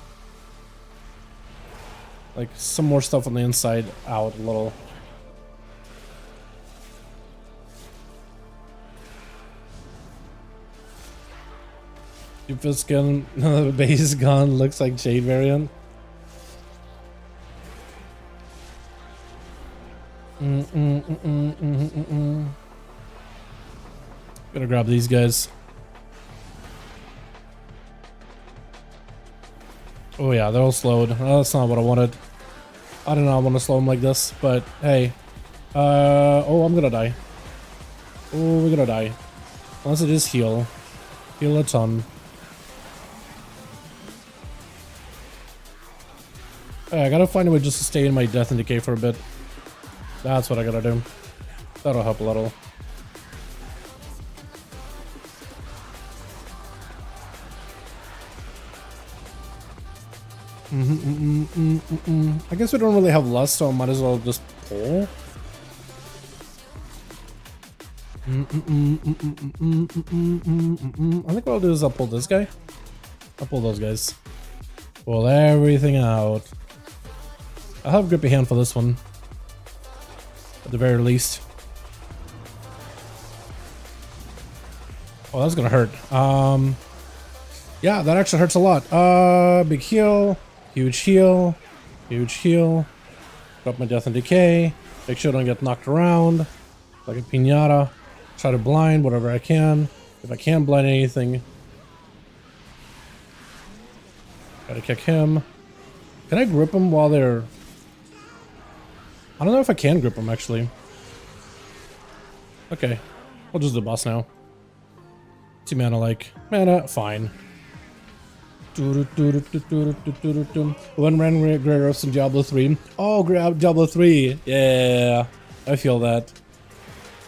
Like some more stuff on the inside out a little. Stupid skin, the base gun looks like Jade variant. Gotta grab these guys. Oh yeah, they're all slowed. Oh, that's not what I wanted. I do not want to slow them like this, but hey. Oh, I'm gonna die. Oh, we're gonna die. Unless it is heal. Heal a ton. Hey, I gotta find a way just to stay in my death and decay for a bit. That's what I gotta do. That'll help a little. I guess we don't really have lust, so I might as well just pull. I think what I'll do is I'll pull this guy. I'll pull those guys. Pull everything out. I'll have a grippy hand for this one. At the very least. Oh, that's gonna hurt. Yeah, that actually hurts a lot. Big heal. Huge heal. Huge heal. Drop my death and decay. Make sure I don't get knocked around. Like a piñata. Try to blind whatever I can. If I can't blind anything. Gotta kick him. Can I grip him while they're... I don't know if I can grip him actually. Okay. We'll just do the boss now. 2 mana like. Mana, fine. When ran Grey Roast in Diablo 3. Oh, Diablo 3. Yeah, I feel that.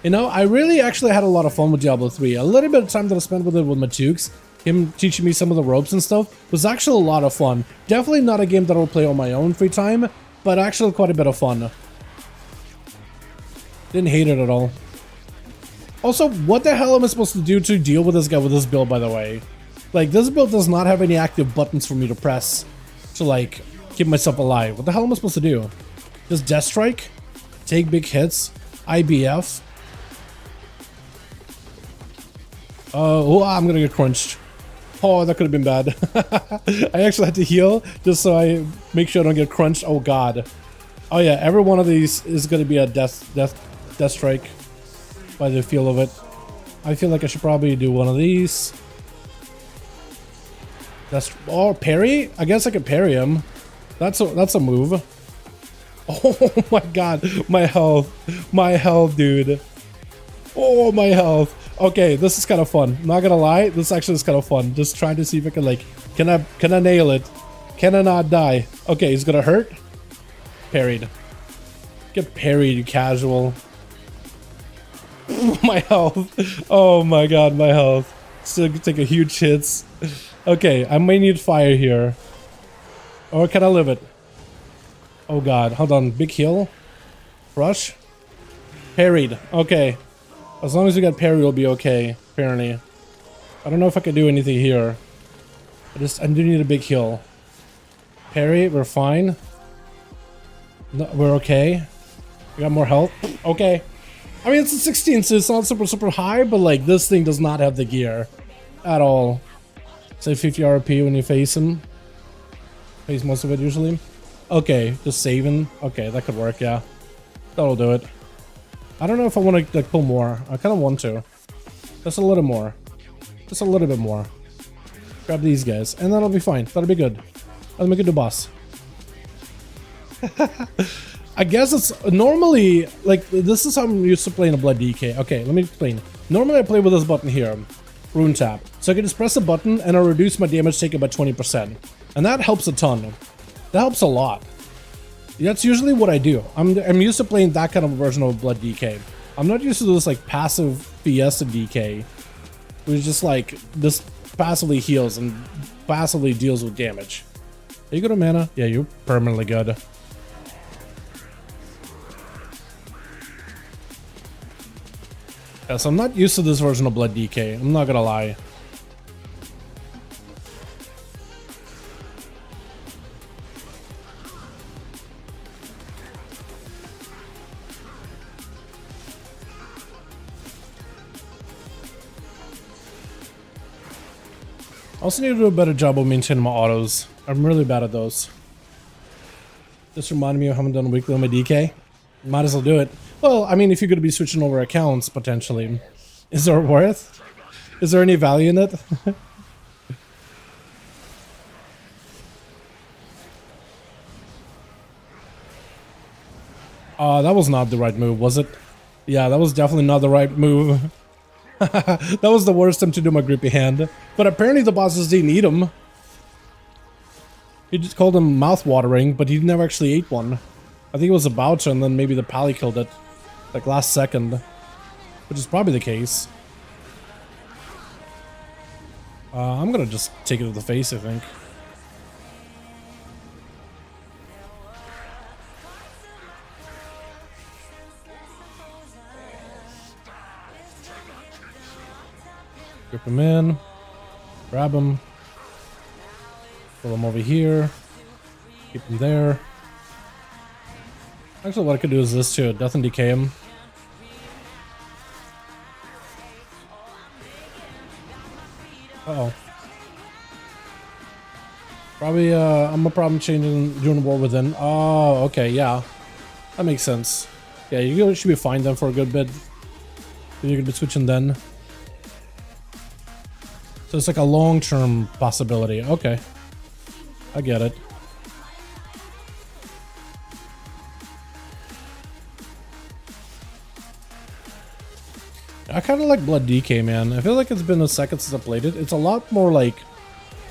You know, I really actually had a lot of fun with Diablo 3. A little bit of time that I spent with it with my Tukes, him teaching me some of the ropes and stuff, was actually a lot of fun. Definitely not a game that I'll play on my own free time, but actually quite a bit of fun. Didn't hate it at all. Also, what the hell am I supposed to do to deal with this guy with this build, by the way? Like, this build does not have any active buttons for me to press to, like, keep myself alive. What the hell am I supposed to do? Just Death Strike? Take big hits? IBF? Oh, I'm gonna get crunched. Oh, that could have been bad. I actually had to heal just so I make sure I don't get crunched. Oh god. Oh yeah, every one of these is gonna be a death strike by the feel of it. I feel like I should probably do one of these. Or parry? I guess I could parry him. That's a move. Oh my god, my health, dude. Oh, my health. Okay, this is kind of fun. Not gonna lie, this actually is kind of fun. Just trying to see if I can, like, can I nail it? Can I not die? Okay, he's gonna hurt. Parried. Get parried, you casual. My health. Oh my god, my health. Still take a huge hits. Okay, I may need fire here. Or can I live it? Oh god, hold on. Big heal. Rush. Parried. Okay. As long as we got parry, we'll be okay, apparently. I don't know if I can do anything here. I do need a big heal. Parry, we're fine. No, we're okay. We got more health. Okay. I mean, it's a 16, so it's not super high, but like, this thing does not have the gear at all. Say 50 RP when you face him. Face most of it usually. Okay, just saving. Okay, that could work, yeah. That'll do it. I don't know if I want to like pull more. I kind of want to. Just a little more. Just a little bit more. Grab these guys, and that'll be fine. That'll be good. That'll make it the boss. I guess it's normally like this is how I'm used to playing a Blood DK. Okay, let me explain. Normally I play with this button here, Rune Tap. So I can just press a button and I'll reduce my damage taken by 20%, and that helps a ton. That helps a lot. That's usually what I do. I'm used to playing that kind of version of Blood DK. I'm not used to this like passive Fiesta DK, which is just like this passively heals and passively deals with damage. Are you good at mana? Yeah, you're permanently good. Yeah, so I'm not used to this version of Blood DK. I'm not gonna lie. I also need to do a better job of maintaining my autos. I'm really bad at those. Just reminded me of having done weekly on my DK. Might as well do it. Well, I mean, if you're going to be switching over accounts, potentially. Is there worth? Is there any value in it? That was not the right move, was it? Yeah, that was definitely not the right move. That was the worst time to do my grippy hand. But apparently the bosses didn't eat him. He just called him mouth-watering, but he never actually ate one. I think it was about to, and then maybe the pally killed it. Like last second. Which is probably the case. I'm gonna just take it to the face, I think. Grip him in, grab him, pull him over here, keep him there. Actually, what I could do is this too, death and decay him. Uh-oh. Probably, I'm a problem changing, doing war within. Oh, okay, yeah. That makes sense. Yeah, you should be fine then for a good bit. You're gonna be switching then. So it's like a long-term possibility. Okay. I get it. I kind of like Blood DK, man. I feel like it's been a second since I played it. It's a lot more like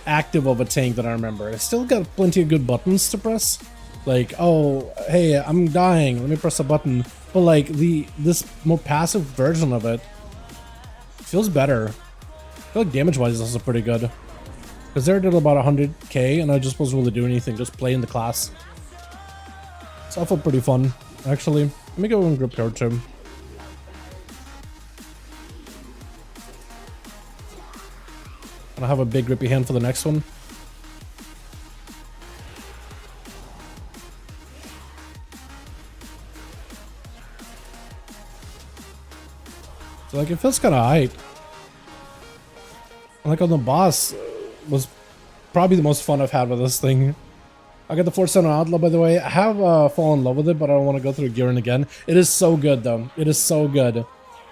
active of a tank than I remember. It's still got plenty of good buttons to press. Like, oh, hey, I'm dying. Let me press a button. But like this more passive version of it feels better. I feel like damage-wise is also pretty good. Because there I did about 100k and I just wasn't really doing anything, just playing the class. So I felt pretty fun, actually. Let me go and grip card too. I And I have a big grippy hand for the next one. So like it feels kind of aight. And like on the boss was probably the most fun I've had with this thing. I got the 4-7 Outlaw, by the way. I have fallen in love with it, but I don't want to go through gearing again. It is so good though. It is so good.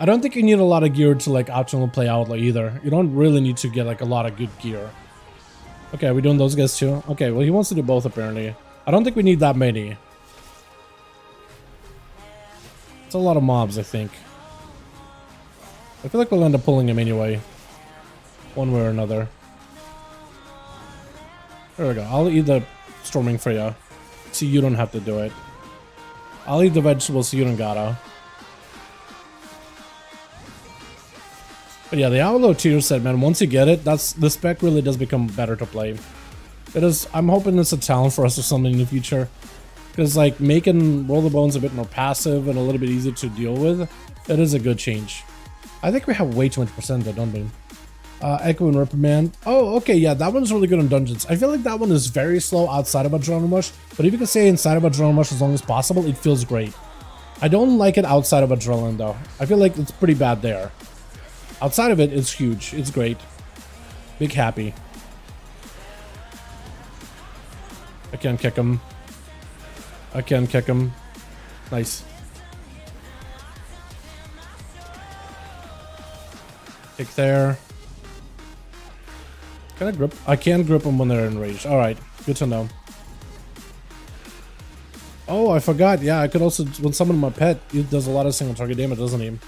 I don't think you need a lot of gear to like optionally play Outlaw either. You don't really need to get like a lot of good gear. Okay, are we doing those guys too? Okay, well he wants to do both apparently. I don't think we need that many. It's a lot of mobs, I think. I feel like we'll end up pulling him anyway. One way or another. There we go. I'll eat the storming for you. So you don't have to do it. I'll eat the vegetables so you don't gotta. But yeah, the Outlaw tier set, man, once you get it, that's the spec really does become better to play. It is. I'm hoping it's a talent for us or something in the future. Because like making Roll the Bones a bit more passive and a little bit easier to deal with, it is a good change. I think we have way too much percent though, don't we? Echo and Reprimand. Oh, okay, yeah, that one's really good in dungeons. I feel like that one is very slow outside of Adrenaline Rush, but if you can stay inside of Adrenaline Rush as long as possible, it feels great. I don't like it outside of Adrenaline though. I feel like it's pretty bad there. Outside of it, it's huge. It's great. Big happy. I can't kick him. I can kick him. Nice. Kick there. Can I grip? I can grip them when they're enraged. Alright, good to know. Oh, I forgot. Yeah, I could also, when summoning my pet, it does a lot of single target damage, doesn't he?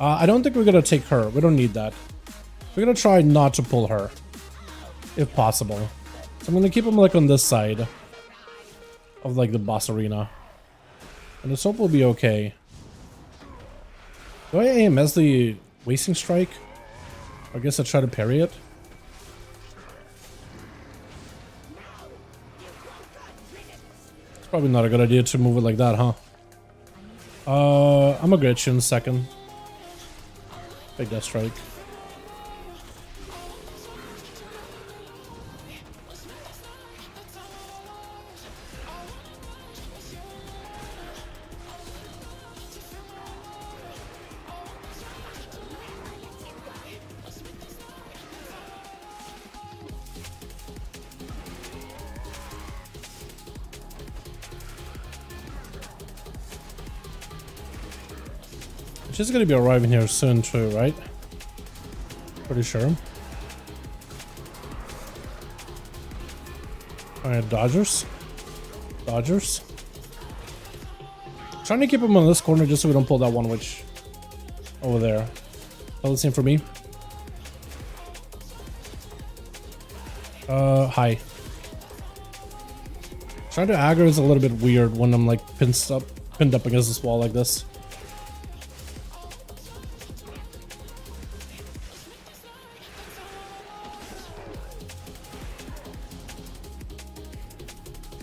I don't think we're gonna take her. We don't need that. We're gonna try not to pull her, if possible. So I'm gonna keep him like on this side of like the boss arena. And the soap will be okay. Do I AMS the Wasting Strike? I guess I try to parry it. It's probably not a good idea to move it like that, huh? I'm gonna get you in a second. Big Death Strike. She's gonna be arriving here soon too, right? Pretty sure. Alright, Dodgers. Dodgers. Trying to keep him on this corner just so we don't pull that one witch over there. Oh, the same for me. Hi. Trying to aggro is a little bit weird when I'm like pinned up against this wall like this.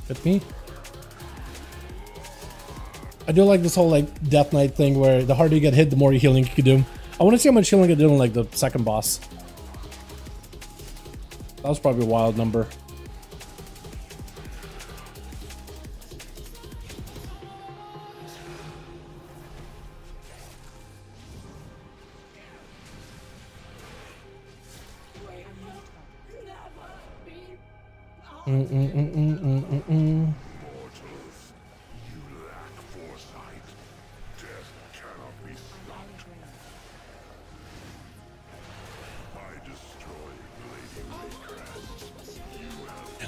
Hit me. I do like this whole like Death Knight thing where the harder you get hit, the more healing you can do. I want to see how much healing I did on like the second boss. That was probably a wild number.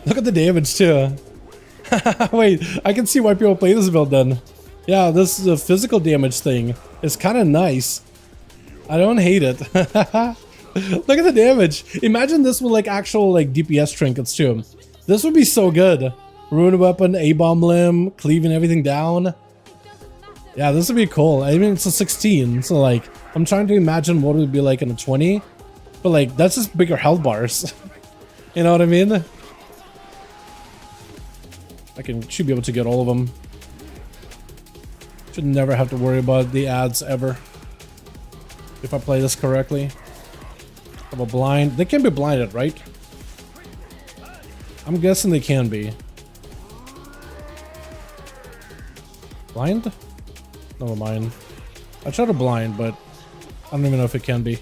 Look at the damage too. Wait, I can see why people play this build then. Yeah, this is a physical damage thing. It's kind of nice. I don't hate it. Look at the damage. Imagine this with like actual like DPS trinkets too. This would be so good. Ruin weapon, A-bomb limb, cleaving everything down. Yeah, this would be cool. I mean, it's a 16, so like I'm trying to imagine what it would be like in a 20. But like that's just bigger health bars. You know what I mean? Should be able to get all of them. Should never have to worry about the ads ever. If I play this correctly. Double blind. They can be blinded, right? I'm guessing they can be. Blind? Never mind. I tried to blind, but I don't even know if it can be.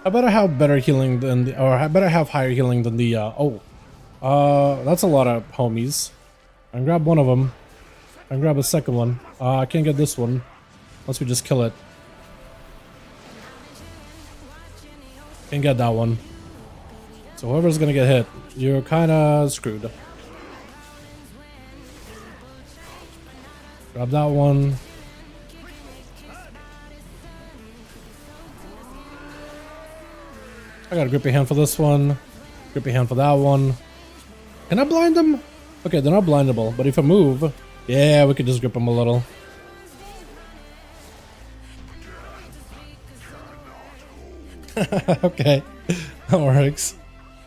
I better have better healing than the, or I better have higher healing than the, that's a lot of homies. I can grab one of them. I can grab a second one. I can't get this one. Unless we just kill it. Can't get that one. So whoever's gonna get hit, you're kinda screwed. Grab that one. I got a grippy hand for this one. Grippy hand for that one. Can I blind them? Okay, they're not blindable, but if I move, yeah, we could just grip them a little. Okay, that works.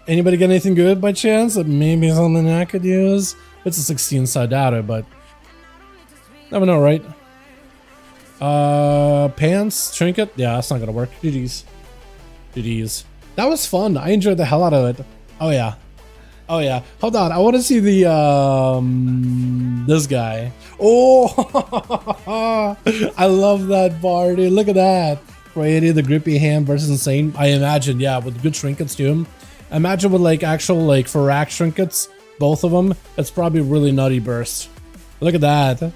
Anybody get anything good by chance? Maybe something I could use? It's a 16 side data, but never know, right? Pants, trinket? Yeah, that's not gonna work. GG's. GG's. That was fun. I enjoyed the hell out of it. Oh yeah. Oh yeah. Hold on. I want to see the this guy. Oh, I love that bar, dude. Look at that. Brady, the grippy hand versus insane. I imagine, yeah, with good trinkets to him. Imagine with like actual like Farak trinkets, both of them. It's probably really nutty burst. Look at that.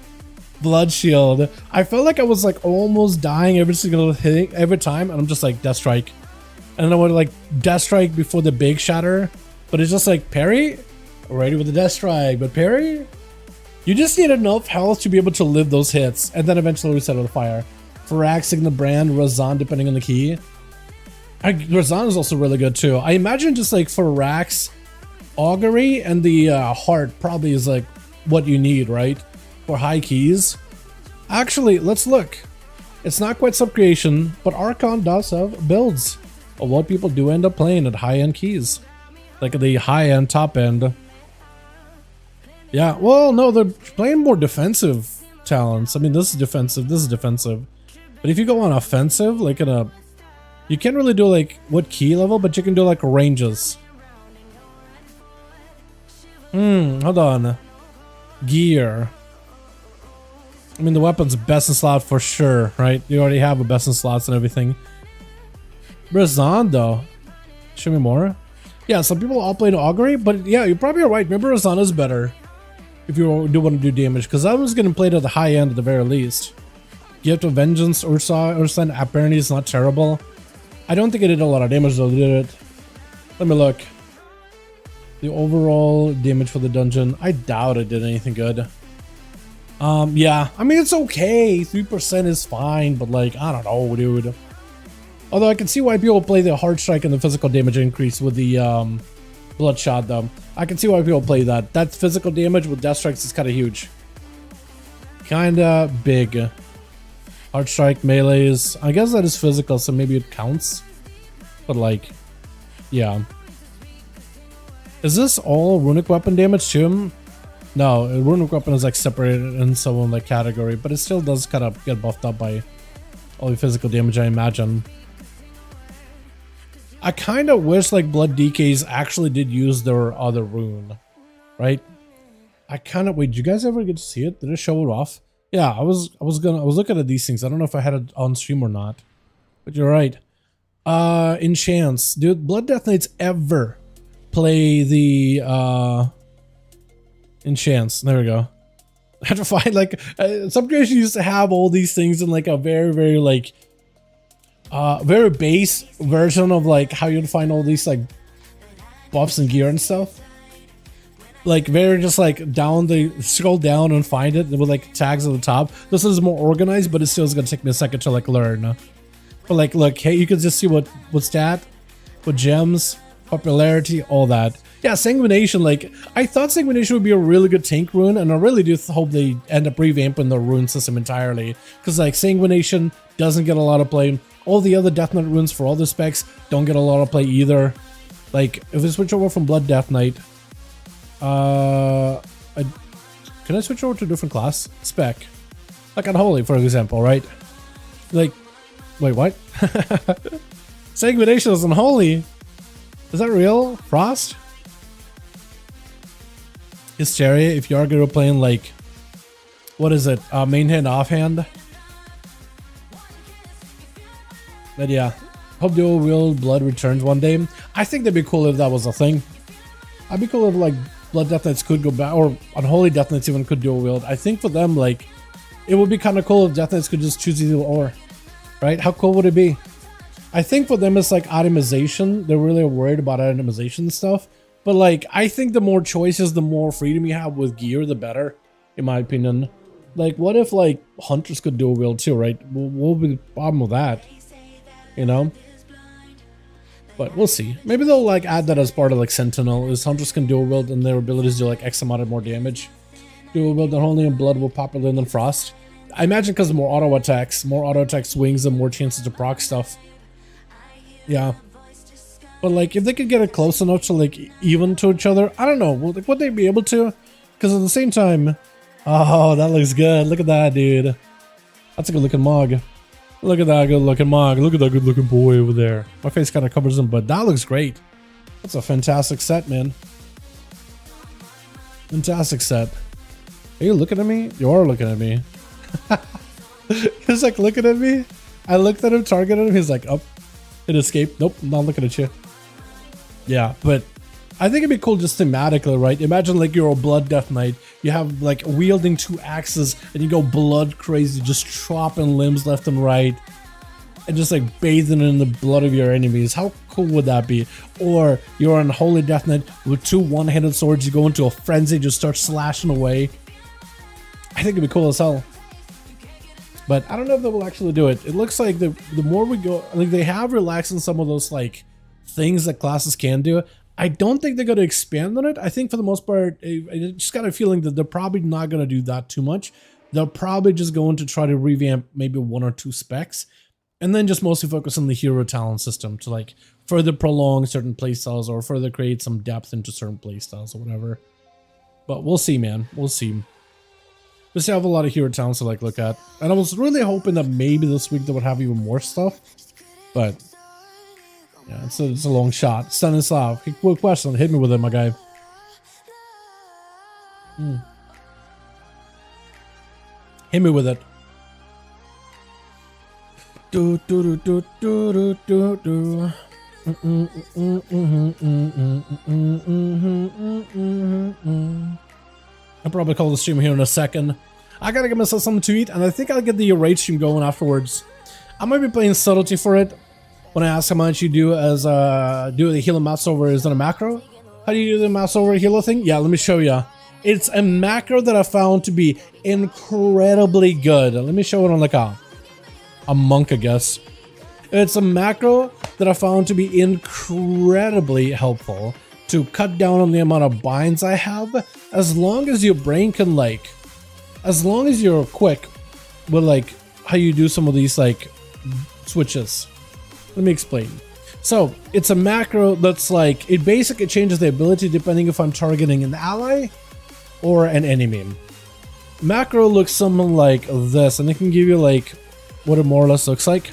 Blood shield. I felt like I was like almost dying every single hit every time, and I'm just like Death Strike. And then I would like Death Strike before the big shatter, but it's just like parry, already with the Death Strike, but parry. You just need enough health to be able to live those hits, and then eventually reset with fire. Farak, Signet Brand, Razan, depending on the key. Razan is also really good too. I imagine just like Farak's Augury and the Heart probably is like what you need, right? For high keys. Actually, let's look. It's not quite Subcreation, but Archon does have builds of what people do end up playing at high-end keys. Like the high-end, top-end. Yeah, well, no, they're playing more defensive talents. I mean, this is defensive, this is defensive. But if you go on offensive, like in a... You can't really do like what key level, but you can do like ranges. Hold on. Gear. I mean, the weapon's best in slot for sure, right? You already have a best in slots and everything. Razan though. Show me more. Yeah, some people all play the Augury, but yeah, you're probably right. Remember, Razan is better if you do want to do damage, because I was getting played at the high end at the very least. Gift of Vengeance, Ursa apparently is not terrible. I don't think it did a lot of damage though, did it? Let me look. The overall damage for the dungeon, I doubt it did anything good. Yeah, I mean, it's okay. 3% is fine, but like, I don't know, dude. Although I can see why people play the hard strike and the physical damage increase with the bloodshot though. I can see why people play that. That physical damage with death strikes is kind of huge. Kinda big. Hard strike melees. I guess that is physical, so maybe it counts. But like, yeah. Is this all runic weapon damage to him? No, a runic weapon is like separated in some like category, but it still does kind of get buffed up by all the physical damage, I imagine. I kind of wish like Blood DKs actually did use their other rune, right? I kind of, wait, did you guys ever get to see it? Did it show it off? Yeah, I was looking at these things. I don't know if I had it on stream or not, but you're right. Enchants, dude. Blood Death Knights ever play the enchants? There we go. I have to find like some creation used to have all these things in like a very, very like very base version of like how you'd find all these like buffs and gear and stuff. Like very just like down the scroll down and find it with like tags at the top. This is more organized, but it still is gonna take me a second to like learn. But like, look, hey, you can just see what stat, what gems, popularity, all that. Yeah, Sanguination, like, I thought Sanguination would be a really good tank rune, and I really do hope they end up revamping the rune system entirely. Because, like, Sanguination doesn't get a lot of play. All the other Death Knight runes for all the specs don't get a lot of play either. Like, if we switch over from Blood Death Knight, can I switch over to a different class? Spec. Like Unholy, for example, right? Like, wait, what? Sanguination is Unholy? Is that real? Frost? Hysteria, if you are going to playing like, what is it, main hand, offhand? But yeah, hope dual wield blood returns one day. I think that'd be cool if that was a thing. I'd be cool if like Blood Death Knights could go back, or Unholy Death Knights even could dual wield. I think for them, like, it would be kind of cool if Death Knights could just choose either or, right? How cool would it be? I think for them it's like itemization. They're really worried about itemization stuff. But like, I think the more choices, the more freedom you have with gear, the better, in my opinion. Like, what if like hunters could dual wield too, right? What would be the problem with that? You know? But we'll see. Maybe they'll like add that as part of like Sentinel, is hunters can dual wield and their abilities do like X amount of more damage. Dual wield and only in blood will popular than frost. I imagine because more auto attacks swings and more chances to proc stuff. Yeah. But like, if they could get it close enough to like even to each other, I don't know. Would they be able to? Because at the same time, oh, that looks good. Look at that, dude. That's a good looking mog. Look at that good looking mog. Look at that good looking boy over there. My face kind of covers him, but that looks great. That's a fantastic set, man. Fantastic set. Are you looking at me? You are looking at me. He's like looking at me. I looked at him, targeted him. He's like, up. It escaped. Nope, I'm not looking at you. Yeah, but I think it'd be cool just thematically, right? Imagine like you're a Blood Death Knight. You have like wielding 2 axes and you go blood crazy, just chopping limbs left and right. And just like bathing in the blood of your enemies. How cool would that be? Or you're an Holy Death Knight with 2 one-handed swords. You go into a frenzy, just start slashing away. I think it'd be cool as hell. But I don't know if they will actually do it. It looks like the more we go, like they have relaxed on some of those like things that classes can do. I don't think they're going to expand on it. I think for the most part, I just got a feeling that they're probably not going to do that too much. They're probably just going to try to revamp maybe 1 or 2 specs, and then just mostly focus on the hero talent system to like further prolong certain playstyles or further create some depth into certain playstyles or whatever. But we'll see, man. We'll see. We still have a lot of hero talents to like look at, and I was really hoping that maybe this week they would have even more stuff, but yeah, it's a long shot. Stanislav, quick question, hit me with it, my guy. Hit me with it. Do do do do do do do. I'll probably call the stream here in a second. I gotta get myself something to eat, and I think I'll get the raid stream going afterwards. I might be playing subtlety for it. When I ask how much you do as do the healer mouse over, is it a macro? How do you do the mouse over healer thing? Yeah, let me show you. It's a macro that I found to be incredibly good. Let me show it on like a monk, I guess. It's a macro that I found to be incredibly helpful to cut down on the amount of binds I have, as long as your brain can like, as long as you're quick with like how you do some of these like switches. Let me explain. So it's a macro that's like, it basically changes the ability depending if I'm targeting an ally or an enemy. Macro looks something like this, and it can give you like what it more or less looks like.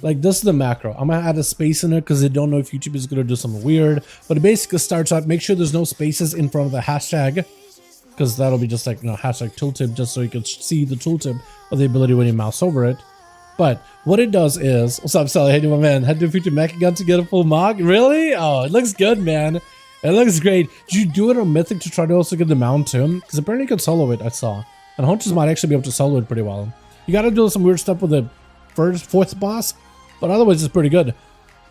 Like this is the macro. I'm gonna add a space in it because I don't know if YouTube is gonna do something weird. But it basically starts out, make sure there's no spaces in front of the hashtag, because that'll be just like, you know, hashtag tooltip, just so you can see the tooltip of the ability when you mouse over it. But what it does is, what's up, Sally? Hey, my man, had to feature mecha gun to get a full mog. Really? Oh, it looks good, man. It looks great. Did you do it on Mythic to try to also get the mount too? Because apparently you can solo it, I saw. And hunters might actually be able to solo it pretty well. You gotta do some weird stuff with the fourth boss, but otherwise it's pretty good.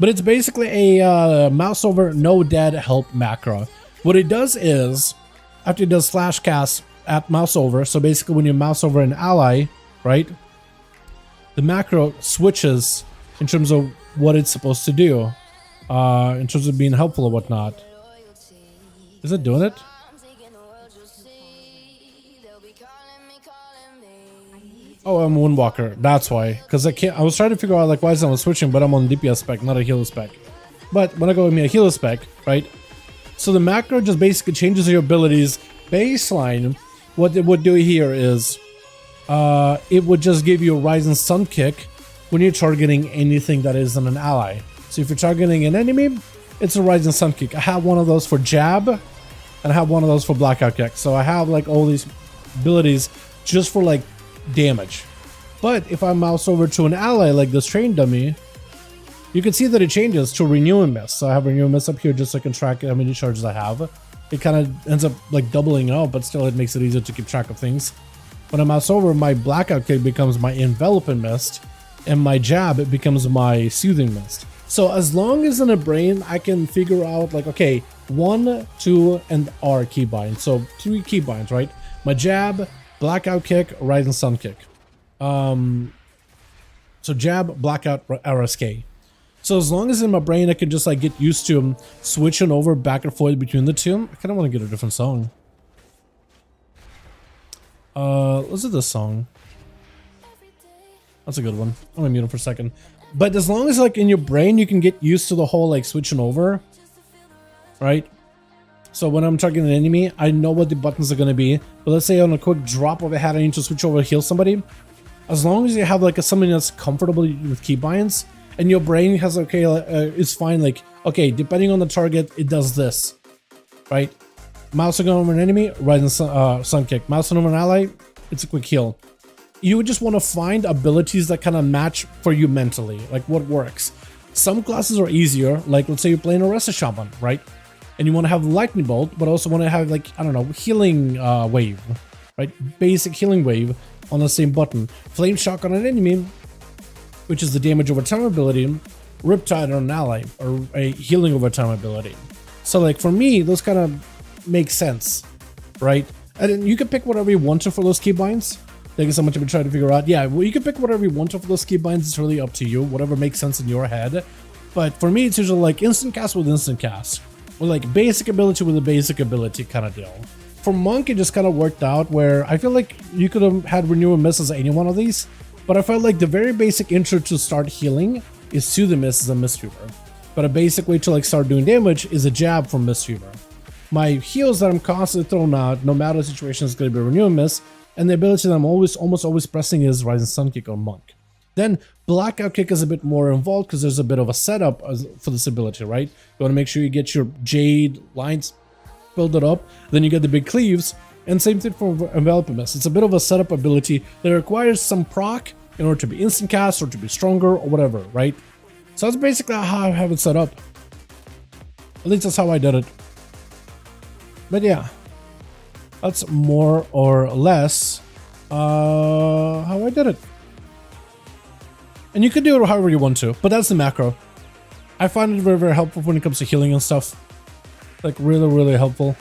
But it's basically a mouse over no dead help macro. What it does is, after it does slash cast at mouse over, so basically when you mouse over an ally, right, the macro switches in terms of what it's supposed to do, in terms of being helpful or whatnot. Is it doing it? Oh, I'm Windwalker. That's why. Because I can't. I was trying to figure out like why is I'm switching, but I'm on DPS spec, not a healer spec. But when I go with me a healer spec, right? So the macro just basically changes your abilities baseline. What it would do here is, it would just give you a Rising Sun kick when you're targeting anything that isn't an ally. So if you're targeting an enemy, it's a Rising Sun kick. I have one of those for jab, and I have one of those for blackout kick. So I have like all these abilities just for like damage. But if I mouse over to an ally like this train dummy, you can see that it changes to Renew and Miss. So I have Renew and Miss up here just so I can track how many charges I have. It kind of ends up like doubling out, but still it makes it easier to keep track of things. When I mouse over, my blackout kick becomes my enveloping mist, and my jab, it becomes my soothing mist. So as long as in a brain I can figure out like, okay, 1, 2, and R keybind. So 3 keybinds, right? My jab, blackout kick, Rising Sun kick. So jab, blackout, RSK. So as long as in my brain I can just like get used to switching over back and forth between the two. I kind of want to get a different song. Let's do this song. That's a good one. I'm gonna mute him for a second. But as long as like in your brain you can get used to the whole like switching over, right? So when I'm targeting an enemy, I know what the buttons are gonna be. But let's say on a quick drop of a hat I need to switch over to heal somebody. As long as you have like something that's comfortable with keybinds, and your brain has okay, it's fine. Like okay, depending on the target, it does this, right? Mousing over an enemy, Rising Sun kick. Mousing over an ally, it's a quick heal. You would just want to find abilities that kind of match for you mentally, like what works. Some classes are easier, like let's say you're playing a Rest Shaman, right? And you want to have Lightning Bolt, but also want to have like, I don't know, Healing Wave, right? Basic Healing Wave on the same button. Flame Shock on an enemy, which is the damage over time ability. Riptide on an ally, or a healing over time ability. So like for me, those kind of make sense, right? And then you can pick whatever you want to for those keybinds. Thank you so much. I've been trying to figure out. Yeah, well, you can pick whatever you want to for those keybinds. It's really up to you. Whatever makes sense in your head. But for me, it's usually like instant cast with instant cast, or like basic ability with a basic ability kind of deal. For Monk, it just kind of worked out where I feel like you could have had Renew and Miss as any one of these, but I felt like the very basic intro to start healing is Soothing Mist as a Mistweaver. But a basic way to like start doing damage is a jab from Mistweaver. My heals that I'm constantly throwing out, no matter the situation, is going to be Renew and Miss, and the ability that I'm almost always pressing is Rising Sun Kick on Monk. Then Blackout Kick is a bit more involved because there's a bit of a setup for this ability, right? You want to make sure you get your Jade lines build it up, then you get the big cleaves, and same thing for Enveloping Mist. It's a bit of a setup ability that requires some proc in order to be instant cast or to be stronger or whatever, right? So that's basically how I have it set up. At least that's how I did it. But yeah, that's more or less how I did it. And you can do it however you want to, but that's the macro. I find it very, very helpful when it comes to healing and stuff. Like really, really helpful.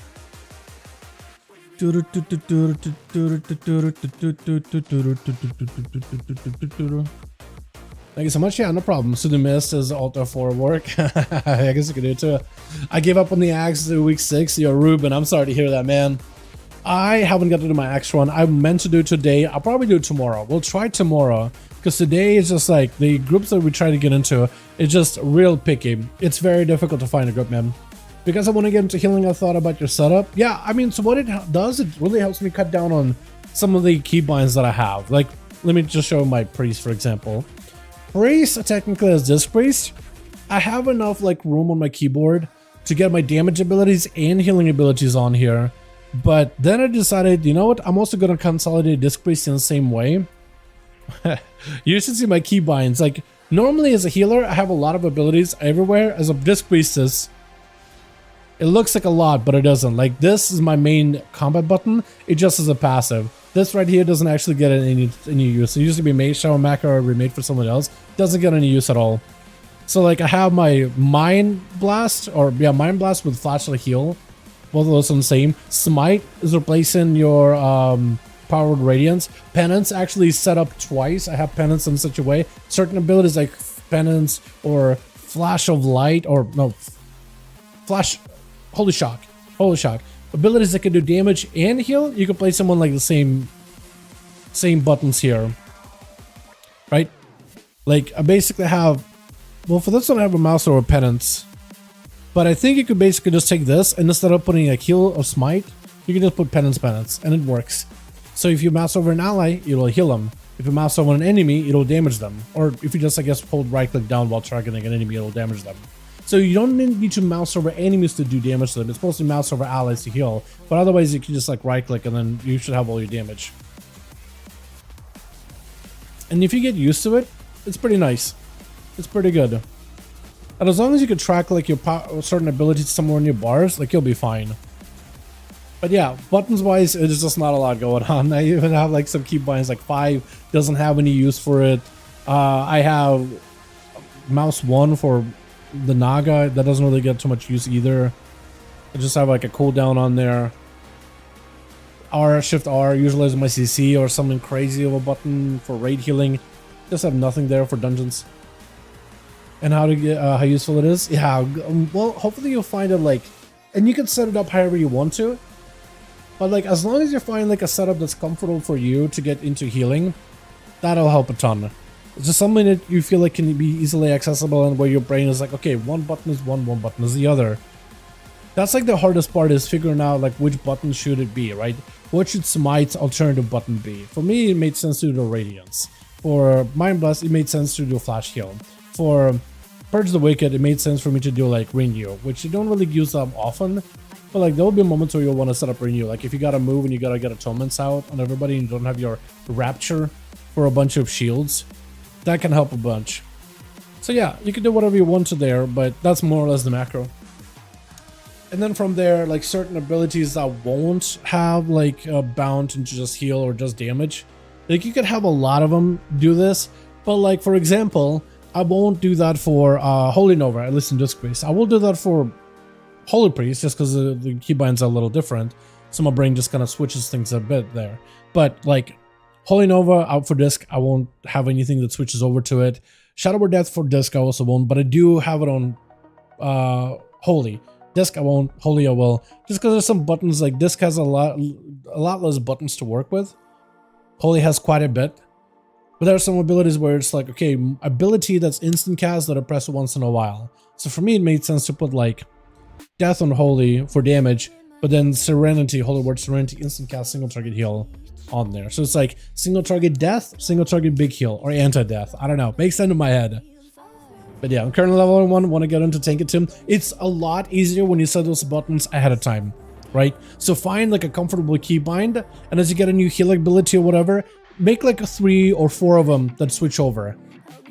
Thank you so much. Yeah, no problem. So the Mist is Alta for work. I guess you could do it too. I gave up on the axe in week 6. Yo, Ruben, I'm sorry to hear that, man. I haven't got to do my axe run. I meant to do it today. I'll probably do it tomorrow. We'll try tomorrow because today is just like the groups that we try to get into. It's just real picky. It's very difficult to find a group, man. Because I want to get into healing, I thought about your setup. Yeah, I mean, so what it does, it really helps me cut down on some of the keybinds that I have. Like, let me just show my priest, for example. Priest, technically as disc priest, I have enough like room on my keyboard to get my damage abilities and healing abilities on here. But then I decided, you know what? I'm also going to consolidate disc priest in the same way. You should see my keybinds. Like, normally as a healer, I have a lot of abilities everywhere. As a disc priestess, it looks like a lot, but it doesn't. Like, this is my main combat button. It just is a passive. This right here doesn't actually get any use. It used to be made shower macro or remade for someone else. Doesn't get any use at all. So like I have my Mind Blast, or yeah, Mind Blast with Flashlight Heal. Both of those are the same. Smite is replacing your Powered Radiance. Penance actually set up twice. I have Penance in such a way. Certain abilities like Penance or Flash of Light, or no, Flash, Holy Shock. Holy shock. Abilities that can do damage and heal, you can place them on like the same buttons here. Right? Like I basically have, well, for this one I have a mouse over penance. But I think you could basically just take this and instead of putting like heal or smite, you can just put penance and it works. So if you mouse over an ally, it'll heal them. If you mouse over an enemy, it'll damage them. Or if you just, I guess, hold right click down while targeting an enemy, it'll damage them. So you don't need to mouse over enemies to do damage to them. It's supposed to mouse over allies to heal. But otherwise you can just like right click and then you should have all your damage. And if you get used to it, it's pretty nice. It's pretty good. And as long as you can track like your certain abilities somewhere in your bars, like you'll be fine. But yeah, buttons wise, there's just not a lot going on. I even have like some keybinds, like 5 doesn't have any use for it. I have mouse 1 for the Naga, that doesn't really get too much use either. I just have like a cooldown on there. Shift R usually is my CC or something crazy of a button for raid healing. Just have nothing there for dungeons. And how to get how useful it is? Yeah, well, hopefully you'll find it like, and you can set it up however you want to. But like, as long as you find like a setup that's comfortable for you to get into healing, that'll help a ton. It's just something that you feel like can be easily accessible and where your brain is like, okay, one button is one button is the other. That's like the hardest part, is figuring out like which button should it be, right? What should Smite's alternative button be? For me, it made sense to do Radiance. For Mind Blast, it made sense to do Flash Heal. For Purge the Wicked, it made sense for me to do like Renew, which you don't really use that often. But like there will be moments where you'll want to set up Renew. Like if you gotta move and you gotta get atonements out on everybody and you don't have your Rapture for a bunch of shields, that can help a bunch. So yeah, you can do whatever you want to there, but that's more or less the macro. And then from there, like certain abilities that won't have like a bound into just heal or just damage, like you could have a lot of them do this, but like for example, I won't do that for Holy Nova, at least in Disc Priest. I will do that for Holy Priest just because the keybinds are a little different, so my brain just kind of switches things a bit there. But like Holy Nova out for Disc, I won't have anything that switches over to it. Shadow Word Death for Disc I also won't, but I do have it on Holy. Disc I won't, Holy I will. Just because there's some buttons, like Disc has a lot less buttons to work with. Holy has quite a bit. But there are some abilities where it's like, okay, ability that's instant cast that I press once in a while. So for me, it made sense to put like Death on Holy for damage, but then Serenity, Holy Word Serenity, instant cast, single target heal on there. So it's like single target death, single target big heal, or anti-death. I don't know. Makes sense in my head. But yeah, I'm currently level 1, want to get into Tank It Tim. It's a lot easier when you set those buttons ahead of time, right? So find like a comfortable keybind, and as you get a new heal ability or whatever, make like a 3 or 4 of them that switch over.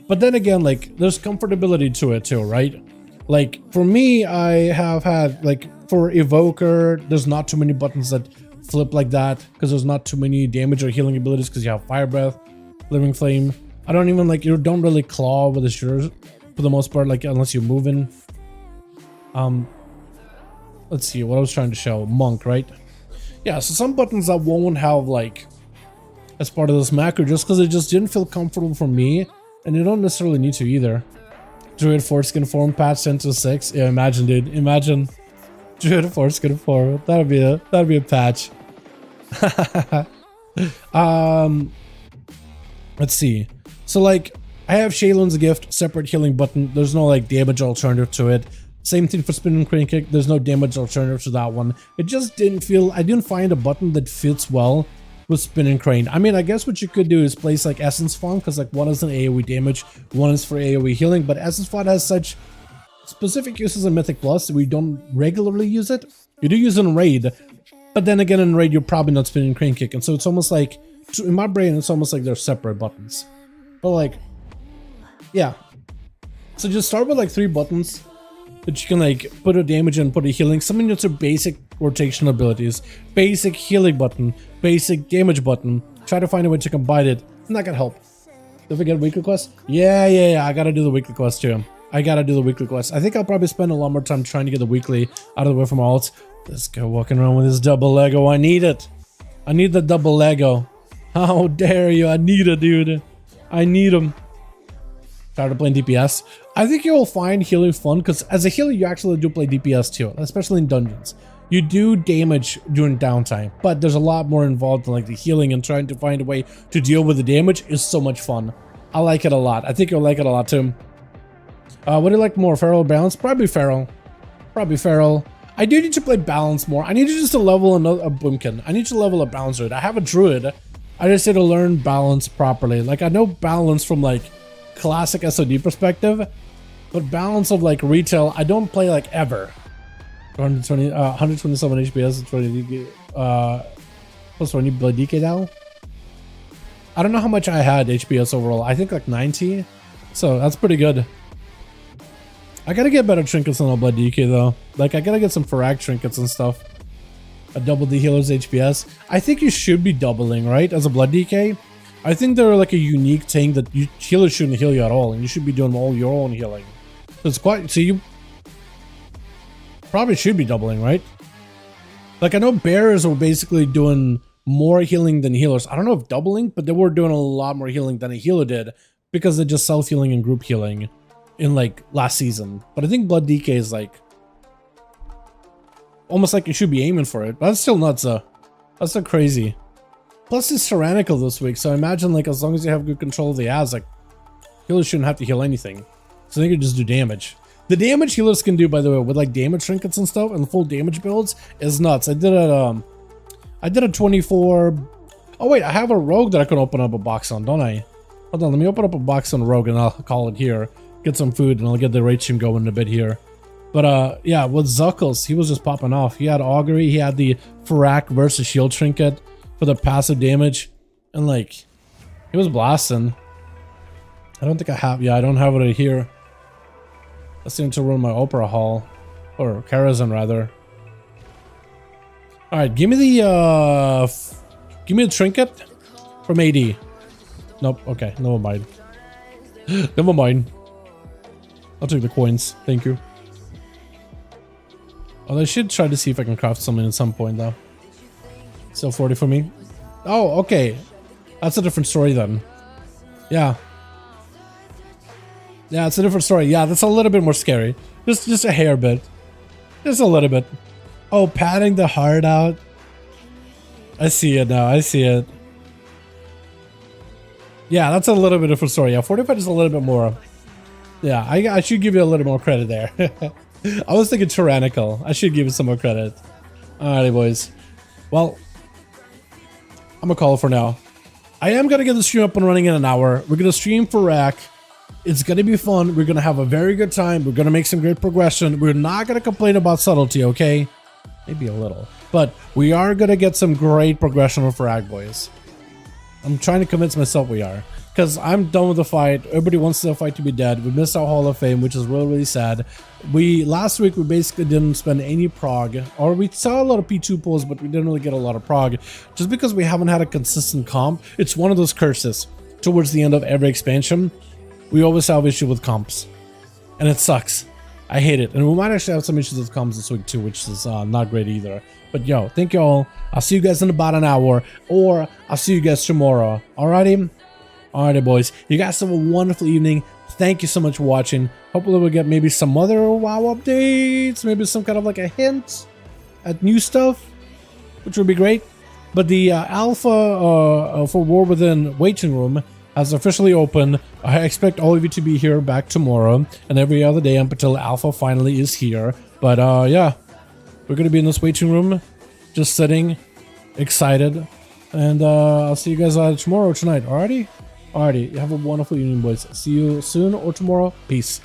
But then again, like there's comfortability to it too, right? Like for me, I have had like for Evoker, there's not too many buttons that flip like that because there's not too many damage or healing abilities because you have Fire Breath, Living Flame. I don't even like, you don't really claw with the shooters for the most part, like unless you're moving. Let's see what I was trying to show. Monk, right? Yeah, so some buttons that won't have like as part of this macro just because it just didn't feel comfortable for me, and you don't necessarily need to either. Druid Foreskin Form patch 10.6. Yeah, imagine, dude. Imagine Druid Foreskin Form. That'd be a patch. Let's see. So like I have Shaylun's Gift, separate healing button. There's no like damage alternative to it. Same thing for Spin and Crane Kick. There's no damage alternative to that one. It just didn't feel, I didn't find a button that fits well with Spin and Crane. I mean, I guess what you could do is place like Essence Font, because like one is an AoE damage, one is for AoE healing, but Essence Font has such specific uses in Mythic Plus that we don't regularly use it. You do use it in Raid, but then again in Raid you're probably not Spin and Crane Kick, and so it's almost like, in my brain it's almost like they're separate buttons. But like, yeah. So just start with like 3 buttons that you can like put a damage and put a healing, something that's your basic rotation abilities, basic healing button, basic damage button. Try to find a way to combine it, and that can help. Don't forget weekly quest. Yeah, I gotta do the weekly quest too. I gotta do the weekly quest. I think I'll probably spend a lot more time trying to get the weekly out of the way from alts. This guy walking around with his double Lego. I need it. I need the double Lego. How dare you? I need it, dude. I need him. Started playing DPS. I think you will find healing fun because as a healer you actually do play DPS too, especially in dungeons. You do damage during downtime, but there's a lot more involved in like the healing, and trying to find a way to deal with the damage is so much fun. I like it a lot. I think you'll like it a lot too. What do you like more, Feral or Balance? Probably Feral. Probably Feral. I do need to play Balance more. I need to just level a Boomkin. I need to level a Balance Druid. I have a Druid. I just need to learn Balance properly. Like, I know Balance from like classic SOD perspective, but Balance of like retail, I don't play like ever. 127 HPS, 20 plus 20 blood DK now. I don't know how much I had HPS overall. I think like 90, so that's pretty good. I gotta get better trinkets on a blood DK though. Like, I gotta get some Farag trinkets and stuff. A double the healer's HPS. I think you should be doubling, right, as a blood DK. I think they're like a unique thing that healers shouldn't heal you at all, and you should be doing all your own healing. It's quite, so you probably should be doubling, right? Like, I know bears were basically doing more healing than healers. I don't know if doubling, but they were doing a lot more healing than a healer did, because they just self-healing and group healing in like last season. But I think blood DK is like almost like you should be aiming for it, but that's still nuts. That's so crazy. Plus it's tyrannical this week, so I imagine like as long as you have good control of the ads, like healers shouldn't have to heal anything, so they can just do damage. The damage healers can do, by the way, with like damage trinkets and stuff and full damage builds is nuts. I did a 24. Oh wait, I have a rogue that I can open up a box on, don't I? Hold on, let me open up a box on rogue and I'll call it here. Get some food and I'll get the raid stream going in a bit here. But yeah, with Zuckles, he was just popping off. He had augury, he had the Farak versus shield trinket for the passive damage, and like he was blasting. I don't think I have, yeah, I don't have it right here. I seem to run my Opera Hall, or Karazhan rather. All right, give me the trinket from AD. Nope. Okay, never mind. Never mind. I'll take the coins. Thank you. Oh, I should try to see if I can craft something at some point though. Still 40 for me. Oh, okay. That's a different story then. Yeah. Yeah, it's a different story. Yeah, that's a little bit more scary. Just a hair bit. Just a little bit. Oh, patting the heart out. I see it now. I see it. Yeah, that's a little bit different story. Yeah, 45 is a little bit more. Yeah, I should give you a little more credit there. I was thinking tyrannical. I should give it some more credit. Alrighty, boys. Well, I'm gonna call it for now. I am gonna get the stream up and running in an hour. We're gonna stream for Rack. It's gonna be fun. We're gonna have a very good time. We're gonna make some great progression. We're not gonna complain about subtlety, okay? Maybe a little. But we are gonna get some great progression with Frag, boys. I'm trying to convince myself we are. Because I'm done with the fight. Everybody wants the fight to be dead. We missed our Hall of Fame, which is really, really sad. Last week, we basically didn't spend any prog. Or we saw a lot of P2 pulls, but we didn't really get a lot of prog. Just because we haven't had a consistent comp. It's one of those curses. Towards the end of every expansion, we always have issue with comps. And it sucks. I hate it. And we might actually have some issues with comps this week too, which is not great either. But yo, thank you all. I'll see you guys in about an hour. Or I'll see you guys tomorrow. Alrighty? Alrighty, boys. You guys have a wonderful evening. Thank you so much for watching. Hopefully we'll get maybe some other WoW updates. Maybe some kind of like a hint at new stuff, which would be great. But the alpha for War Within waiting room has officially opened. I expect all of you to be here back tomorrow and every other day until alpha finally is here. But yeah, we're going to be in this waiting room, just sitting, excited. And I'll see you guys tomorrow or tonight. Alrighty? Alrighty, have a wonderful evening, boys. See you soon or tomorrow. Peace.